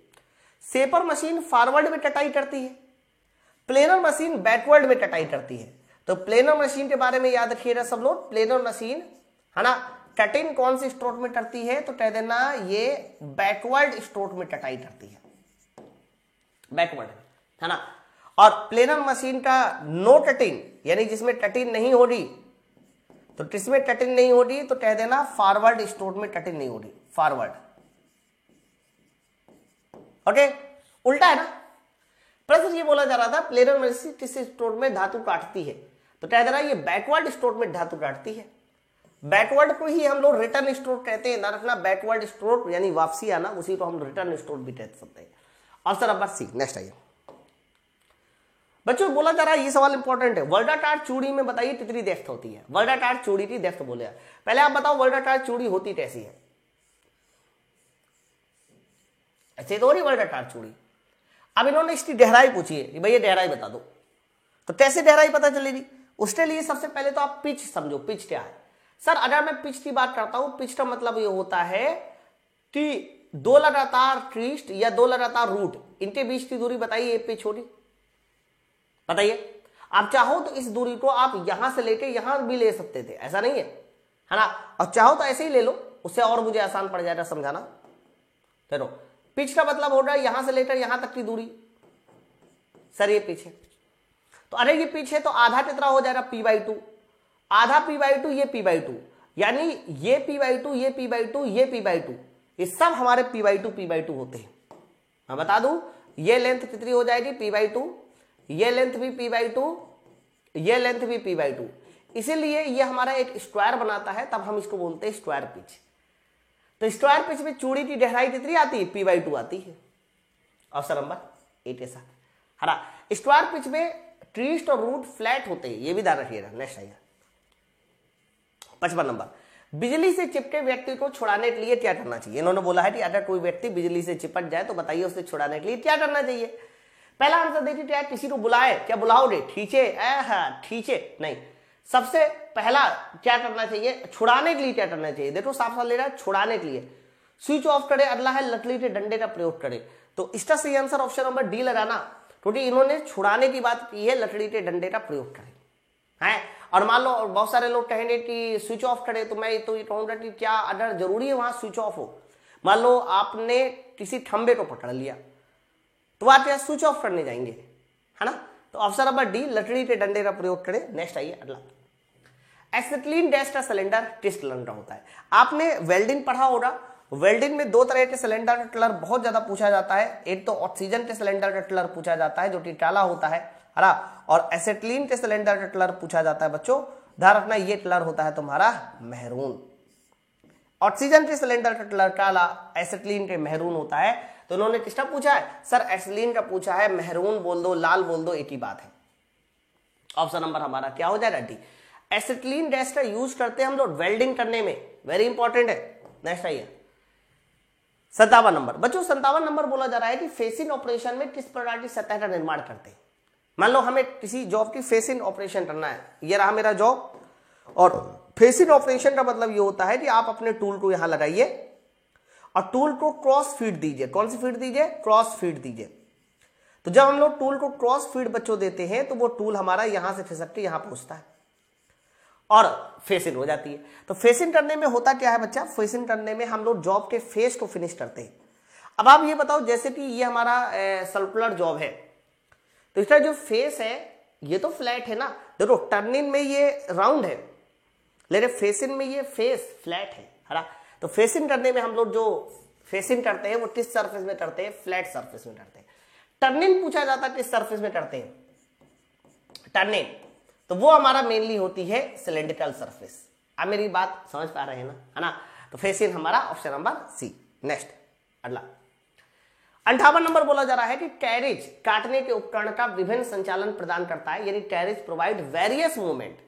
सेपर मशीन फॉरवर्ड में कटाई करती है, प्लेनर मशीन बैकवर्ड में कटाई करती है। तो प्लेनर मशीन के बारे में याद रखिएगा सब लोग, प्लेनर मशीन है ना, कटिंग कौन सी स्ट्रोक में करती है, तो कह देना ये बैकवर्ड स्ट्रोक में कटाई करती है, बैकवर्ड है ना। और प्लेनर मशीन का नो कटिंग, यानी जिसमें कटिंग नहीं हो रही, तो किसमें कटिंग नहीं हो रही, तो कह देना फॉरवर्ड स्ट्रोक में कटिंग नहीं हो रही, फॉरवर्ड। ओके, उल्टा है ना। प्रश्न ये बोला जा रहा था प्लेनर मशीन किस स्ट्रोक में धातु काटती है, तो कह देना ये बैकवर्ड स्ट्रोक में धातु काटती है। बैकवर्ड को ही हम लोग रिटर्न स्ट्रोक कहते हैं, ना रखना बैकवर्ड स्ट्रोक यानी वापसी आना, उसी को हम रिटर्न स्ट्रोक भी कह सकते हैं। Answer number C. नेक्स्ट आइए बच्चों, बोला जा रहा है ये सवाल इंपॉर्टेंट है, वर्डाकार चूड़ी में बताइए कितनी डेप्थ होती है। वर्डाकार चूड़ी की डेप्थ बोले, पहले आप बताओ वर्डाकार चूड़ी होती कैसी है। ऐसे तो नहीं वर्डाकार चूड़ी। अब इन्होंने इसकी गहराई पूछी है कि भैया गहराई बता दो, तो कैसे गहराई पता चलेगी, उसके लिए सबसे पहले तो आप पिच समझो। पिच क्या है सर, अगर मैं पिच की बात करता हूं, पिच का मतलब ये होता है कि दो लगातार ट्विस्ट या दो लगातार रूट, इनके बीच की दूरी बताइए, ये पिच होगी, बताइए। आप चाहो तो इस दूरी को आप यहां से लेके यहां भी ले सकते थे, ऐसा नहीं है ना। और चाहो तो ऐसे ही ले लो, उससे और मुझे आसान पड़ जाएगा समझाना। चलो, पिच का मतलब हो रहा है यहां से लेकर यहां तक की दूरी, सर ये पिच है। तो अरे ये पिच है तो आधा कितना हो जाएगा, p/2, आधा p/2, ये p/2, यानी ये p/2, ये p/2, ये p/2, ये सब हमारे p/2 होते हैं। मैं बता दूं ये लेंथ कितनी हो जाएगी, p/2, ये लेंथ भी p/2, ये लेंथ भी p/2, इसीलिए ये हमारा एक स्क्वायर बनाता है, तब हम इसको बोलते हैं स्क्वायर पिच। तो स्क्वायर पिच में चूड़ी की गहराई कितनी आती है, p/2 आती है। ऑप्शन नंबर 8 ऐसा है ना। स्क्वायर पिच में ट्विस्ट और रूट फ्लैट होते हैं, ये भी ध्यान रखिएगा। नेक्स्ट आइए 55 नंबर, बिजली से चिपके व्यक्ति को छुड़ाने के लिए क्या करना चाहिए। इन्होंने बोला है कि अगर कोई व्यक्ति बिजली से चिपक जाए तो बताइए उसे छुड़ाने के लिए क्या करना चाहिए। पहला आंसर देखिए, क्या किसी को बुलाए, क्या बुलाओगे, खींचे, खींचे नहीं। सबसे पहला क्या करना चाहिए, छुड़ाने के लिए क्या करना चाहिए। देखो साफ साफ ले रहा है, छुड़ाने के लिए स्विच ऑफ करे, अगला है लकड़ी के डंडे का प्रयोग करे। तो इसका सही आंसर ऑप्शन नंबर डी लगाना, क्योंकि इन्होंने छुड़ाने की बात की है, लकड़ी के डंडे का प्रयोग करें है। और मान लो बहुत सारे लोग कहेंगे कि स्विच ऑफ करे, तो मैं तो ये कहूंगा कि क्या अगर जरूरी है वहां स्विच ऑफ हो। मान लो आपने किसी खंबे को पकड़ लिया तो आप क्या स्विच ऑफ करने जाएंगे, है ना। तो ऑप्शन नंबर डी, लकड़ी के डंडे का प्रयोग करें। नेक्स्ट आइए अगला, एसिटिलीन डैश का सिलेंडर किस कलर का होता है। आपने वेल्डिंग पढ़ा होगा, वेल्डिंग में दो तरह के सिलेंडर का कलर बहुत ज्यादा पूछा जाता है। एक तो ऑक्सीजन के सिलेंडर का कलर पूछा जाता है जो कि काला होता है ना, और एसिटिलीन के सिलेंडर का कलर पूछा जाता है बच्चों, ध्यान रखना ये कलर होता है तुम्हारा महरून। ऑक्सीजन के सिलेंडर का कलर काला, एसिटिलीन के महरून होता है। तो उन्होंने किसका पूछा है सर, एसिटिलीन का पूछा है, महरून बोल दो, लाल बोल दो, एक ही बात है। ऑप्शन नंबर हमारा क्या हो जाएगा, डी। एसिटिलीन गैस का यूज करते हैं हम लोग वेल्डिंग करने में, वेरी इंपॉर्टेंट है। नेक्स्ट आइए, 57 नंबर बच्चों, 57 नंबर बोला जा रहा है कि फेसिंग ऑपरेशन में किस प्रकार की सतह का निर्माण करते हैं। मान लो हमें किसी जॉब की फेसिंग ऑपरेशन करना है, ये रहा मेरा जॉब, और फेसिंग ऑपरेशन का मतलब ये होता है कि आप अपने टूल को यहां लगाइए और टूल को क्रॉस फीड दीजिए। कौन सी फीड दीजिए? क्रॉस फीड दीजिए। तो जब हम लोग टूल को क्रॉस फीड बच्चों देते हैं तो वो टूल हमारा यहां से खिसक के यहां पहुंचता है और फेसिंग हो जाती है। तो फेसिंग करने में होता क्या है बच्चा? फेसिंग करने में हम लोग जॉब के फेस को फिनिश करते हैं। अब आप ये बताओ, जैसे कि ये हमारा सर्कुलर जॉब है, तो इसका जो फेस है ये तो फ्लैट है ना। देखो टर्निंग में ये राउंड है, लेकिन फेसिंग में ये फेस फ्लैट है ना। तो फेसिंग करने में हम लोग जो फेसिंग करते हैं वो किस सरफेस में करते हैं? फ्लैट सरफेस में करते हैं। टर्निंग पूछा जाता है किस सरफेस में करते हैं? टर्निंग, तो वो हमारा मेनली होती है सिलेंड्रिकल सरफेस। आप मेरी बात समझ पा रहे हैं ना, है ना। तो फेसिंग हमारा ऑप्शन नंबर सी। नेक्स्ट अगला 58 नंबर बोला जा रहा है कि कैरेज काटने के उपकरण का विभिन्न संचालन प्रदान करता है, यानी कैरेज प्रोवाइड वेरियस मूवमेंट।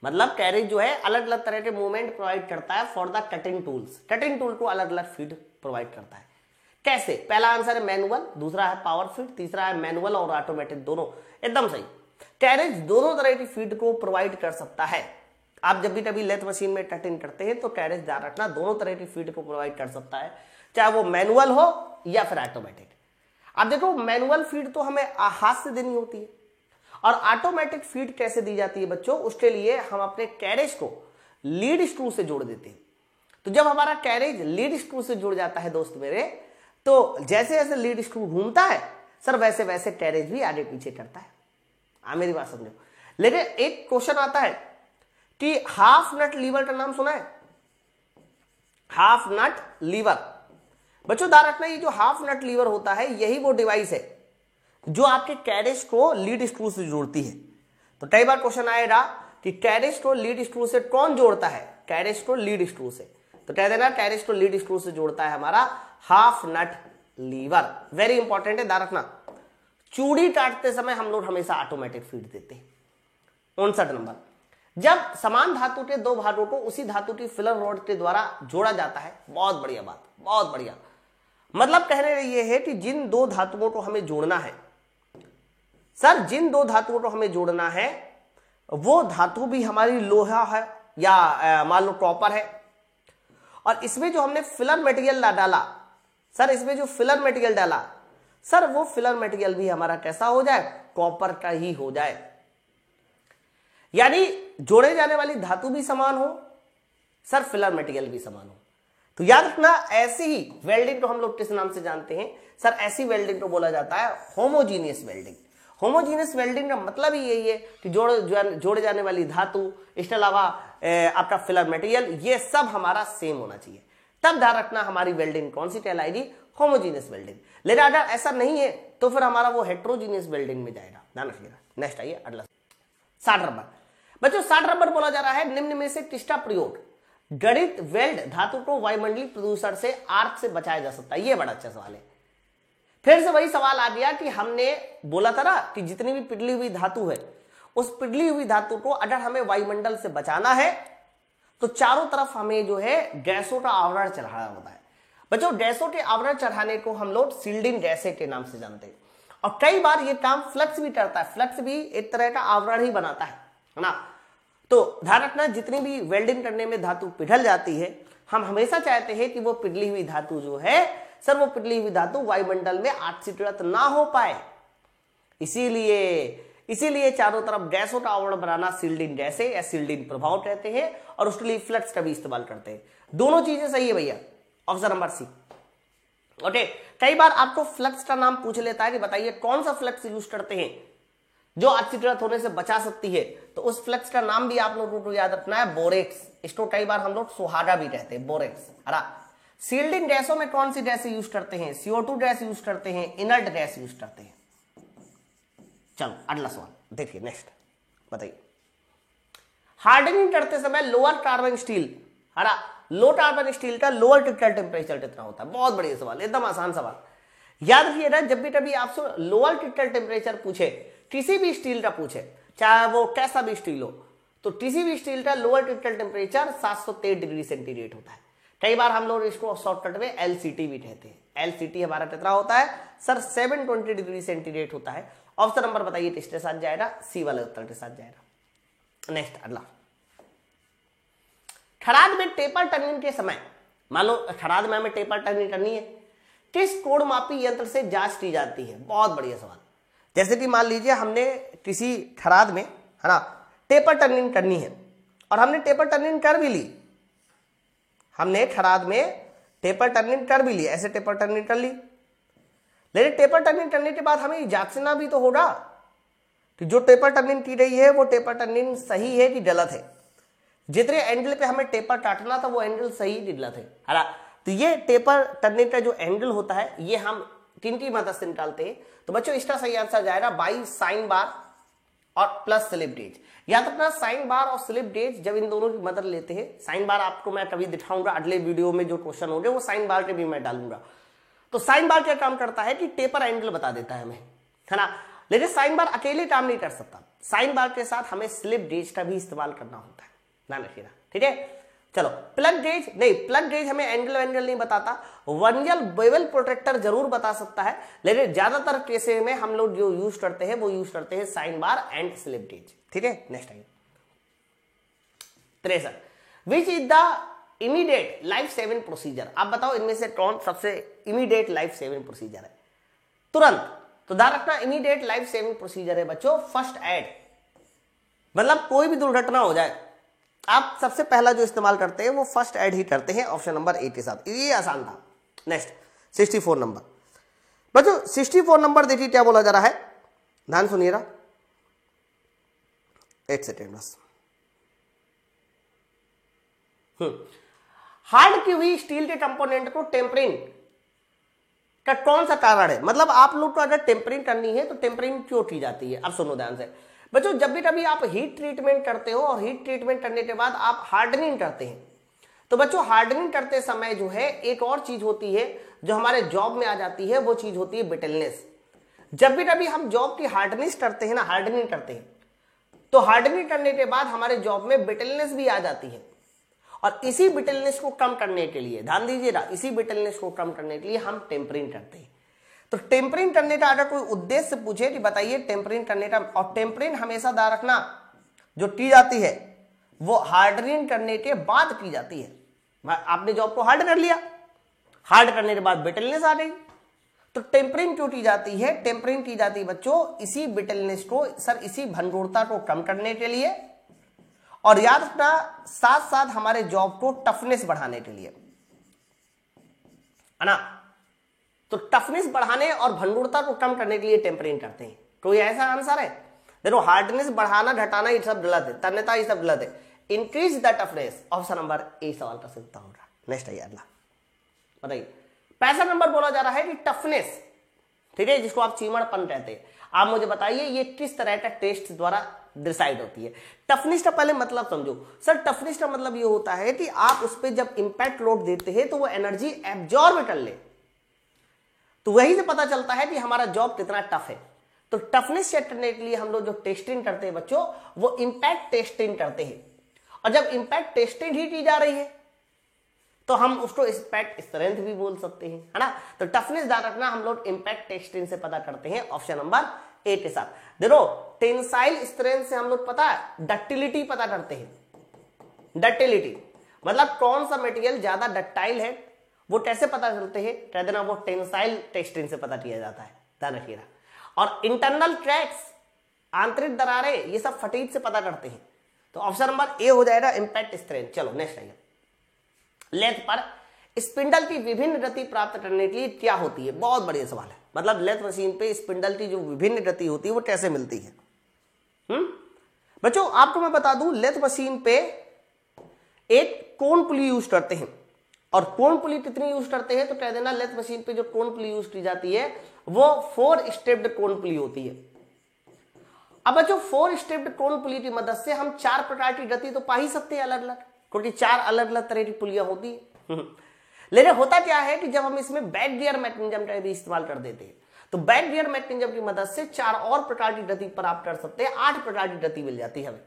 मतलब कैरेज जो है अलग अलग तरह के मूवमेंट प्रोवाइड करता है for the cutting tools. Cutting tool को अलग अलग फीड प्रोवाइड करता है। कैसे? पहला आंसर है मैनुअल, दूसरा है पावर फीड, तीसरा है मैनुअल और ऑटोमेटिक, दोनों एकदम सही। कैरेज दोनों तरह की फीड को प्रोवाइड कर सकता है। आप जब भी कभी लेथ मशीन में कटिंग करते हैं तो कैरेज ध्यान रखना दोनों तरह की फीड को प्रोवाइड कर सकता है, चाहे वो मैनुअल हो या फिर ऑटोमेटिक। आप देखो मैनुअल फीड तो हमें हाथ से देनी होती है, और ऑटोमेटिक फीड कैसे दी जाती है बच्चों? उसके लिए हम अपने कैरेज को लीड स्क्रू से जोड़ देते हैं। तो जब हमारा कैरेज लीड स्क्रू से जुड़ जाता है दोस्त मेरे, तो जैसे जैसे लीड स्क्रू घूमता है सर, वैसे वैसे कैरेज भी आगे पीछे करता है। मेरी बात समझो। लेकिन एक क्वेश्चन आता है कि हाफ नट लीवर का नाम सुना है? हाफ नट लीवर बच्चों ध्यान रखना, ये जो हाफ नट लीवर होता है यही वो डिवाइस है जो आपके कैरेज को लीड स्क्रू से जोड़ती है। तो कई बार क्वेश्चन आएगा कि कैरेज को लीड स्क्रू से कौन जोड़ता है? कैरेज को लीड स्क्रू से, तो कह देना कैरेज को लीड स्क्रू से जोड़ता है हमारा हाफ नट लीवर। वेरी इंपॉर्टेंट है, ध्यान रखना। चूड़ी काटते समय हम लोग हमेशा ऑटोमेटिक फीड देते हैं। 59 नंबर, जब समान धातु के दो भागों को उसी धातु की फिलर रॉड के द्वारा जोड़ा जाता है। बहुत बढ़िया बात, बहुत बढ़िया। मतलब कहने ये है कि जिन दो धातुओं को हमें जोड़ना है सर, जिन दो धातुओं को हमें जोड़ना है वो धातु भी हमारी लोहा है या मान लो कॉपर है, और इसमें जो हमने फिलर मटेरियल डाला सर, इसमें जो फिलर मटेरियल डाला सर, वो फिलर मटेरियल भी हमारा कैसा हो जाए? कॉपर का ही हो जाए। यानी जोड़े जाने वाली धातु भी समान हो सर, फिलर मटेरियल भी समान हो। तो याद रखना, ऐसी ही वेल्डिंग को हम लोग किस नाम से जानते हैं सर? ऐसी वेल्डिंग को बोला जाता है होमोजीनियस वेल्डिंग। होमोजीनियस वेल्डिंग का मतलब ही यही है कि जोड़े जाने वाली धातु, इसके अलावा आपका फिलर मटेरियल, ये सब हमारा सेम होना चाहिए। तब ध्यान रखना हमारी वेल्डिंग कौन सी कहलाएगी? Homogeneous welding. लेकिन अगर ऐसा नहीं है तो फिर हमारा वो हेट्रोजीनियस वेल्डिंग में जाएगा। ध्यान रखिएगा। नेक्स्ट आइए अगला 60 नंबर बच्चों, 60 नंबर बोला जा रहा है निम्न में से किसका प्रयोग गणित वेल्ड धातु को वायुमंडलीय प्रदूषण से आर्क से बचाया जा सकता है? ये बड़ा अच्छा सवाल है। फिर से वही सवाल आ गया कि हमने बोला था ना कि जितनी भी पिघली हुई धातु है, उस पिघली हुई धातु को अगर हमें वायुमंडल से बचाना है तो चारों तरफ हमें जो है गैसों का आवरण चढ़ाना होता है। बच्चों गैसों के आवरण चढ़ाने को हम लोग सील्डिंग गैसें के नाम से जानते हैं, और कई बार ये काम फ्लक्स भी करता है। फ्लक्स भी एक तरह का आवरण ही बनाता है ना। तो ध्यान रखना, जितनी भी वेल्डिंग करने में धातु पिघल जाती है, हम हमेशा चाहते हैं कि वो पिघली हुई धातु जो है सर, वो पिघली हुई धातु वायुमंडल में ऑक्सीकृत ना हो पाए। इसीलिए चारों तरफ गैसों का आवरण बनाना सील्डिंग गैसें या सील्डिंग प्रभाव कहते हैं, और उसके लिए फ्लक्स का भी इस्तेमाल करते हैं। दोनों चीजें सही है भैया, ऑप्शन नंबर सी। ओके, कई बार आपको फ्लक्स का नाम पूछ लेता है कि बताइए कौन सा फ्लक्स यूज करते हैं जो ऑक्सीकृत होने से बचा सकती है, तो उस फ्लक्स का नाम भी आप लोगों को याद रखना है, बोरेक्स। इसको कई बार हम लोग सुहागा भी कहते हैं, बोरेक्स। सील्डिंग गैसों में कौन सी गैस यूज करते हैं? CO2 गैस यूज करते हैं, इनर्ट गैस यूज करते हैं। चलो अगला सवाल देखिए, नेक्स्ट बताइए। हार्डनिंग करते समय lower carbon steel, low carbon steel का लोअर क्रिटिकल टेम्परेचर कितना होता है? बहुत बढ़िया सवाल, एकदम आसान सवाल। याद रखिएगा, जब भी कभी आपसे लोअर क्रिटिकल टेम्परेचर पूछे, किसी भी स्टील का पूछे, चाहे वो कैसा भी स्टील हो, तो किसी भी स्टील का lower critical temperature 723 degree centigrade होता है। कई बार हम लोग इसको शॉर्टकट में LCT भी कहते हैं। LCT हमारा कितना होता है सर 720 डिग्री सेंटीग्रेड होता है। ऑप्शन नंबर बताइए किसके साथ जाएगा, सी वाले उत्तर के साथ जाएगा। नेक्स्ट अगला, खराद में टेपर टर्निंग के समय, मान लो खराद में हमें टेपर टर्निंग करनी है, किस कोण मापी यंत्र से जांच की जाती है? बहुत बढ़िया सवाल। जैसे कि मान लीजिए हमने किसी खराद में है ना टेपर टर्निंग करनी है और हमने टेपर टर्निंग कर भी ली, हमने खराद में टेपर टर्निंग कर भी ली, ऐसे टेपर टर्निंग कर ली, लेकिन टेपर टर्निंग करने के बाद हमें जांचना भी तो होगा कि जो टेपर टर्निंग की रही है वो टेपर टर्निंग सही है कि गलत है। जितने एंगल पे हमें टेपर काटना था वो एंगल सही कि गलत है ना। तो ये टेपर टर्निंग का जो एंगल होता है ये हम किन की मदद से निकालते हैं? तो बच्चों इसका सही आंसर जाएगा बाई साइन बार और प्लस स्लिप गेज। याद रखना साइन बार और स्लिप गेज जब इन दोनों की मदद लेते हैं, साइन बार आपको मैं कभी दिखाऊंगा अगले वीडियो में, जो क्वेश्चन होंगे वो साइन बार के भी मैं डालूंगा। तो साइन बार क्या काम करता है कि टेपर एंगल बता देता है हमें, है ना। लेकिन साइन बार अकेले काम नहीं कर सकता, साइन बार के साथ हमें स्लिप गेज का भी इस्तेमाल करना होता है, ध्यान रखिएगा, ठीक है। चलो प्लग गेज नहीं, प्लग गेज हमें एंगल नहीं बताता, वर्नियर बेवल प्रोटेक्टर जरूर बता सकता है, लेकिन ज्यादातर केसेस में हम लोग जो यूज करते हैं वो यूज करते हैं sine bar and slip gauge, ठीक है। नेक्स्ट आइए 63, which is the immediate life saving procedure. आप बताओ इनमें से कौन सबसे इमीडिएट लाइफ सेविंग प्रोसीजर है? तुरंत, तो ध्यान रखना इमीडिएट लाइफ सेविंग प्रोसीजर है बच्चों फर्स्ट एड। मतलब कोई भी दुर्घटना हो जाए आप सबसे पहला जो इस्तेमाल करते हैं वो फर्स्ट एड ही करते हैं, ऑप्शन नंबर ए के साथ। ये आसान था। नेक्स्ट 64 नंबर बच्चों, 64 नंबर देखिए क्या बोला जा रहा है, ध्यान सुनिएगा, एक सेकेंड बस। हार्ड की हुई स्टील के कंपोनेंट को टेम्परिंग का कौन सा कारण है? मतलब आप लोग को अगर टेम्परिंग करनी है तो टेम्परिंग क्यों की जाती है? अब सुनो ध्यान से बच्चों, जब भी कभी आप हीट ट्रीटमेंट करते हो और हीट ट्रीटमेंट करने के बाद आप हार्डनिंग करते हैं, तो बच्चों हार्डनिंग करते समय जो है एक और चीज होती है जो हमारे जॉब में आ जाती है, वो चीज होती है ब्रिटलनेस। जब भी कभी हम जॉब की हार्डनेस करते हैं ना, हार्डनिंग करते हैं, तो हार्डनिंग करने के बाद हमारे जॉब में ब्रिटलनेस भी आ जाती है, और इसी ब्रिटलनेस को कम करने के लिए, ध्यान दीजिएगा, इसी ब्रिटलनेस को कम करने के लिए हम टेम्परिंग करते हैं। तो टेम्परिंग करने का अगर कोई उद्देश्य पूछे कि बताइए टेम्परिंग करने का, और टेम्परिंग हमेशा ध्यान रखना जो की जाती है वो हार्डनिंग करने के बाद की जाती है। आपने जॉब को हार्ड कर लिया, हार्ड करने के बाद ब्रिटलनेस आ गई, तो टेम्परिंग क्यों की जाती है? टेम्परिंग की जाती है बच्चों इसी ब्रिटलनेस को, सर इसी भंगुरता को कम करने के लिए, और याद रखना साथ साथ हमारे जॉब को टफनेस बढ़ाने के लिए, है ना। तो टफनेस बढ़ाने और भंगुरता को कम करने के लिए टेम्परिंग करते हैं। कोई ऐसा आंसर है? देखो हार्डनेस बढ़ाना घटाना ये सब गलत है, तन्यता ये सब गलत है। Increase the toughness, option number A सवाल का सही उत्तर होगा। नेक्स्ट आइए अगला, बताइए 65 नंबर बोला जा रहा है कि टफनेस, ठीक है, जिसको आप चीमड़पन कहते हैं, आप मुझे बताइए ये किस तरह का टेस्ट द्वारा डिसाइड होती है? टफनेस का पहले मतलब समझो सर। टफनेस का मतलब ये होता है कि आप उस पर जब इंपैक्ट लोड देते हैं तो वो एनर्जी एब्जॉर्ब कर ले, तो वही से पता चलता है कि हमारा जॉब कितना टफ है। तो टफनेस चेक करने के लिए हम लोग जो टेस्टिंग करते हैं बच्चों, वो इंपैक्ट टेस्टिंग करते हैं, और जब इंपैक्ट टेस्टिंग ही की जा रही है तो हम उसको इंपैक्ट स्ट्रेंथ भी बोल सकते हैं, है ना। तो टफनेस ध्यान रखना हम लोग इंपैक्ट टेस्टिंग से पता करते हैं, ऑप्शन नंबर ए के साथ। देखो टेंसाइल स्ट्रेंथ से हम लोग पता है डक्टिलिटी पता करते हैं। डक्टिलिटी मतलब कौन सा मटेरियल ज्यादा डक्टाइल है, वो कैसे पता चलते हैं? कह देना वो टेंसाइल टेस्टिंग से पता किया जाता है, ध्यान रखिएगा। और इंटरनल क्रैक्स, आंतरिक दरारें, ये सब फटीग से पता करते हैं। तो ऑप्शन नंबर ए हो जाएगा इंपैक्ट स्ट्रेंथ। चलो नेक्स्ट आइए, लेथ पर स्पिंडल की विभिन्न गति प्राप्त करने के लिए क्या होती है? बहुत बढ़िया सवाल है। मतलब लेथ मशीन पे स्पिंडल की जो विभिन्न गति होती है वो कैसे मिलती है? बच्चों आपको मैं बता दूं, लेथ मशीन पे एक कोन पुली यूज करते हैं, और कोन पुली कितनी यूज करते हैं? तो कह देना लेथ मशीन पे जो कोन पुली यूज की जाती है वो 4 स्टेप्ड कोन पुली होती है। अब बच्चों 4 स्टेप्ड कोन पुली की मदद से हम 4 प्रकार की गति तो पा ही सकते हैं अलग अलग, क्योंकि 4 अलग अलग तरह की पुलियां होती है। लेकिन होता क्या है कि जब हम इसमें बैक गियर मैकेनिज्म का भी इस्तेमाल कर देते हैं, तो बैक गियर मैकेनिज्म की मदद से 4 और प्रकार की गति प्राप्त कर सकते हैं, 8 प्रकार की गति मिल जाती है हमें।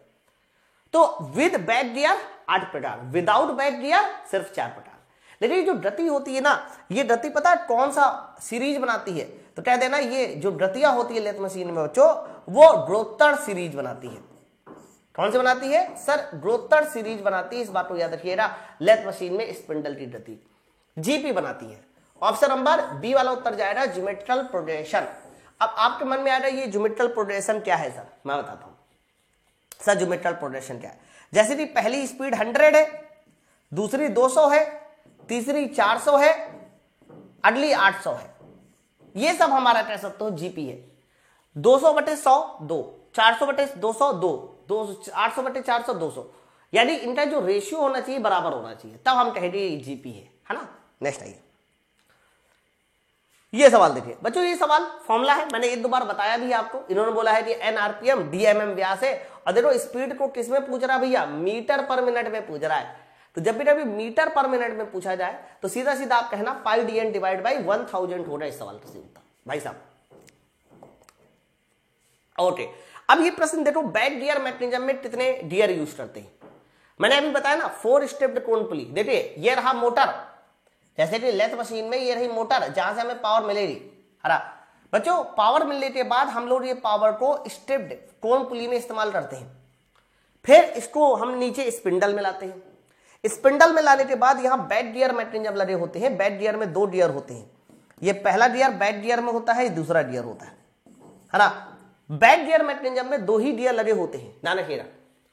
तो विद बैक गियर 8 प्रकार, विदाउट बैक गियर सिर्फ 4 प्रकार। लेकिन ये जो ड्रति होती है ना, ये ड्रति पता है कौन सा सीरीज बनाती है? तो कह देना ये जो ड्रतियां होती है लेथ मशीन में बच्चों, वो ग्रोथर सीरीज बनाती है। कौन सी बनाती है सर? ग्रोथर सीरीज बनाती है। इस बात को याद रखिएगा, लेथ मशीन में स्पिंडल की ड्रति जीपी बनाती है। ऑप्शन नंबर बी वाला उत्तर जाएगा ज्योमेट्रिकल प्रोग्रेशन। अब आपके मन में आ रहा है ये ज्योमेट्रिकल प्रोग्रेशन क्या है सर? मैं बताता हूं सर ज्योमेट्रिकल प्रोग्रेशन क्या है। जैसे कि पहली स्पीड 100 है, दूसरी 200 है, तीसरी 400 है, अगली 800 है। ये सब हमारा कह सकते हो जीपी है। 200/100 2, 400/200 2, 800/400 200, यानी इनका जो रेशियो होना चाहिए बराबर होना चाहिए, तब हम कहेंगे जीपी है ना। नेक्स्ट आइए, ये सवाल देखिए बच्चों, ये सवाल फॉर्मूला है, मैंने एक दो बार बताया भी आपको। इन्होंने बोला है कि एन आरपीएम डीएमएम व्यास है, और देखो स्पीड को किसमें पूछ रहा है भैया? मीटर पर मिनट में पूछ रहा है। तो जब भी कभी मीटर पर मिनट में पूछा जाए तो सीधा सीधा आप कहना पाई डीएन डिवाइड बाई 1000 होगा इस सवाल का सीधा भाई साहब। ओके, अब ये प्रश्न देखो, बैक गियर मैकेनिज्म में कितने गियर यूज करते हैं? मैंने अभी बताया ना 4 स्टेप्ड कोन पुली। देखिए ये रहा मोटर, जैसे कि लेथ मशीन में ये रही मोटर जहां से हमें पावर मिलेगी। हरा बच्चों, पावर मिलने के बाद हम लोग ये पावर को स्टेप्ड कोन पुली में इस्तेमाल करते हैं। फिर इसको हम नीचे स्पिंडल में लाते हैं। स्पिंडल में लाने के बाद यहाँ बैक गियर मैकेनिज्म लगे होते हैं। बैक गियर में 2 गियर होते हैं। ये पहला गियर बैक गियर में होता है, ये दूसरा गियर होता है ना। बैक गियर मैकेनिज्म में 2 ही गियर लगे होते हैं, ध्यान रखिएगा।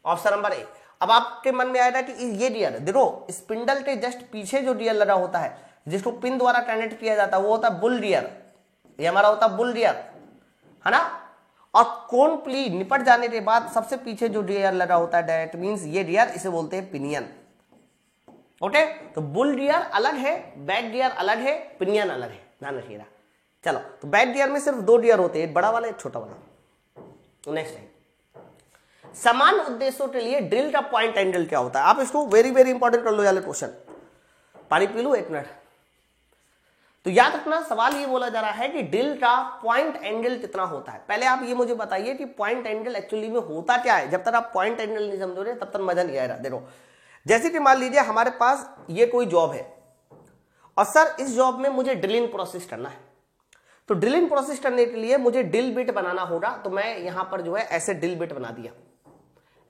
Option number A. अब आपके मन में आएगा कि ये गियर देखो, स्पिंडल के जस्ट पीछे जो गियर लगा होता है जिसको पिन द्वारा कनेक्ट किया जाता है वो होता है बुल गियर। ये हमारा होता है बुल गियर, है ना। और कोन पुली निपट जाने के बाद सबसे पीछे जो गियर लगा होता है दैट मींस ये गियर, इसे बोलते हैं पिनियन। ओके, तो बुल गियर अलग है, बैक गियर अलग है, पिनियन अलग है, ध्यान रखिएगा। चलो, तो बैक गियर में सिर्फ 2 गियर होते हैं, एक बड़ा वाला एक छोटा वाला। नेक्स्ट है, समान उद्देश्यों के लिए ड्रिल का पॉइंट एंगल क्या होता है? आप इसको वेरी वेरी इंपॉर्टेंट कर लो यार क्वेश्चन। पानी पी लो 1 मिनट। तो याद रखना, सवाल ये बोला जा रहा है कि ड्रिल का पॉइंट एंगल कितना होता है। पहले आप ये मुझे बताइए कि पॉइंट एंगल एक्चुअली में होता क्या है। जब तक आप पॉइंट एंगल नहीं समझोगे तब तक मजा नहीं आएगा। देखो, जैसे कि मान लीजिए हमारे पास ये कोई जॉब है और सर इस जॉब में मुझे ड्रिलिंग प्रोसेस करना है। तो ड्रिलिंग प्रोसेस करने के लिए मुझे ड्रिल बिट बनाना होगा। तो मैं यहां पर जो है ऐसे ड्रिल बिट बना दिया,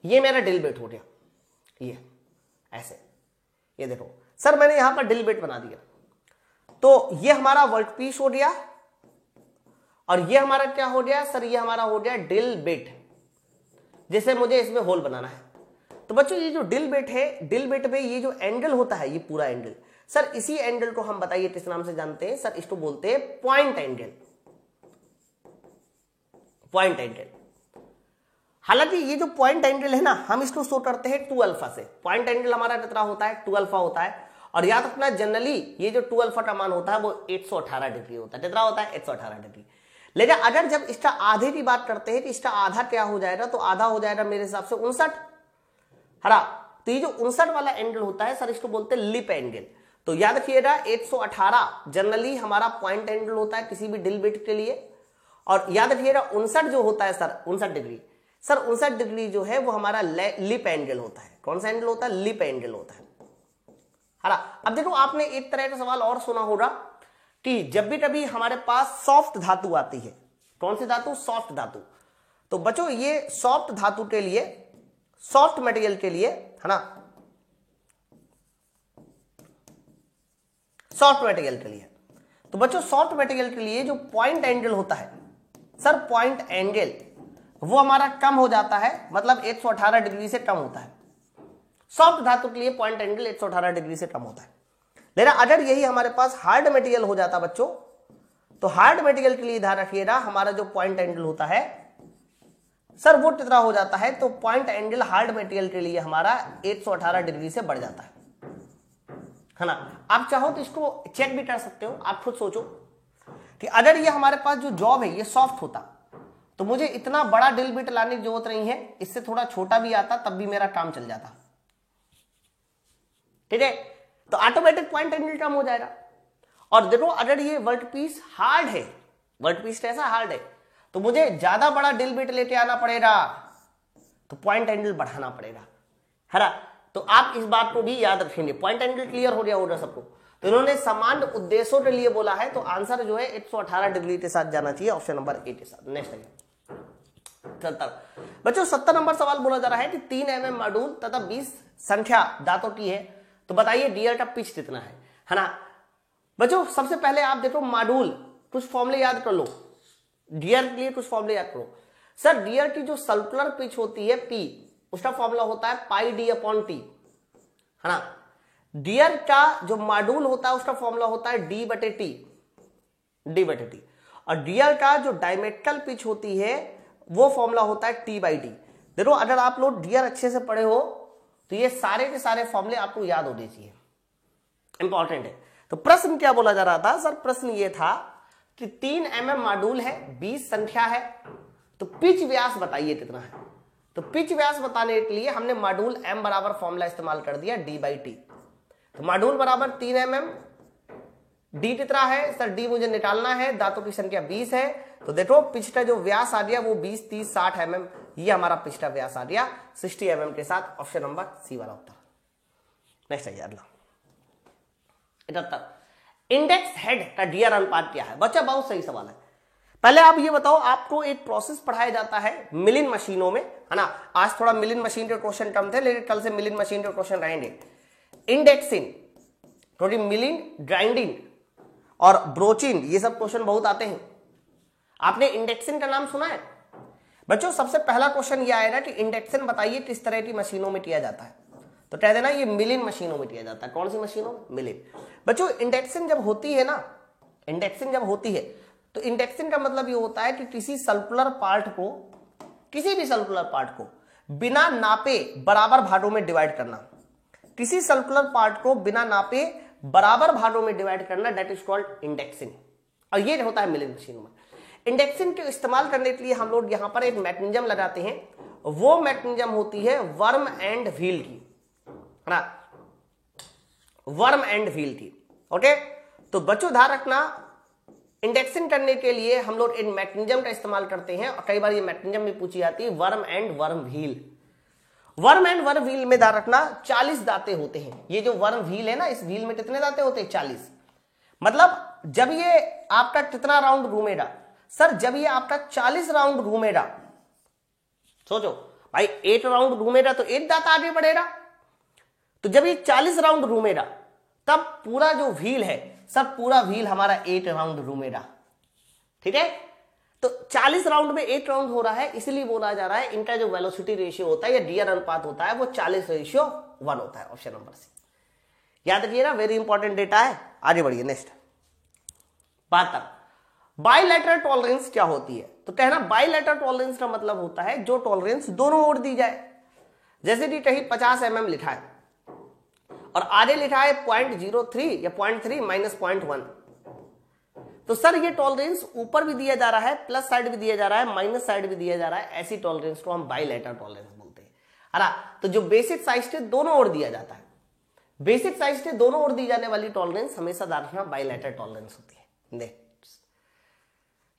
ये मेरा ड्रिल बिट हो गया, ये ऐसे। ये देखो सर मैंने यहां पर ड्रिल बिट बना दिया, तो ये हमारा वर्क पीस हो गया और ये हमारा क्या हो गया सर? ये हमारा हो गया ड्रिल बिट, जिसे मुझे इसमें होल बनाना है। तो बच्चों ये जो ड्रिल बिट है, ड्रिल बिट में ये जो एंगल होता है, ये पूरा एंगल सर, इसी एंगल को हम बताइए किस नाम से जानते हैं सर? इसको बोलते हैं पॉइंट एंगल। Point angle. हालांकि ये जो पॉइंट एंगल है ना, हम इसको शो करते हैं 2 अल्फा से। पॉइंट एंगल हमारा कितना होता है? 2 अल्फा होता है। और याद रखना जनरली ये जो 2 अल्फा का मान होता है वो 118 डिग्री होता है। कितना होता है? 118 डिग्री। लेकिन अगर जब इसका आधे की बात करते हैं तो इसका आधा क्या हो जाएगा? तो आधा हो जाएगा मेरे हिसाब से 59, हरा। तो ये जो 59 वाला एंगल होता है सर, इसको बोलते हैं लिप एंगल। तो याद रखिएगा 118 जनरली हमारा पॉइंट एंगल होता है किसी भी ड्रिल बिट के लिए। और याद रखिएगा 59 जो होता है सर, 59 डिग्री सर, 59 डिग्री जो है वो हमारा लिप एंगल होता है। कौन सा एंगल होता है? लिप एंगल होता है, हरा। अब देखो आपने एक तरह का सवाल और सुना होगा कि जब भी कभी हमारे पास सॉफ्ट धातु आती है, कौन सी धातु? सॉफ्ट धातु। तो बच्चों ये सॉफ्ट धातु के लिए, सॉफ्ट मटेरियल के लिए, है ना, सॉफ्ट मटेरियल के लिए। तो बच्चों सॉफ्ट मटेरियल के लिए जो पॉइंट एंगल होता है सर, पॉइंट एंगल वो हमारा कम हो जाता है, मतलब 118 डिग्री से कम होता है। सॉफ्ट धातु के लिए पॉइंट एंगल 118 डिग्री से कम होता है। लेकिन अगर यही हमारे पास हार्ड मटेरियल हो जाता बच्चों, तो हार्ड मटेरियल के लिए ध्यान रखिएगा हमारा जो पॉइंट एंगल होता है सर वो कितना हो जाता है? तो पॉइंट एंगल हार्ड मटेरियल के लिए हमारा 118 डिग्री से बढ़ जाता है ना। आप चाहो तो इसको चेक भी कर सकते हो। आप खुद सोचो कि अगर ये हमारे पास जो जॉब है ये सॉफ्ट होता तो मुझे इतना बड़ा ड्रिल बिट लाने की जरूरत नहीं है, इससे थोड़ा छोटा भी आता तब भी मेरा काम चल जाता, ठीक है। तो ऑटोमेटिक पॉइंट एंगल कम हो जाएगा। और देखो अगर ये वर्क पीस हार्ड है, वर्क पीस कैसा हार्ड है, तो मुझे ज्यादा बड़ा ड्रिल बिट लेके आना पड़ेगा, तो पॉइंट एंगल बढ़ाना पड़ेगा, है ना। तो आप इस बात को भी याद रखेंगे। पॉइंट एंगल क्लियर हो गया होगा सबको। तो इन्होंने सामान्य उद्देश्यों के लिए बोला है, तो आंसर जो है 118 डिग्री के साथ जाना चाहिए, ऑप्शन नंबर ए के साथ। नेक्स्ट है 70। बच्चों 70 नंबर सवाल बोला जा रहा है कि 3 mm मॉड्यूल तथा 20 संख्या दांतों की है, तो बताइए डियर का पिच कितना है ना। बच्चों सबसे पहले आप देखो मॉड्यूल, कुछ फॉर्मूले याद कर लो, डियर के लिए कुछ फॉर्मूले याद करो। सर डियर की जो सर्कुलर पिच होती है पी, उसका फॉर्मूला होता है पाई डी अपॉन टी, है ना। डियर का जो मॉड्यूल होता है उसका फॉर्मूला होता है डी बटे टी, डी बटे टी। और डियर का जो डायमेट्रिकल पिच होती है वो फॉर्मूला होता है टी बाई डी। देखो अगर आप लोग डियर अच्छे से पढ़े हो तो ये सारे के सारे फॉर्मूले आपको याद होने चाहिए, इंपॉर्टेंट है। तो प्रश्न क्या बोला जा रहा था सर, प्रश्न ये था कि 3 mm मॉड्यूल है, 20 संख्या है, तो पिच व्यास बताइए कितना है। तो पिच व्यास बताने के लिए हमने मॉड्यूल m बराबर फॉर्मूला इस्तेमाल कर दिया डी बाई टी। तो मॉड्यूल बराबर 3 mm, डी कितना है सर, डी मुझे निकालना है, दांतों की संख्या 20 है, तो देखो पिच का जो व्यास आ गया वो 20, 30, 60 mm, ये हमारा पिच का व्यास आ गया 60 mm के साथ, ऑप्शन नंबर सी वाला उत्तर। नेक्स्ट है अगला 71। इंडेक्स हेड का डियर अनुपात क्या है। बच्चा बहुत सही सवाल है। पहले आप ये बताओ, आपको एक प्रोसेस पढ़ाया जाता है मिलिन मशीनों में, है ना। आज थोड़ा मिलिन मशीन के क्वेश्चन कम थे, लेकिन कल से मिलिन मशीन के क्वेश्चन रहेंगे। इंडेक्सिंग, थोड़ी मिलिन, ग्राइंडिंग और ब्रोचिंग, ये सब क्वेश्चन बहुत आते हैं। आपने इंडेक्सिंग का नाम सुना है बच्चों। सबसे पहला क्वेश्चन ये आएगा कि इंडेक्सिंग बताइए किस तरह की मशीनों में किया जाता है, तो कह देना ये मिलिन मशीनों में किया जाता है। कौन सी मशीनों में? मिलिन। बच्चों इंडेक्सिंग जब होती है ना, इंडेक्सिंग जब होती है तो इंडेक्सिंग का मतलब ये होता है कि किसी सर्कुलर पार्ट को, किसी भी सर्कुलर पार्ट को बिना नापे बराबर भागों में डिवाइड करना, किसी सर्कुलर पार्ट को बिना नापे बराबर भागों में डिवाइड करना, दैट इज कॉल्ड इंडेक्सिंग। और ये होता है मिलिन मशीनों में। इंडेक्सिंग के इस्तेमाल करने के लिए हम लोग यहां पर एक मैकेनिज्म लगाते हैं, वो मैकेनिज्म होती है वर्म एंड व्हील की, है ना, वर्म एंड व्हील की। ओके, तो बच्चों ध्यान रखना, इंडेक्सिंग करने के लिए हम लोग इन मैकेनिज्म का इस्तेमाल करते हैं, और कई बार ये मैकेनिज्म भी पूछी जाती है, worm and worm wheel. Worm and worm wheel में ध्यान रखना 40 दांते होते हैं। ये जो वर्म व्हील है ना, इस व्हील में कितने दांते होते हैं? 40। मतलब जब ये आपका कितना राउंड घूमेगा सर, जब ये आपका 40 राउंड घूमेगा, सोचो भाई 8 राउंड घूमेगा तो 1 दांत आगे बढ़ेगा, तो जब ये 40 राउंड घूमेगा तब पूरा जो व्हील है सर, पूरा व्हील हमारा 8 राउंड घूमेगा। ठीक है, तो 40 राउंड में 8 राउंड हो रहा है, इसलिए बोला जा रहा है इनका जो वेलोसिटी रेशियो होता है या डियर अनुपात होता है वो 40:1 होता है, ऑप्शन नंबर सी। याद रखिएगा, वेरी इंपॉर्टेंट डेटा है। आगे बढ़िए नेक्स्ट 72। बाइलैटरल टॉलरेंस क्या होती है? तो कहना बाइलैटरल टॉलरेंस का मतलब होता है जो टॉलरेंस दोनों ओर दी जाए। जैसे कि कहीं 50 mm लिखा है और आगे लिखा है 0.03 या 0.3 - 0.1, तो सर ये टॉलरेंस ऊपर भी दिया जा रहा है, प्लस साइड भी दिया जा रहा है, माइनस साइड भी दिया जा रहा है, ऐसी टॉलरेंस को हम बाइलैटरल टॉलरेंस बोलते हैं, है ना। तो जो बेसिक साइज के दोनों ओर दिया जाता है, बेसिक साइज के दोनों ओर दी जाने वाली टॉलरेंस हमेशा ध्यान रखना बाइलैटरल टॉलरेंस होती है। देख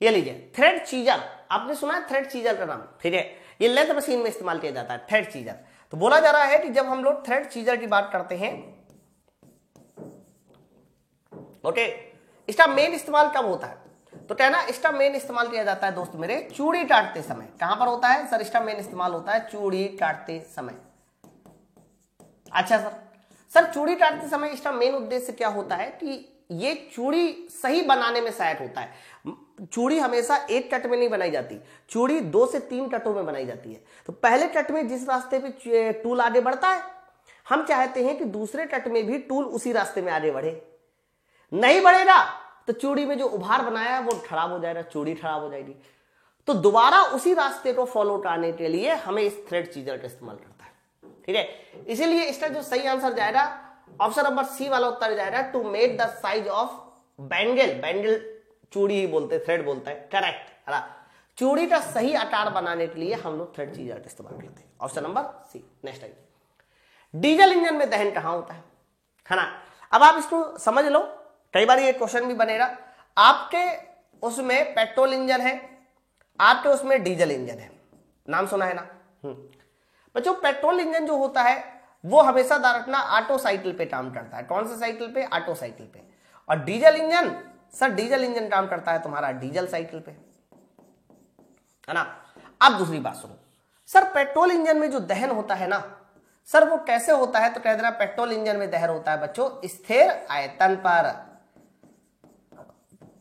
ये लीजिए थ्रेड चीजर, आपने सुना है थ्रेड चीजर का नाम? ठीक है, ये लेंथ मशीन में इस्तेमाल किया जाता है थ्रेड चीजर। तो बोला जा रहा है कि जब हम लोग थ्रेड चीजर की बात करते हैं, ओके, इसका मेन इस्तेमाल कब होता है? तो कहना इसका मेन इस्तेमाल किया जाता है दोस्त मेरे चूड़ी काटते समय। कहां पर होता है सर? इसका मेन इस्तेमाल होता है चूड़ी काटते समय। अच्छा सर चूड़ी काटते समय इसका मेन उद्देश्य क्या होता है कि ये चूड़ी सही बनाने में सहायक होता है। चूड़ी हमेशा एक कट में नहीं बनाई जाती, चूड़ी 2 से 3 कटों में बनाई जाती है। तो पहले कट में जिस रास्ते पे टूल आगे बढ़ता है, हम चाहते हैं कि दूसरे कट में भी टूल उसी रास्ते में आगे बढ़े। नहीं बढ़ेगा तो चूड़ी में जो उभार बनाया है वो खराब हो जाएगा, चूड़ी खराब हो जाएगी। तो दोबारा उसी रास्ते को फॉलो करने के लिए हमें इस थ्रेड चीजर का इस्तेमाल करता है। ठीक है, इसीलिए इसका जो सही आंसर जाएगा ऑप्शन नंबर सी वाला उत्तर जाएगा to make the size of bangle. Bangle चूड़ी ही बोलते, थ्रेड बोलता है, करेक्ट है ना। चूड़ी का सही आकार बनाने के लिए हम लोग थ्रेड चीजर का इस्तेमाल करते हैं, ऑप्शन नंबर सी। नेक्स्ट आइए, डीजल इंजन में दहन कहां होता है ना। अब आप इसको समझ लो, कई बार ये क्वेश्चन भी बनेगा। आपके उसमें पेट्रोल इंजन है, आपके उसमें डीजल इंजन है, नाम सुना है ना। बच्चों पेट्रोल इंजन जो होता है वो हमेशा ध्यान रखना ऑटो साइकिल पे काम करता है। कौन से साइकिल पे? ऑटो साइकिल पे। और diesel engine, sir diesel engine काम करता है तुम्हारा डीजल साइकिल पे, है ना। अब दूसरी बात सुनो, सर पेट्रोल इंजन में जो दहन होता है ना सर, वो कैसे होता है? तो कह देना पेट्रोल इंजन में दहन होता है बच्चों स्थिर आयतन पर,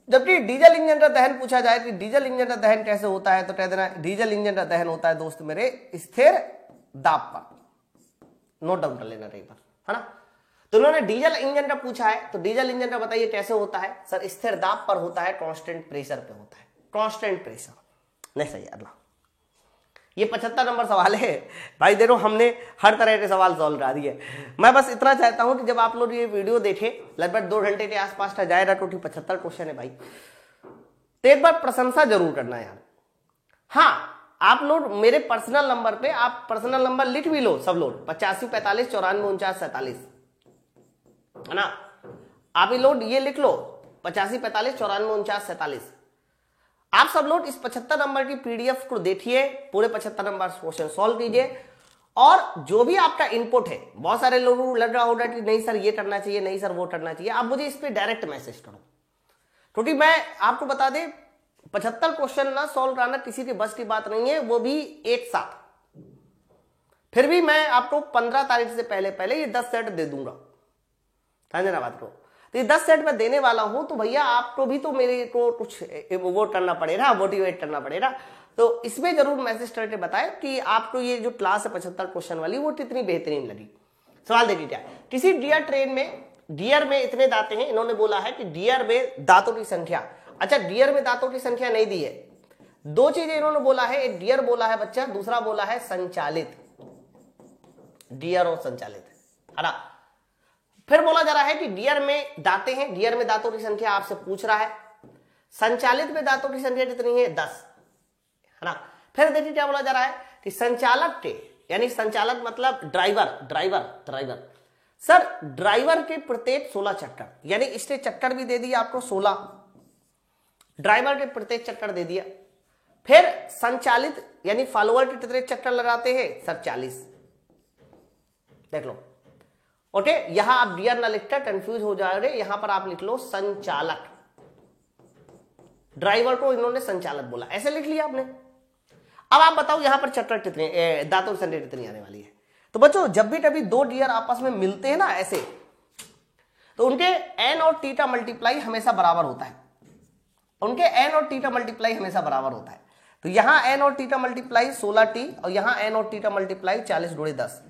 जबकि डीजल इंजन का दहन पूछा जाए कि डीजल इंजन का दहन कैसे होता है, तो कह देना डीजल इंजन का दहन होता है दोस्त मेरे स्थिर दाब पर। नोट डाउन कर लेना रही पर, है ना। तो उन्होंने डीजल इंजन का पूछा है, तो डीजल इंजन का बताइए कैसे होता है? सर स्थिर दाब पर होता है, कांस्टेंट प्रेशर पे होता है, कांस्टेंट प्रेशर। नहीं सही अगला, ये 75 नंबर सवाल है भाई। देखो हमने हर तरह के सवाल सॉल्व करा दिए। मैं बस इतना चाहता हूं कि जब आप लोग ये वीडियो देखें, लगभग 2 घंटे के आसपास का जाएगा, टोटल 75 क्वेश्चन है भाई, तो एक बार प्रशंसा जरूर करना यार। हाँ आप लोग मेरे पर्सनल नंबर पे, आप पर्सनल नंबर लिख भी लो सब लोग, 85 45 94 49 47, है ना। आप ही लोग ये लिख लो 85 45 94 49 47। आप सब लोग इस 75 नंबर की पीडीएफ को देखिए, पूरे 75 नंबर क्वेश्चन सॉल्व कीजिए, और जो भी आपका इनपुट है, बहुत सारे लोगों को लग रहा होगा कि नहीं सर ये करना चाहिए, नहीं सर वो करना चाहिए, आप मुझे इस पे डायरेक्ट मैसेज करो, क्योंकि मैं आपको बता दें 75 क्वेश्चन ना सॉल्व कराना किसी के बस की बात नहीं है, वो भी एक साथ। फिर भी मैं आपको 15 तारीख से पहले ये 10 सेट दे दूंगा, समझना बात को। तो ये 10 सेट में देने वाला हूं, तो भैया आपको भी तो मेरे को कुछ वो करना पड़ेगा, मोटिवेट करना पड़ेगा। तो इसमें जरूर मैसेज करके बताएं कि आपको ये जो क्लास है 75 क्वेश्चन वाली, वो कितनी बेहतरीन लगी। सवाल देखिए क्या, किसी डियर ट्रेन में, डियर में इतने दांत हैं, इन्होंने बोला है कि डियर में दांतों की संख्या। अच्छा डियर में दांतों की संख्या नहीं दी है, 2 चीजें इन्होंने बोला है, एक डियर बोला है बच्चा, दूसरा बोला है संचालित, डियर और संचालित, है ना। फिर बोला जा रहा है कि डियर में दांतें हैं, डियर में दांतों की संख्या आपसे पूछ रहा है, संचालित में दांतों की संख्या कितनी है? 10, है ना। फिर देखिए क्या बोला जा रहा है कि संचालक के, यानी संचालक मतलब ड्राइवर, सर ड्राइवर के प्रत्येक 16 चक्कर, यानी इसके चक्कर भी दे दिया आपको 16, ड्राइवर के प्रत्येक चक्कर दे दिया। फिर संचालित यानी फॉलोअर के कितने चक्कर लगाते हैं? सर 40, देख लो। ओके, यहां आप डियर ना लिखकर कंफ्यूज हो जाओगे, यहां पर आप लिख लो संचालक, ड्राइवर को इन्होंने संचालक बोला, ऐसे लिख लिया आपने। अब आप बताओ यहां पर चक्कर कितने, दांतों की संख्या कितनी आने वाली है? तो बच्चों जब भी कभी 2 डियर आपस में मिलते हैं ना ऐसे, तो उनके एन और टी का मल्टीप्लाई हमेशा बराबर होता है, उनके एन और टी का मल्टीप्लाई हमेशा बराबर होता है। तो यहां एन और टी का मल्टीप्लाई 16t, और यहां एन और टी का मल्टीप्लाई 40 × 10।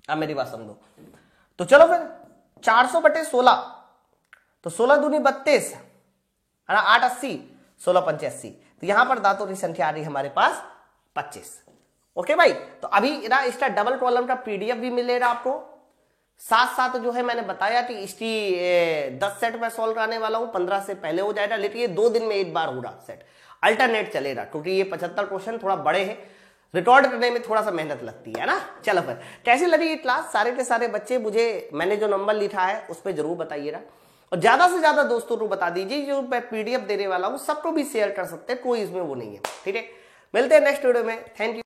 अब मेरी बात समझो, तो चलो फिर 400/16, तो 16 दूनी 32, है ना, 8 80, 16 85, तो यहां पर दांतों की संख्या आ रही है हमारे पास 25। ओके भाई, तो अभी ना इसका डबल कॉलम का पीडीएफ भी मिलेगा आपको, साथ साथ जो है मैंने बताया कि इसकी 10 सेट में सॉल्व कराने वाला हूं, 15 से पहले हो जाएगा, लेकिन ये 2 दिन में एक बार होगा सेट, अल्टरनेट चलेगा, क्योंकि ये 75 क्वेश्चन थोड़ा बड़े हैं, रिकॉर्ड करने में थोड़ा सा मेहनत लगती है ना। चलो फिर कैसी लगी ये क्लास? सारे के सारे बच्चे मुझे, मैंने जो नंबर लिखा है उस पर जरूर बताइएगा, और ज्यादा से ज्यादा दोस्तों को बता दीजिए, जो मैं पीडीएफ देने वाला हूं सबको भी शेयर कर सकते हैं, कोई इसमें वो नहीं है। ठीक है, मिलते हैं नेक्स्ट वीडियो में, थैंक यू।